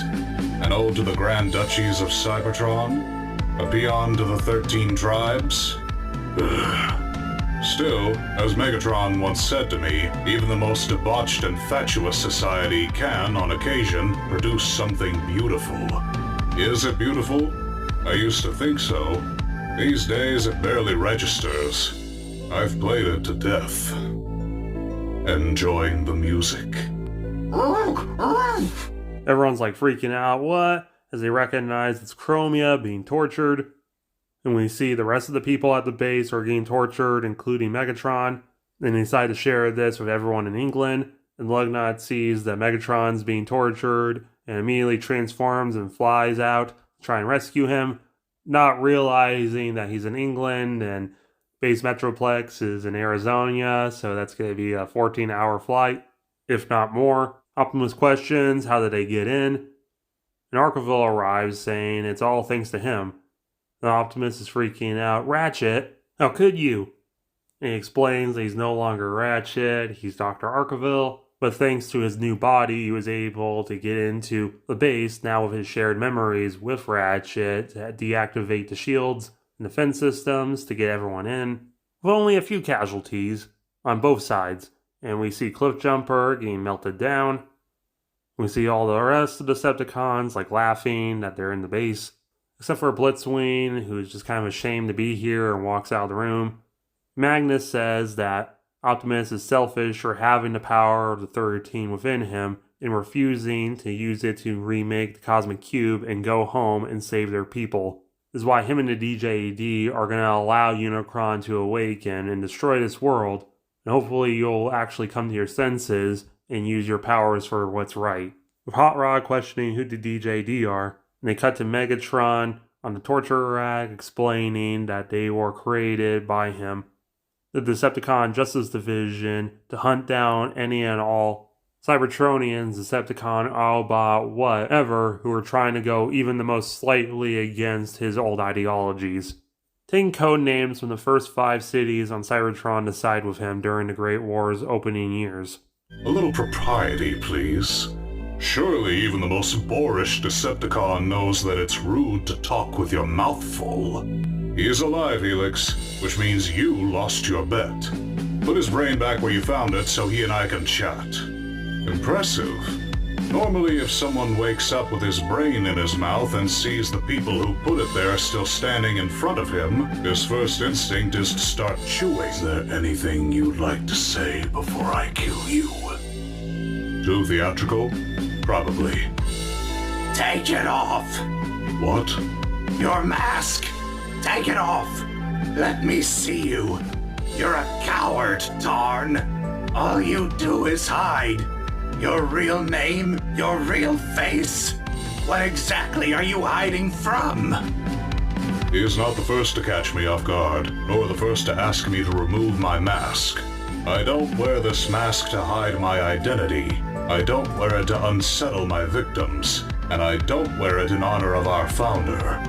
An ode to the Grand Duchies of Cybertron? A paean to the 13 tribes? Still, as Megatron once said to me, even the most debauched and fatuous society can, on occasion, produce something beautiful. Is it beautiful? I used to think so. These days it barely registers. I've played it to death. Enjoying the music. Everyone's like freaking out, what? As they recognize it's Chromia being tortured. And we see the rest of the people at the base are getting tortured, including Megatron. And they decide to share this with everyone in England. And Lugnut sees that Megatron's being tortured and immediately transforms and flies out to try and rescue him, not realizing that he's in England and base Metroplex is in Arizona, so that's going to be a 14-hour flight, if not more. Optimus questions how did they get in, and Arkeville arrives saying it's all thanks to him. And Optimus is freaking out, Ratchet, how could you? And he explains that he's no longer Ratchet, he's Dr. Arkeville, but thanks to his new body, he was able to get into the base now with his shared memories with Ratchet to deactivate the shields and defense systems to get everyone in, with only a few casualties on both sides. And we see Cliffjumper getting melted down. We see all the rest of the Decepticons like laughing that they're in the base, except for Blitzwing, who's just kind of ashamed to be here and walks out of the room. Magnus says that Optimus is selfish for having the power of the 13 within him and refusing to use it to remake the Cosmic Cube and go home and save their people. This is why him and the DJD are going to allow Unicron to awaken and destroy this world, and hopefully you'll actually come to your senses and use your powers for what's right. With Hot Rod questioning who the DJD are, and they cut to Megatron on the torture rack explaining that they were created by him, the Decepticon Justice Division, to hunt down any and all Cybertronians, Decepticon, Autobot, whatever, who are trying to go even the most slightly against his old ideologies. Taking code names from the first 5 cities on Cybertron to side with him during the Great War's opening years. A little propriety, please. Surely even the most boorish Decepticon knows that it's rude to talk with your mouth full. He is alive, Helix, which means you lost your bet. Put his brain back where you found it so he and I can chat. Impressive. Normally, if someone wakes up with his brain in his mouth and sees the people who put it there still standing in front of him, his first instinct is to start chewing. Is there anything you'd like to say before I kill you? Too theatrical? Probably. Take it off! What? Your mask! Take it off! Let me see you. You're a coward, Tarn. All you do is hide. Your real name? Your real face? What exactly are you hiding from? He is not the first to catch me off guard, nor the first to ask me to remove my mask. I don't wear this mask to hide my identity. I don't wear it to unsettle my victims, and I don't wear it in honor of our founder.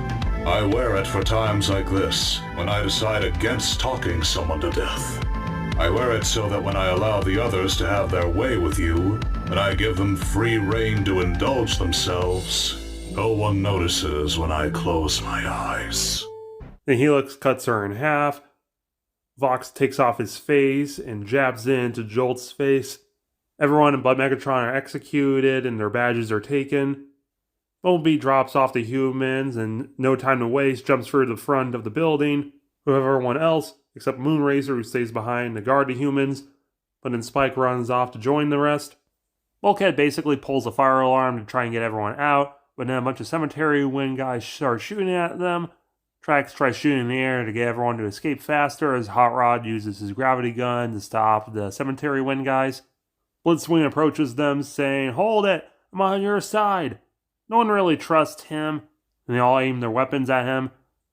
I wear it for times like this, when I decide against talking someone to death. I wear it so that when I allow the others to have their way with you, and I give them free rein to indulge themselves, no one notices when I close my eyes. Then Helix cuts her in half. Vox takes off his face and jabs into Jolt's face. Everyone but Megatron are executed and their badges are taken. Bumblebee drops off the humans and no time to waste jumps through the front of the building with everyone else except Moonracer, who stays behind to guard the humans, but then Spike runs off to join the rest. Bulkhead basically pulls a fire alarm to try and get everyone out, but then a bunch of cemetery wind guys start shooting at them. Trax tries shooting in the air to get everyone to escape faster as Hot Rod uses his gravity gun to stop the cemetery wind guys. Blitzwing approaches them saying, "Hold it, I'm on your side." No one really trusts him, and they all aim their weapons at him.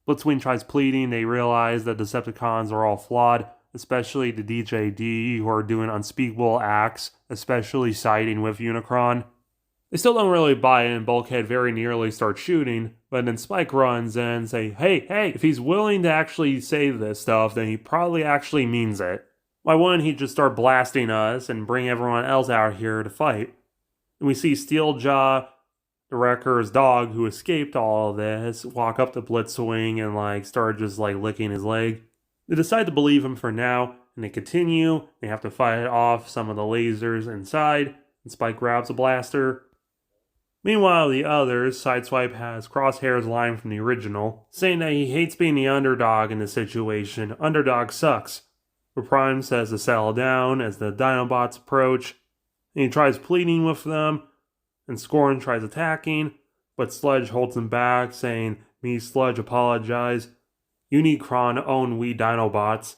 Blitzwing tries pleading. They realize that Decepticons are all flawed, especially the DJD, who are doing unspeakable acts, especially siding with Unicron. They still don't really buy in. Bulkhead very nearly starts shooting, but then Spike runs in and say, hey, if he's willing to actually say this stuff, then he probably actually means it. Why wouldn't he just start blasting us and bring everyone else out here to fight? And we see Steeljaw The Wrecker's dog, who escaped all of this, walk up to Blitzwing and start just licking his leg. They decide to believe him for now, and they continue. They have to fight off some of the lasers inside, and Spike grabs a blaster. Meanwhile, the others, Sideswipe has Crosshair's line from the original, saying that he hates being the underdog in this situation. Underdog sucks. But Prime says to settle down as the Dinobots approach, and he tries pleading with them, and Scorn tries attacking, but Sludge holds him back, saying, "Me, Sludge, apologize. Unicron own we Dinobots."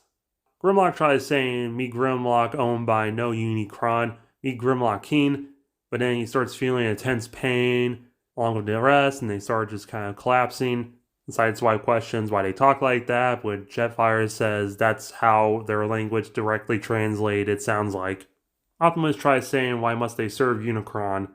Grimlock tries saying, "Me, Grimlock owned by no Unicron, me, Grimlock King," but then he starts feeling intense pain along with the rest, and they start just kind of collapsing. Sideswipe questions why they talk like that, but Jetfire says that's how their language directly translated sounds like. Optimus tries saying why must they serve Unicron,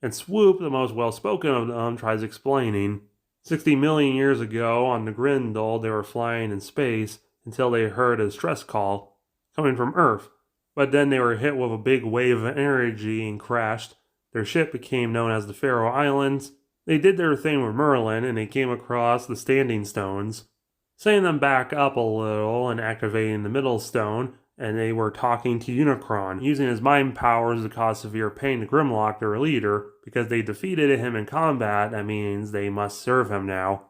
and Swoop, the most well-spoken of them, tries explaining. 60 million years ago, on the Grindel, they were flying in space until they heard a stress call coming from Earth. But then they were hit with a big wave of energy and crashed. Their ship became known as the Faroe Islands. They did their thing with Merlin, and they came across the Standing Stones, setting them back up a little and activating the Middle Stone, and they were talking to Unicron, using his mind powers to cause severe pain to Grimlock, their leader. Because they defeated him in combat, that means they must serve him now.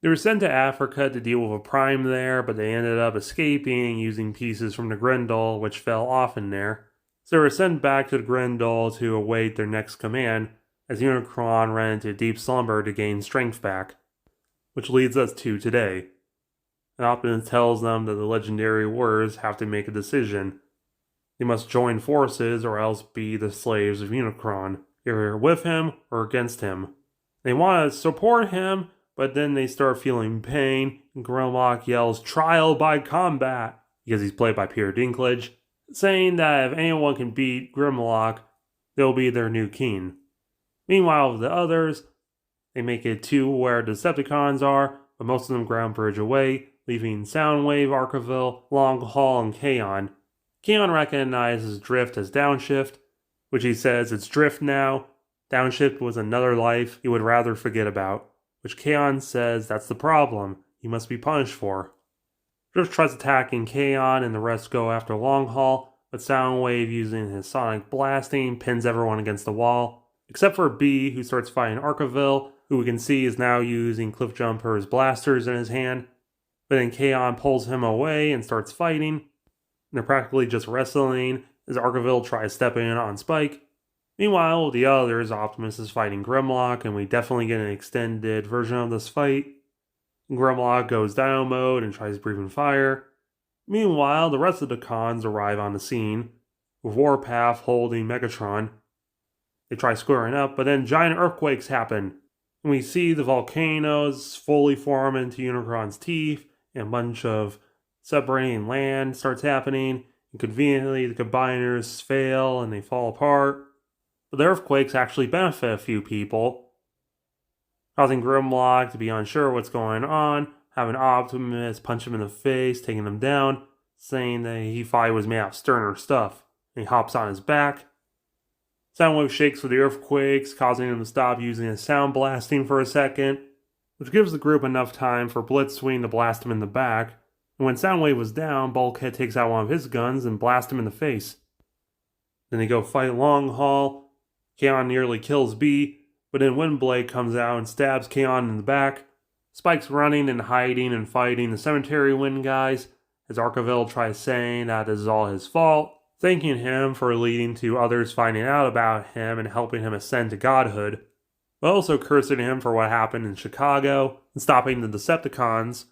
They were sent to Africa to deal with a Prime there, but they ended up escaping using pieces from the Grendel, which fell off in there. So they were sent back to the Grendel to await their next command, as Unicron ran into deep slumber to gain strength back. Which leads us to today. And Optimus tells them that the legendary warriors have to make a decision. They must join forces or else be the slaves of Unicron, either with him or against him. They want to support him, but then they start feeling pain, and Grimlock yells, "Trial by combat," because he's played by Peter Dinklage, saying that if anyone can beat Grimlock, they'll be their new king. Meanwhile, the others, they make it to where the Decepticons are, but most of them ground bridge away, leaving Soundwave, Arceville, Long Haul, and Kaon. Kaon recognizes Drift as Downshift, which he says it's Drift now. Downshift was another life he would rather forget about, which Kaon says that's the problem he must be punished for. Drift tries attacking Kaon, and the rest go after Long Haul, but Soundwave, using his sonic blasting, pins everyone against the wall, except for B, who starts fighting Arceville, who we can see is now using Cliffjumper's blasters in his hand. But then Kaon pulls him away and starts fighting, and they're practically just wrestling as Arceville tries stepping in on Spike. Meanwhile, the others, Optimus is fighting Grimlock, and we definitely get an extended version of this fight. Grimlock goes Dino mode and tries breathing fire. Meanwhile, the rest of the cons arrive on the scene, with Warpath holding Megatron. They try squaring up, but then giant earthquakes happen, and we see the volcanoes fully form into Unicron's teeth, and a bunch of separating land starts happening, and conveniently the combiners fail and they fall apart. But the earthquakes actually benefit a few people, causing Grimlock to be unsure what's going on, having Optimus punch him in the face, taking him down, saying that he thought he was made out of sterner stuff, and he hops on his back. Soundwave shakes with the earthquakes, causing him to stop using his sound blasting for a second, which gives the group enough time for Blitzwing to blast him in the back, and when Soundwave was down, Bulkhead takes out one of his guns and blasts him in the face. Then they go fight Long Haul. Kaon nearly kills B, but then Windblade comes out and stabs Kaon in the back. Spike's running and hiding and fighting the Cemetery Wind guys, as Arceville tries saying that this is all his fault, thanking him for leading to others finding out about him and helping him ascend to godhood, but also cursing him for what happened in Chicago and stopping the Decepticons.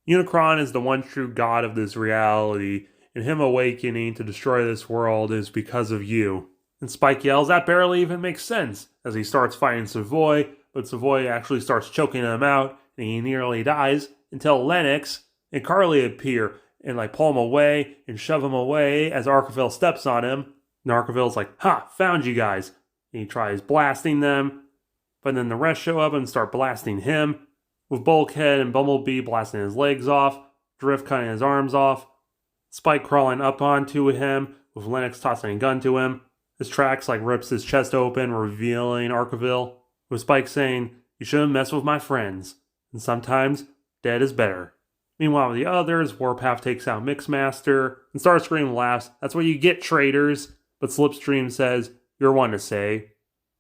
Unicron is the one true god of this reality, and him awakening to destroy this world is because of you. And Spike yells, "That barely even makes sense," as he starts fighting Savoy, but Savoy actually starts choking him out, and he nearly dies, until Lennox and Carly appear, and pull him away and shove him away as Arceville steps on him. And Arceville's like, "Ha, found you guys." And he tries blasting them, but then the rest show up and start blasting him, with Bulkhead and Bumblebee blasting his legs off, Drift cutting his arms off, Spike crawling up onto him, with Lennox tossing a gun to him. His tracks rips his chest open, revealing Arceville, with Spike saying, "You shouldn't mess with my friends, and sometimes dead is better." Meanwhile, with the others, Warpath takes out Mixmaster, and Starscream laughs, "That's what you get, traitors." But Slipstream says, "You're one to say."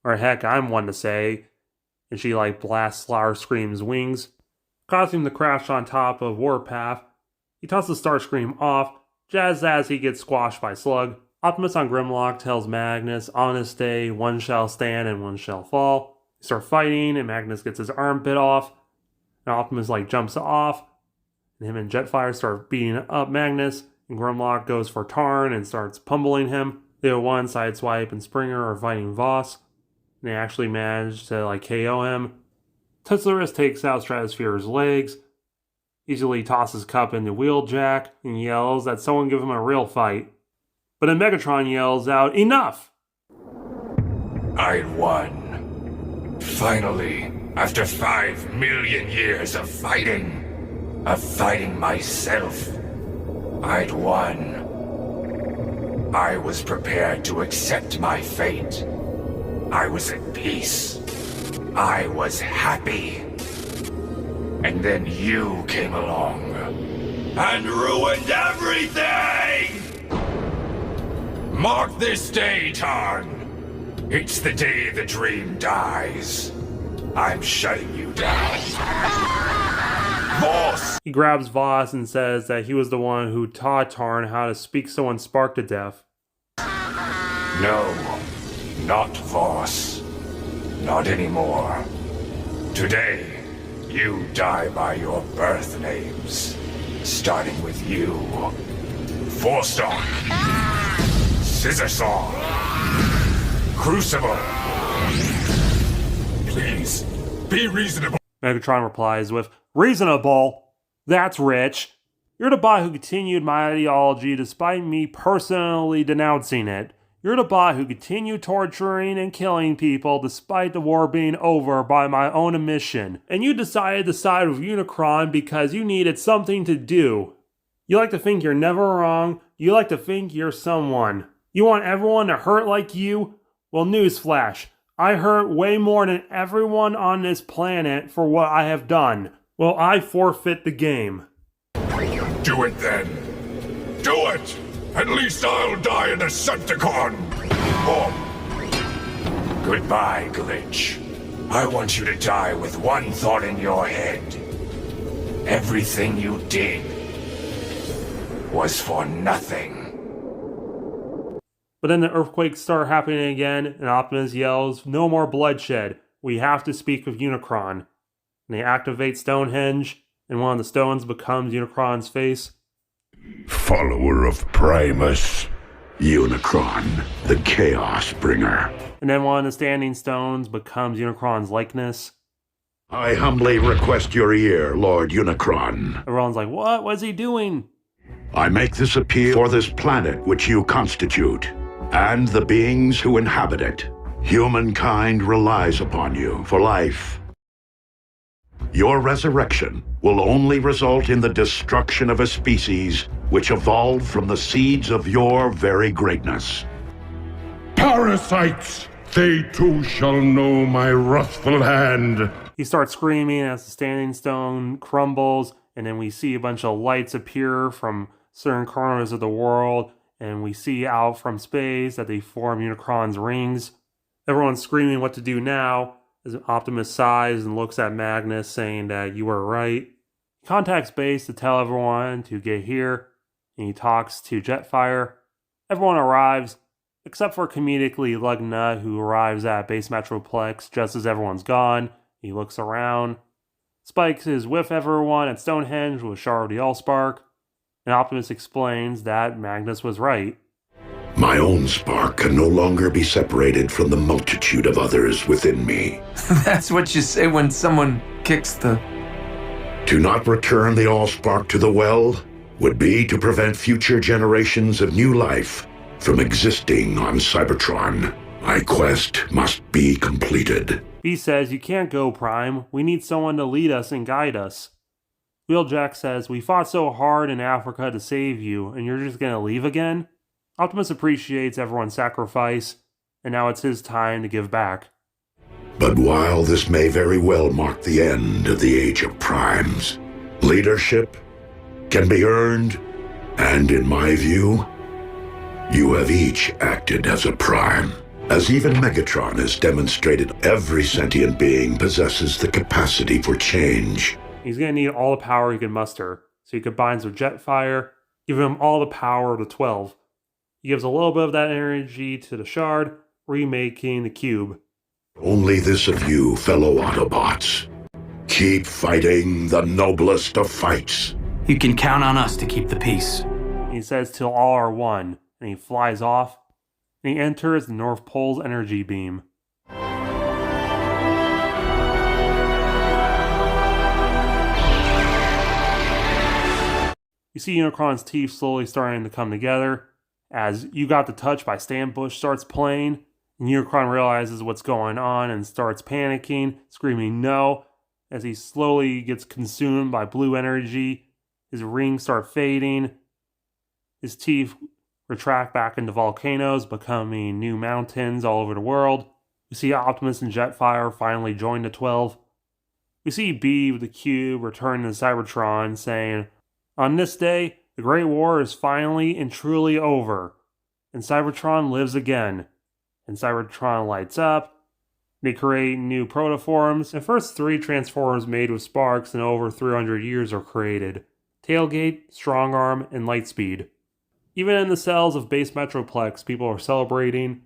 Or heck, I'm one to say. And she blasts Starscream's wings, causing him to crash on top of Warpath. He tosses Starscream off, just as he gets squashed by Slug. Optimus on Grimlock tells Magnus, "On this day, one shall stand and one shall fall." They start fighting, and Magnus gets his arm bit off. And Optimus jumps off, and him and Jetfire start beating up Magnus. And Grimlock goes for Tarn and starts pummeling him. Leo 1, Sideswipe, and Springer are fighting Voss. And they actually manage to KO him. Tutsaurus takes out Stratosphere's legs, easily tosses Cup into Wheeljack, and yells that someone give him a real fight. But then Megatron yells out, "Enough!" I won. Finally, after 5 million years of fighting myself, I'd won. I was prepared to accept my fate. I was at peace. I was happy. And then you came along and ruined everything! Mark this day, Tarn. It's the day the dream dies. I'm shutting you down. Voss! He grabs Voss and says that he was the one who taught Tarn how to speak someone's spark to death. No, not Voss. Not anymore. Today, you die by your birth names. Starting with you. Forestalk. Scissorsaw. Crucible. Please, be reasonable. Megatron replies with, "Reasonable? That's rich. You're the bot who continued my ideology despite me personally denouncing it. You're the bot who continued torturing and killing people despite the war being over by my own admission. And you decided to side with Unicron because you needed something to do. You like to think you're never wrong. You like to think you're someone. You want everyone to hurt like you? Well, newsflash. I hurt way more than everyone on this planet for what I have done. Well, I forfeit the game." Do it then. Do it! At least I'll die a Decepticon! Oh. Goodbye, Glitch. I want you to die with one thought in your head. Everything you did was for nothing. But then the earthquakes start happening again, and Optimus yells, "No more bloodshed. We have to speak with Unicron." And they activate Stonehenge, and one of the stones becomes Unicron's face. Follower of Primus, Unicron, the Chaos Bringer. And then one of the standing stones becomes Unicron's likeness. I humbly request your ear, Lord Unicron. Everyone's like, "What? What's he doing?" I make this appeal for this planet which you constitute, and the beings who inhabit it. Humankind relies upon you for life. Your resurrection will only result in the destruction of a species which evolved from the seeds of your very greatness. Parasites! They too shall know my wrathful hand. He starts screaming as the standing stone crumbles, and then we see a bunch of lights appear from certain corners of the world, and we see out from space that they form Unicron's rings. Everyone's screaming what to do now, as Optimus sighs and looks at Magnus, saying that you were right. He contacts base to tell everyone to get here, and he talks to Jetfire. Everyone arrives, except for comedically Lugnut, who arrives at Base Metroplex just as everyone's gone. He looks around. Spike is with everyone at Stonehenge with Char the Allspark, and Optimus explains that Magnus was right. My own spark can no longer be separated from the multitude of others within me. That's what you say when someone kicks the... To not return the Allspark to the well would be to prevent future generations of new life from existing on Cybertron. My quest must be completed. B says, "You can't go, Prime. We need someone to lead us and guide us." Wheeljack says, "We fought so hard in Africa to save you, and you're just gonna leave again?" Optimus appreciates everyone's sacrifice, and now it's his time to give back. But while this may very well mark the end of the Age of Primes, leadership can be earned, and in my view, you have each acted as a Prime. As even Megatron has demonstrated, every sentient being possesses the capacity for change. He's going to need all the power he can muster, so he combines with Jetfire, giving him all the power of the 12. He gives a little bit of that energy to the Shard, remaking the Cube. Only this of you, fellow Autobots. Keep fighting the noblest of fights. You can count on us to keep the peace. He says till all are one, and he flies off, and he enters the North Pole's energy beam. You see Unicron's teeth slowly starting to come together, as You Got the Touch by Stan Bush starts playing, and Unicron realizes what's going on and starts panicking, screaming no, as he slowly gets consumed by blue energy. His rings start fading, his teeth retract back into volcanoes, becoming new mountains all over the world. We see Optimus and Jetfire finally join the 12. We see B with the Cube return to Cybertron, saying, "On this day, the Great War is finally and truly over, and Cybertron lives again." And Cybertron lights up. They create new protoforms. The first 3 Transformers made with sparks in over 300 years are created: Tailgate, Strongarm, and Lightspeed. Even in the cells of Base Metroplex, people are celebrating.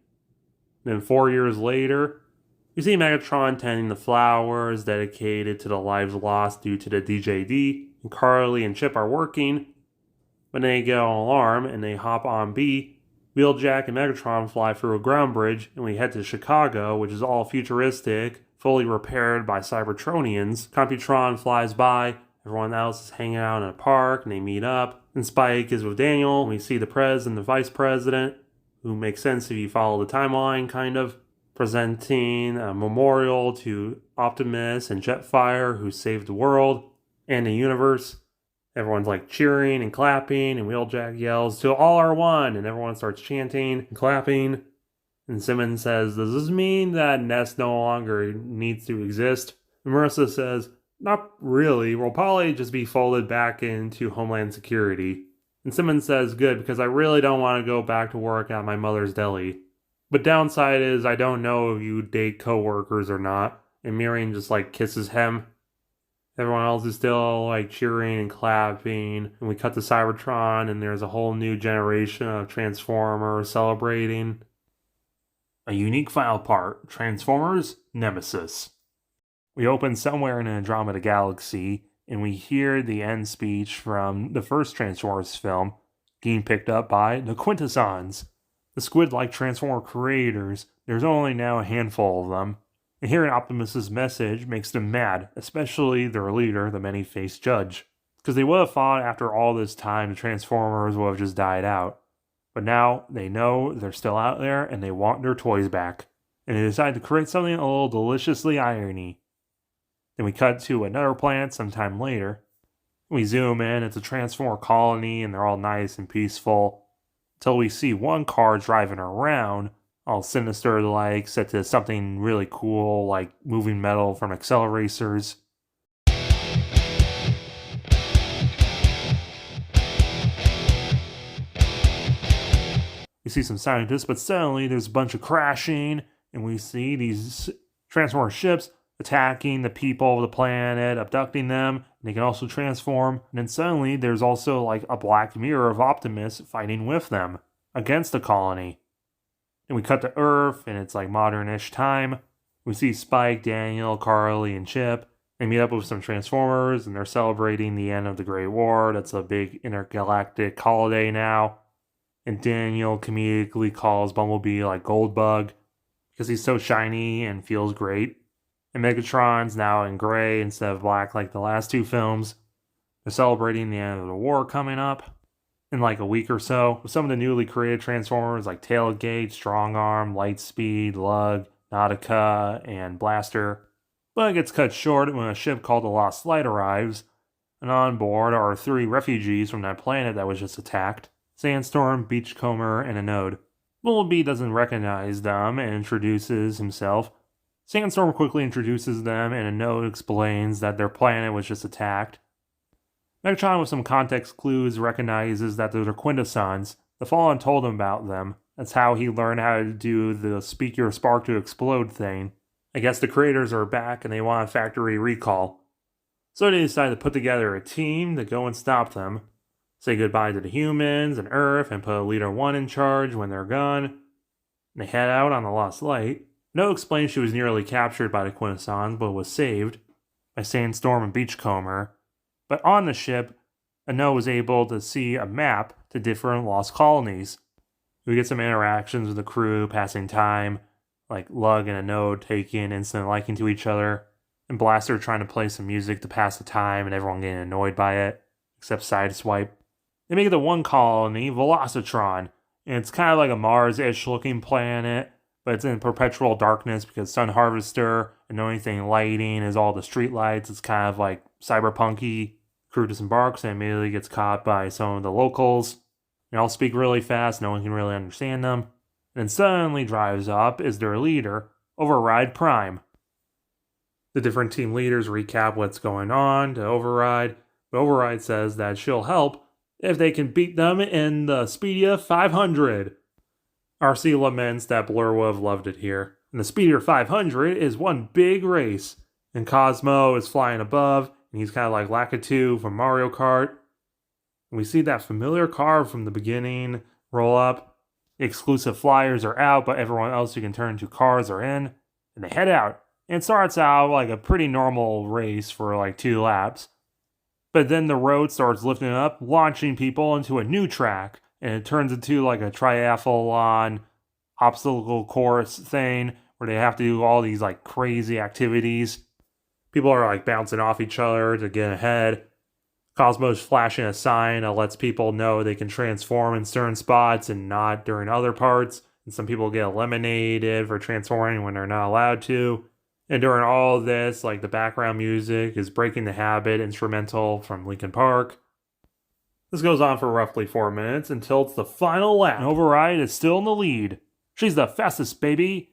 Then 4 years later, we see Megatron tending the flowers dedicated to the lives lost due to the DJD, and Carly and Chip are working. When they get an alarm and they hop on B, Wheeljack and Megatron fly through a ground bridge, and we head to Chicago, which is all futuristic, fully repaired by Cybertronians. Computron flies by, everyone else is hanging out in a park, and they meet up. And Spike is with Daniel, and we see the Prez and the Vice President, who makes sense if you follow the timeline, kind of, presenting a memorial to Optimus and Jetfire, who saved the world and the universe. Everyone's like cheering and clapping, and Wheeljack yells, "To all are one!" And everyone starts chanting and clapping. And Simmons says, "Does this mean that Nest no longer needs to exist?" And Marissa says, "Not really. We'll probably just be folded back into Homeland Security." And Simmons says, "Good, because I really don't want to go back to work at my mother's deli. But downside is I don't know if you date coworkers or not." And Miriam just like kisses him. Everyone else is still like cheering and clapping. And we cut to Cybertron, and there's a whole new generation of Transformers celebrating. A unique final part: Transformers Nemesis. We open somewhere in an Andromeda galaxy, and we hear the end speech from the first Transformers film being picked up by the Quintessons, the squid-like Transformer creators. There's only now a handful of them. And hearing Optimus's message makes them mad, especially their leader, the many-faced Judge. Because they would have thought after all this time the Transformers would have just died out. But now they know they're still out there and they want their toys back. And they decide to create something a little deliciously irony. Then we cut to another planet sometime later. We zoom in, it's a Transformer colony and they're all nice and peaceful. Until we see one car driving around, all sinister-like, set to something really cool like moving metal from Acceleracers. We see some scientists, but suddenly there's a bunch of crashing, and we see these Transformer ships attacking the people of the planet, abducting them, and they can also transform. And then suddenly there's also like a black mirror of Optimus fighting with them against the colony. And we cut to Earth, and it's like modern-ish time. We see Spike, Daniel, Carly, and Chip. They meet up with some Transformers, and they're celebrating the end of the Great War. That's a big intergalactic holiday now. And Daniel comedically calls Bumblebee like Goldbug because he's so shiny and feels great. And Megatron's now in gray instead of black like the last 2 films. They're celebrating the end of the war coming up in like a week or so, with some of the newly created Transformers like Tailgate, Strongarm, Lightspeed, Lug, Nautica, and Blaster. But it gets cut short when a ship called the Lost Light arrives, and on board are 3 refugees from that planet that was just attacked: Sandstorm, Beachcomber, and Anode. Bumblebee doesn't recognize them and introduces himself, Sandstorm quickly introduces them, and a note explains that their planet was just attacked. Megatron, with some context clues, recognizes that they're the Quintessons. The Fallen told him about them. That's how he learned how to do the speak your spark to explode thing. I guess the creators are back and they want a factory recall. So they decide to put together a team to go and stop them. Say goodbye to the humans and Earth and put Leader 1 in charge when they're gone. And they head out on the Lost Light. No explains she was nearly captured by the Quintessons, but was saved by Sandstorm and Beachcomber. But on the ship, Ano was able to see a map to different lost colonies. We get some interactions with the crew, passing time, like Lug and Ano taking instant liking to each other, and Blaster trying to play some music to pass the time and everyone getting annoyed by it, except Sideswipe. They make it to one colony, Velocitron, and it's kind of like a Mars-ish looking planet, but it's in perpetual darkness because Sun Harvester and the only thing lighting is all the street lights. It's kind of like cyberpunky. Crew disembarks and immediately gets caught by some of the locals. They all speak really fast, no one can really understand them. And then suddenly drives up is their leader, Override Prime. The different team leaders recap what's going on to Override, but Override says that she'll help if they can beat them in the Speedia 500. Arcee laments that Blur would have loved it here. And the Speedia 500 is one big race, and Cosmo is flying above, and he's kind of like Lakitu from Mario Kart. And we see that familiar car from the beginning roll up. The exclusive flyers are out, but everyone else you can turn to cars are in. And they head out. And it starts out like a pretty normal race for like 2 laps. But then the road starts lifting up, launching people into a new track. And it turns into like a triathlon obstacle course thing where they have to do all these like crazy activities. People are like bouncing off each other to get ahead. Cosmo's flashing a sign that lets people know they can transform in certain spots and not during other parts. And some people get eliminated for transforming when they're not allowed to. And during all of this, like the background music is Breaking the Habit instrumental from Linkin Park. This goes on for roughly 4 minutes until it's the final lap. And Override is still in the lead. She's the fastest, baby.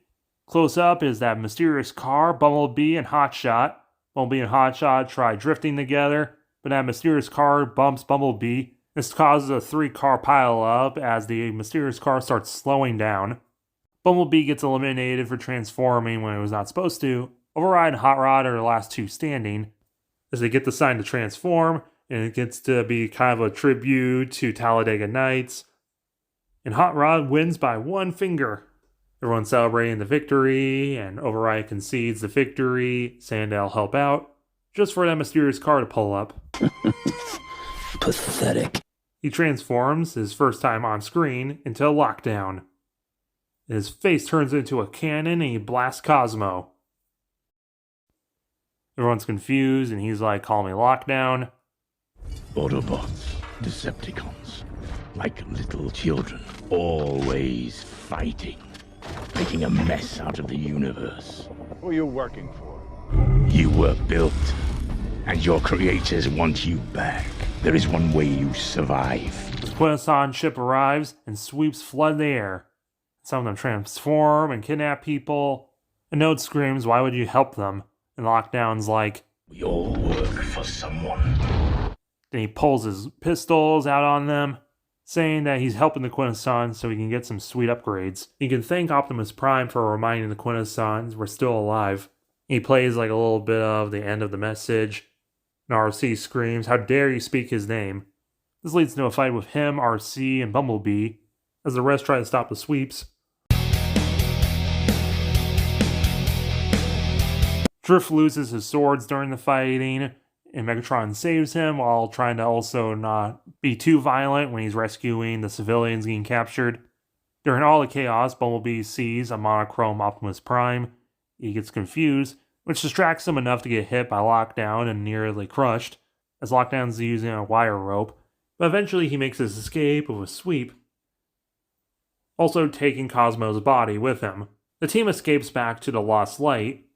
Close up is that mysterious car, Bumblebee and Hotshot. Bumblebee and Hotshot try drifting together, but that mysterious car bumps Bumblebee. This causes a 3-car pile-up as the mysterious car starts slowing down. Bumblebee gets eliminated for transforming when it was not supposed to. Override and Hot Rod are the last 2 standing, as they get the sign to transform, and it gets to be kind of a tribute to Talladega Nights. And Hot Rod wins by 1 finger. Everyone's celebrating the victory, and Override concedes the victory, saying they'll help out, just for that mysterious car to pull up. Pathetic. He transforms, his first time on screen, into a Lockdown. His face turns into a cannon and he blasts Cosmo. Everyone's confused, and he's like, call me Lockdown. Autobots, Decepticons, like little children, always fighting. Making a mess out of the universe. Who are you working for? You were built, and your creators want you back. There is one way you survive. The Quintesson ship arrives and sweeps flood the air. Some of them transform and kidnap people. A note screams, why would you help them? And Lockdown's like, we all work for someone. Then he pulls his pistols out on them, saying that he's helping the Quintessons so he can get some sweet upgrades. You can thank Optimus Prime for reminding the Quintessons we're still alive. He plays like a little bit of the end of the message. And Arcee screams, how dare you speak his name? This leads to a fight with him, Arcee, and Bumblebee, as the rest try to stop the sweeps. Drift loses his swords during the fighting, and Megatron saves him while trying to also not be too violent when he's rescuing the civilians getting captured. During all the chaos, Bumblebee sees a monochrome Optimus Prime. He gets confused, which distracts him enough to get hit by Lockdown and nearly crushed, as Lockdown's using a wire rope, but eventually he makes his escape with a sweep, also taking Cosmo's body with him. The team escapes back to the Lost Light.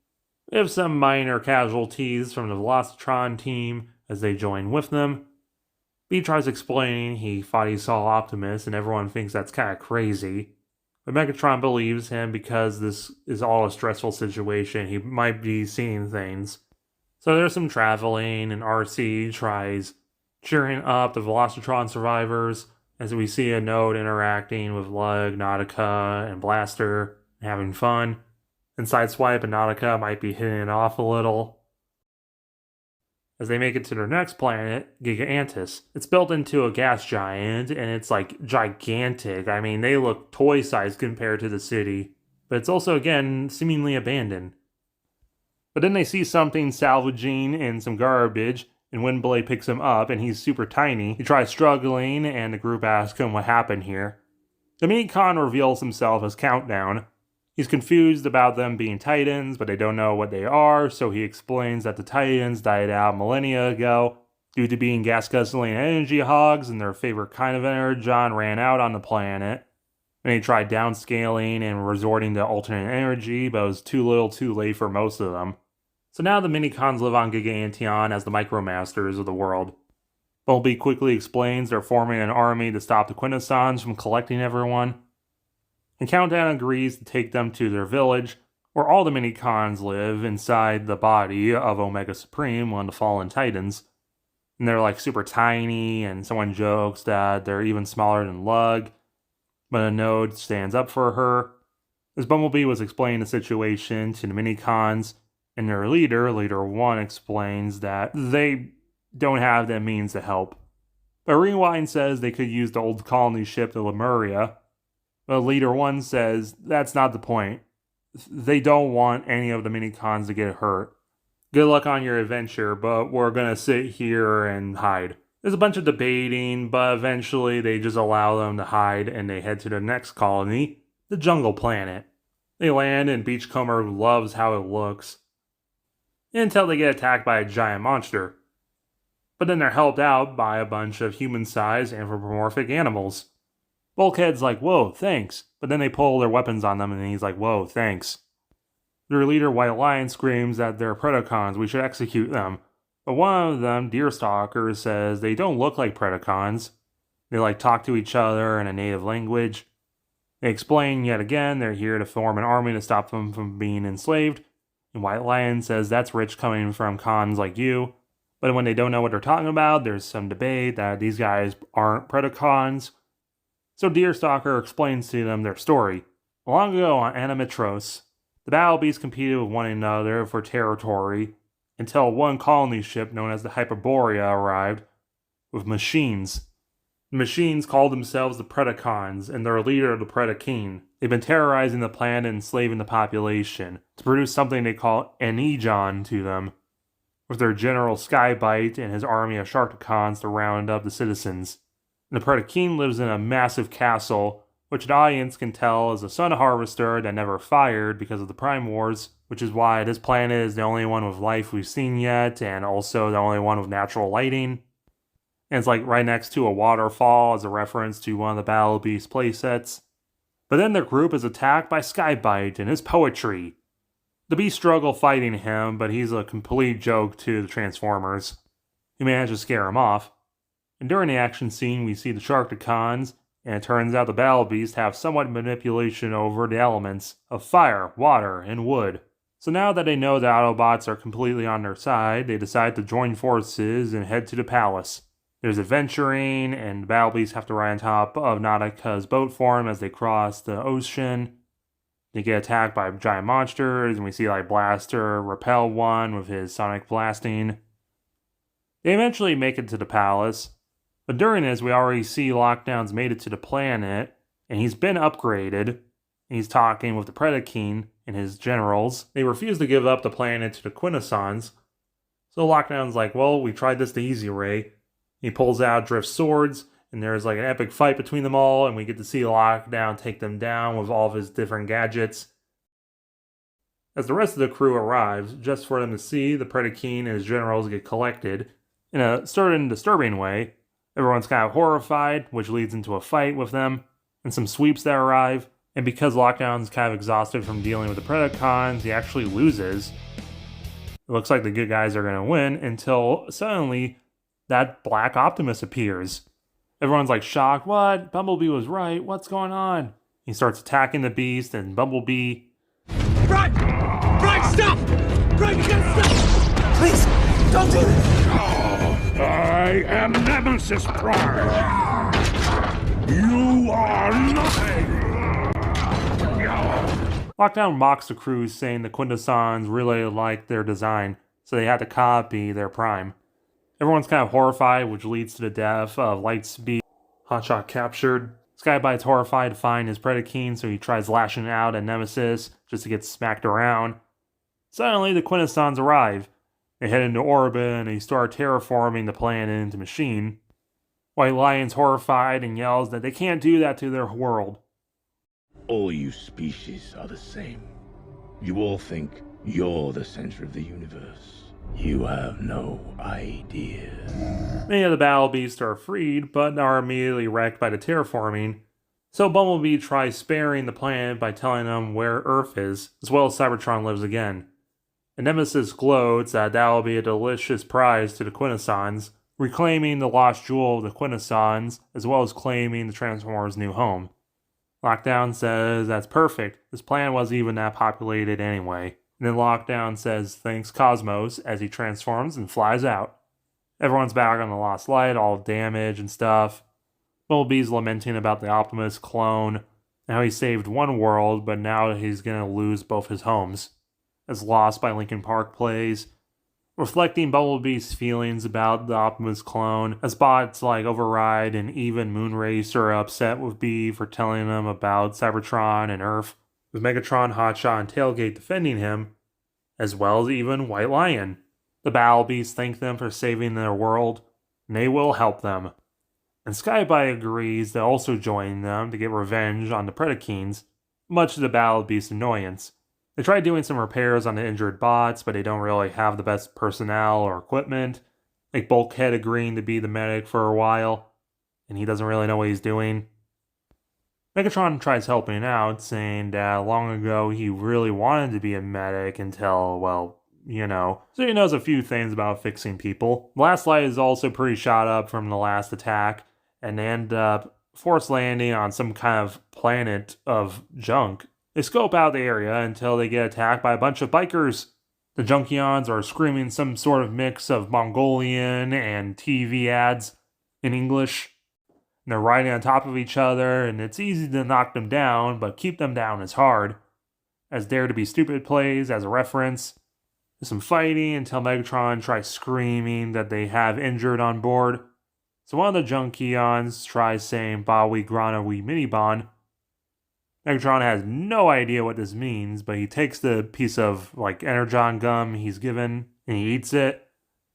We have some minor casualties from the Velocitron team as they join with them. B tries explaining he thought he saw Optimus and everyone thinks that's kind of crazy. But Megatron believes him because this is all a stressful situation. He might be seeing things. So there's some traveling, and Arcee tries cheering up the Velocitron survivors as we see a Node interacting with Lug, Nautica, and Blaster, having fun. And Sideswipe and Nautica might be hitting it off a little. As they make it to their next planet, Gigantus. It's built into a gas giant, and it's like gigantic. I mean, they look toy-sized compared to the city. But it's also, again, seemingly abandoned. But then they see something salvaging in some garbage, and Windblade picks him up, and he's super tiny. He tries struggling, and the group asks him what happened here. The Minicon reveals himself as Countdown. He's confused about them being Titans, but they don't know what they are, so he explains that the Titans died out millennia ago due to being gas-guzzling energy hogs, and their favorite kind of energon ran out on the planet. And they tried downscaling and resorting to alternate energy, but it was too little too late for most of them. So now the Minicons live on Gigantion as the Micromasters of the world. Bumblebee quickly explains they're forming an army to stop the Quintessons from collecting everyone. And Countdown agrees to take them to their village, where all the Minicons live inside the body of Omega Supreme, one of the fallen Titans. And they're like super tiny, and someone jokes that they're even smaller than Lug, but a Node stands up for her. As Bumblebee was explaining the situation to the Minicons, and their leader, Leader 1, explains that they don't have the means to help. But Rewind says they could use the old colony ship, the Lemuria. But Leader 1 says that's not the point. They don't want any of the Minicons to get hurt. Good luck on your adventure, but we're gonna sit here and hide. There's a bunch of debating, but eventually they just allow them to hide and they head to the next colony, the Jungle Planet. They land and Beachcomber loves how it looks, until they get attacked by a giant monster. But then they're helped out by a bunch of human-sized anthropomorphic animals. Bulkhead's like, whoa, thanks. But then they pull their weapons on them and he's like, whoa, thanks. Their leader, White Lion, screams that they're Predacons, we should execute them. But one of them, Deerstalker, says they don't look like Predacons. They like talk to each other in a native language. They explain yet again they're here to form an army to stop them from being enslaved. And White Lion says that's rich coming from cons like you. But when they don't know what they're talking about, there's some debate that these guys aren't Predacons. So Deerstalker explains to them their story. Long ago on Animatros, the battle beasts competed with one another for territory until one colony ship known as the Hyperborea arrived with machines. The machines called themselves the Predacons, and their leader the Predaking. They've been terrorizing the planet and enslaving the population to produce something they call Enijon to them, with their general Skybite and his army of Sharkticons to round up the citizens. The Predaking lives in a massive castle, which the audience can tell is a sun harvester that never fired because of the Prime Wars, which is why this planet is the only one with life we've seen yet, and also the only one with natural lighting. And it's like right next to a waterfall as a reference to one of the Battle Beast playsets. But then their group is attacked by Skybite and his poetry. The Beast struggle fighting him, but he's a complete joke to the Transformers, who manage to scare him off. And during the action scene, we see the Sharkticons, and it turns out the Battle Beasts have somewhat manipulation over the elements of fire, water, and wood. So now that they know the Autobots are completely on their side, they decide to join forces and head to the palace. There's adventuring, and the Battle Beasts have to ride on top of Nautica's boat form as they cross the ocean. They get attacked by giant monsters, and we see like Blaster repel one with his sonic blasting. They eventually make it to the palace. But during this, we already see Lockdown's made it to the planet, and he's been upgraded. And he's talking with the Predaking and his generals. They refuse to give up the planet to the Quintessons. So Lockdown's like, well, we tried this the easy way. He pulls out Drift's swords, and there's like an epic fight between them all, and we get to see Lockdown take them down with all of his different gadgets. As the rest of the crew arrives, just for them to see the Predaking and his generals get collected, in a certain disturbing way, everyone's kind of horrified, which leads into a fight with them, and some sweeps that arrive, and because Lockdown's kind of exhausted from dealing with the Predacons, he actually loses. It looks like the good guys are going to win, until suddenly that Black Optimus appears. Everyone's like shocked, what? Bumblebee was right, what's going on? He starts attacking the beast, and Bumblebee... Brian! Brian, stop! Brian, you gotta stop! Please, don't do this! I am Nemesis Prime. You are nothing. Lockdown mocks the crew, saying the Quintessons really liked their design, so they had to copy their Prime. Everyone's kind of horrified, which leads to the death of Lightspeed. Hotshot captured. Skybite's horrified to find his Predacene, so he tries lashing out at Nemesis just to get smacked around. Suddenly, the Quintessons arrive. They head into orbit and they start terraforming the planet into machine. White Lion's horrified and yells that they can't do that to their world. All you species are the same. You all think you're the center of the universe. You have no idea. Many of the battle beasts are freed, but are immediately wrecked by the terraforming. So Bumblebee tries sparing the planet by telling them where Earth is, as well as Cybertron lives again. And Nemesis gloats that will be a delicious prize to the Quintessons, reclaiming the lost jewel of the Quintessons, as well as claiming the Transformers' new home. Lockdown says that's perfect, this planet wasn't even that populated anyway. And then Lockdown says thanks Cosmos as he transforms and flies out. Everyone's back on the Lost Light, all damaged and stuff. Bumblebee's lamenting about the Optimus clone, how he saved one world, but now he's gonna lose both his homes. As Lost by Linkin Park plays, reflecting Bumblebee's feelings about the Optimus clone, as bots like Override and even Moonracer are upset with Bee for telling them about Cybertron and Earth, with Megatron, Hotshot, and Tailgate defending him, as well as even White Lion. The Battle Beasts thank them for saving their world, and they will help them. And Skybite agrees to also join them to get revenge on the Predacenes, much to the Battle Beast's annoyance. They try doing some repairs on the injured bots, but they don't really have the best personnel or equipment. Like Bulkhead agreeing to be the medic for a while, and he doesn't really know what he's doing. Megatron tries helping out, saying that long ago he really wanted to be a medic until, well, so he knows a few things about fixing people. The last light is also pretty shot up from the last attack, and they end up force landing on some kind of planet of junk. They scope out the area until they get attacked by a bunch of bikers. The Junkions are screaming some sort of mix of Mongolian and TV ads in English. And they're riding on top of each other, and it's easy to knock them down, but keep them down is hard. As Dare to Be Stupid plays as a reference. There's some fighting until Megatron tries screaming that they have injured on board. So one of the Junkions tries saying Bawi Grana We Minibon. Megatron has no idea what this means, but he takes the piece of Energon gum he's given and he eats it.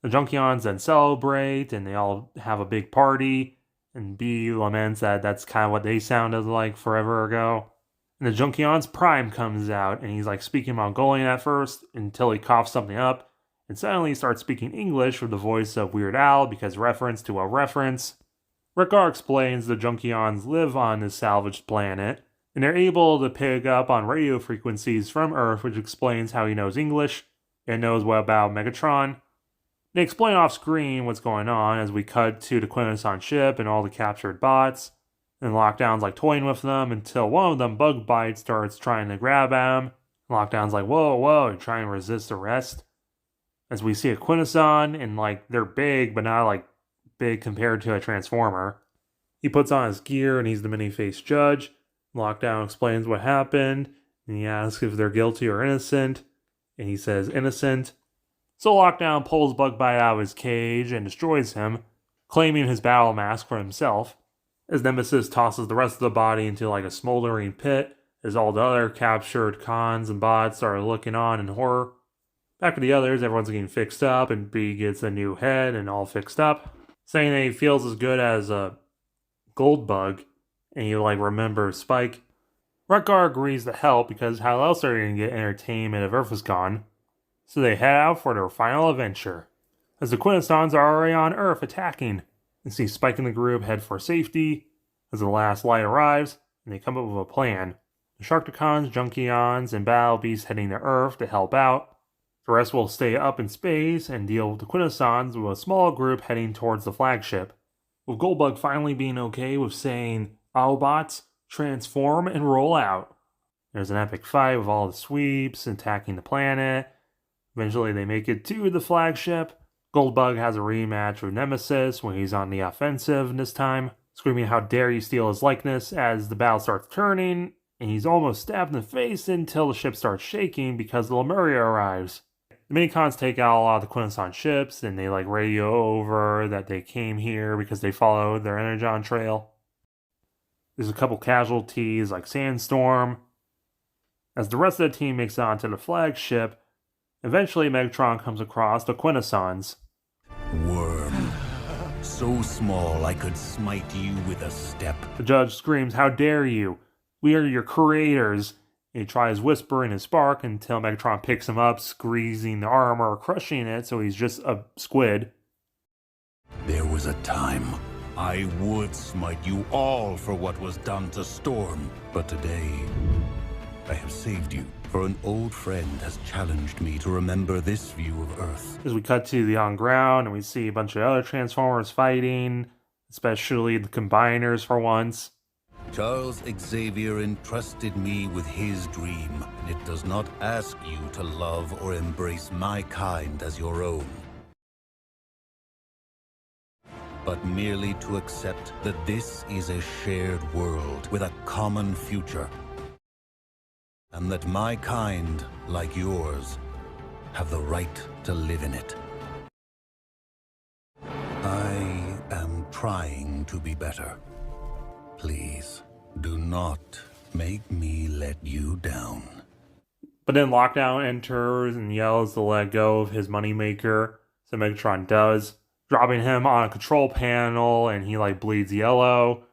The Junkions then celebrate and they all have a big party. And B laments that that's kind of what they sounded like forever ago. And the Junkion's Prime comes out and he's speaking Mongolian at first until he coughs something up. And suddenly he starts speaking English with the voice of Weird Al because reference to a reference. Rickar explains the Junkions live on this salvaged planet. And they're able to pick up on radio frequencies from Earth, which explains how he knows English and knows what about Megatron. They explain off screen what's going on as we cut to the Quintesson ship and all the captured bots. And Lockdown's toying with them until one of them, Bugbite, starts trying to grab at him. And Lockdown's whoa, and trying to resist arrest. As we see a Quintesson and they're big, but not big compared to a Transformer. He puts on his gear and he's the many-faced judge. Lockdown explains what happened, and he asks if they're guilty or innocent, and he says innocent. So Lockdown pulls Bugbite out of his cage and destroys him, claiming his battle mask for himself, as Nemesis tosses the rest of the body into a smoldering pit, as all the other captured cons and bots are looking on in horror. Back with the others, everyone's getting fixed up, and B gets a new head and all fixed up, saying that he feels as good as a gold bug. And you remember Spike. Rutgar agrees to help because how else are they going to get entertainment if Earth is gone? So they head out for their final adventure. As the Quintessons are already on Earth attacking, and see Spike and the group head for safety. As the last light arrives, and they come up with a plan. The Sharkticons, Junkions, and Battle Beasts heading to Earth to help out. The rest will stay up in space and deal with the Quintessons with a small group heading towards the flagship. With Goldbug finally being okay with saying Autobots, transform and roll out. There's an epic fight with all the sweeps attacking the planet. Eventually they make it to the flagship. Goldbug has a rematch with Nemesis when he's on the offensive this time, screaming how dare you steal his likeness as the battle starts turning, and he's almost stabbed in the face until the ship starts shaking because the Lemuria arrives. The Minicons take out a lot of the Quintesson ships, and they radio over that they came here because they followed their Energon trail. There's a couple casualties like Sandstorm. As the rest of the team makes it onto the flagship, eventually Megatron comes across the Quintessons. Worm, so small I could smite you with a step. The judge screams, "How dare you? We are your creators." And he tries whispering his spark until Megatron picks him up, squeezing the armor, crushing it, so he's just a squid. There was a time I would smite you all for what was done to Storm, but today I have saved you, for an old friend has challenged me to remember this view of Earth. As we cut to the on ground and we see a bunch of other Transformers fighting, especially the Combiners for once. Charles Xavier entrusted me with his dream. It does not ask you to love or embrace my kind as your own, but merely to accept that this is a shared world with a common future, and that my kind, like yours, have the right to live in it. I am trying to be better. Please, do not make me let you down. But then Lockdown enters and yells to let go of his moneymaker, so Megatron does, dropping him on a control panel, and he bleeds yellow.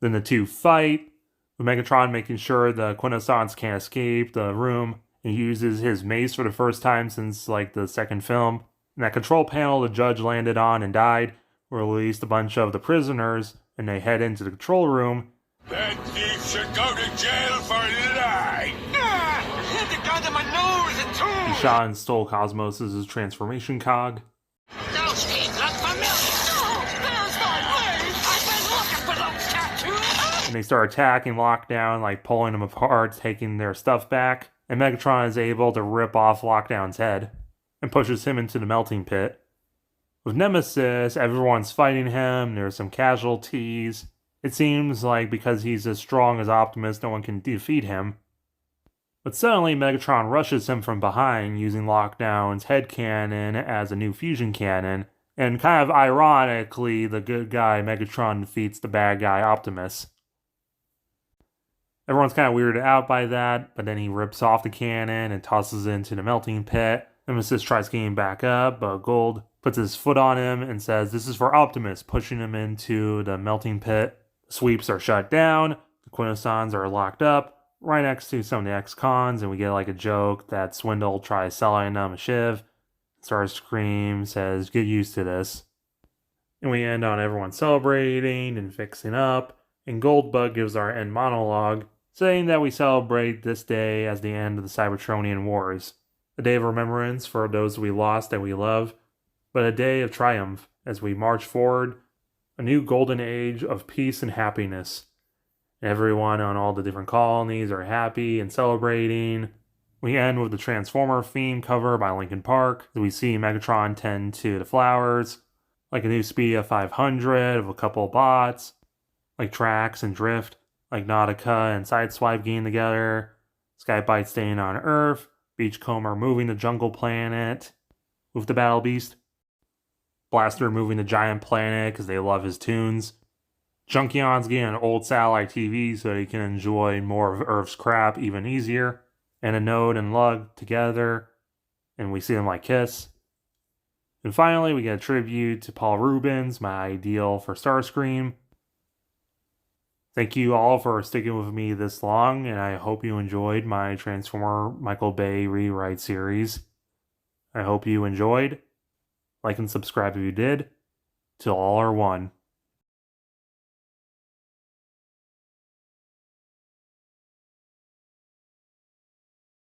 Then the two fight, with Megatron making sure the Quintessons can't escape the room. He uses his mace for the first time since the second film. And that control panel the judge landed on and died released a bunch of the prisoners, and they head into the control room. That thief should go to jail for life! Hit the gun to my nose and two! He shot and stole Cosmos' transformation cog. Those teeth look familiar! Oh, there's my blade! I've been looking for those tattoos! And they start attacking Lockdown, pulling them apart, taking their stuff back. And Megatron is able to rip off Lockdown's head and pushes him into the melting pit. With Nemesis, everyone's fighting him, there's some casualties. It seems like because he's as strong as Optimus, no one can defeat him. But suddenly, Megatron rushes him from behind, using Lockdown's head cannon as a new fusion cannon. And kind of ironically, the good guy Megatron defeats the bad guy Optimus. Everyone's kind of weirded out by that, but then he rips off the cannon and tosses it into the melting pit. Nemesis tries getting back up, but Gold puts his foot on him and says, "This is for Optimus," pushing him into the melting pit. The sweeps are shut down, the Quintessons are locked up, right next to some of the ex-cons, and we get a joke that Swindle tries selling them a shiv. Starscream says, "Get used to this." And we end on everyone celebrating and fixing up, and Goldbug gives our end monologue, saying that we celebrate this day as the end of the Cybertronian Wars. A day of remembrance for those we lost that we love, but a day of triumph as we march forward, a new golden age of peace and happiness. Everyone on all the different colonies are happy and celebrating. We end with the Transformer theme cover by Linkin Park, as we see Megatron tend to the flowers, a new Speedia 500 of a couple bots, Trax and Drift, Nautica and Sideswipe getting together, Skybite staying on Earth, Beachcomber moving the jungle planet with the Battle Beast, Blaster moving the giant planet because they love his tunes, Junkion's getting an old satellite TV so he can enjoy more of Earth's crap even easier, and a Node and Lug together, and we see them kiss. And finally, we get a tribute to Paul Rubens, my ideal for Starscream. Thank you all for sticking with me this long, and I hope you enjoyed my Transformer Michael Bay rewrite series. I hope you enjoyed. Like and subscribe if you did. Till all are one.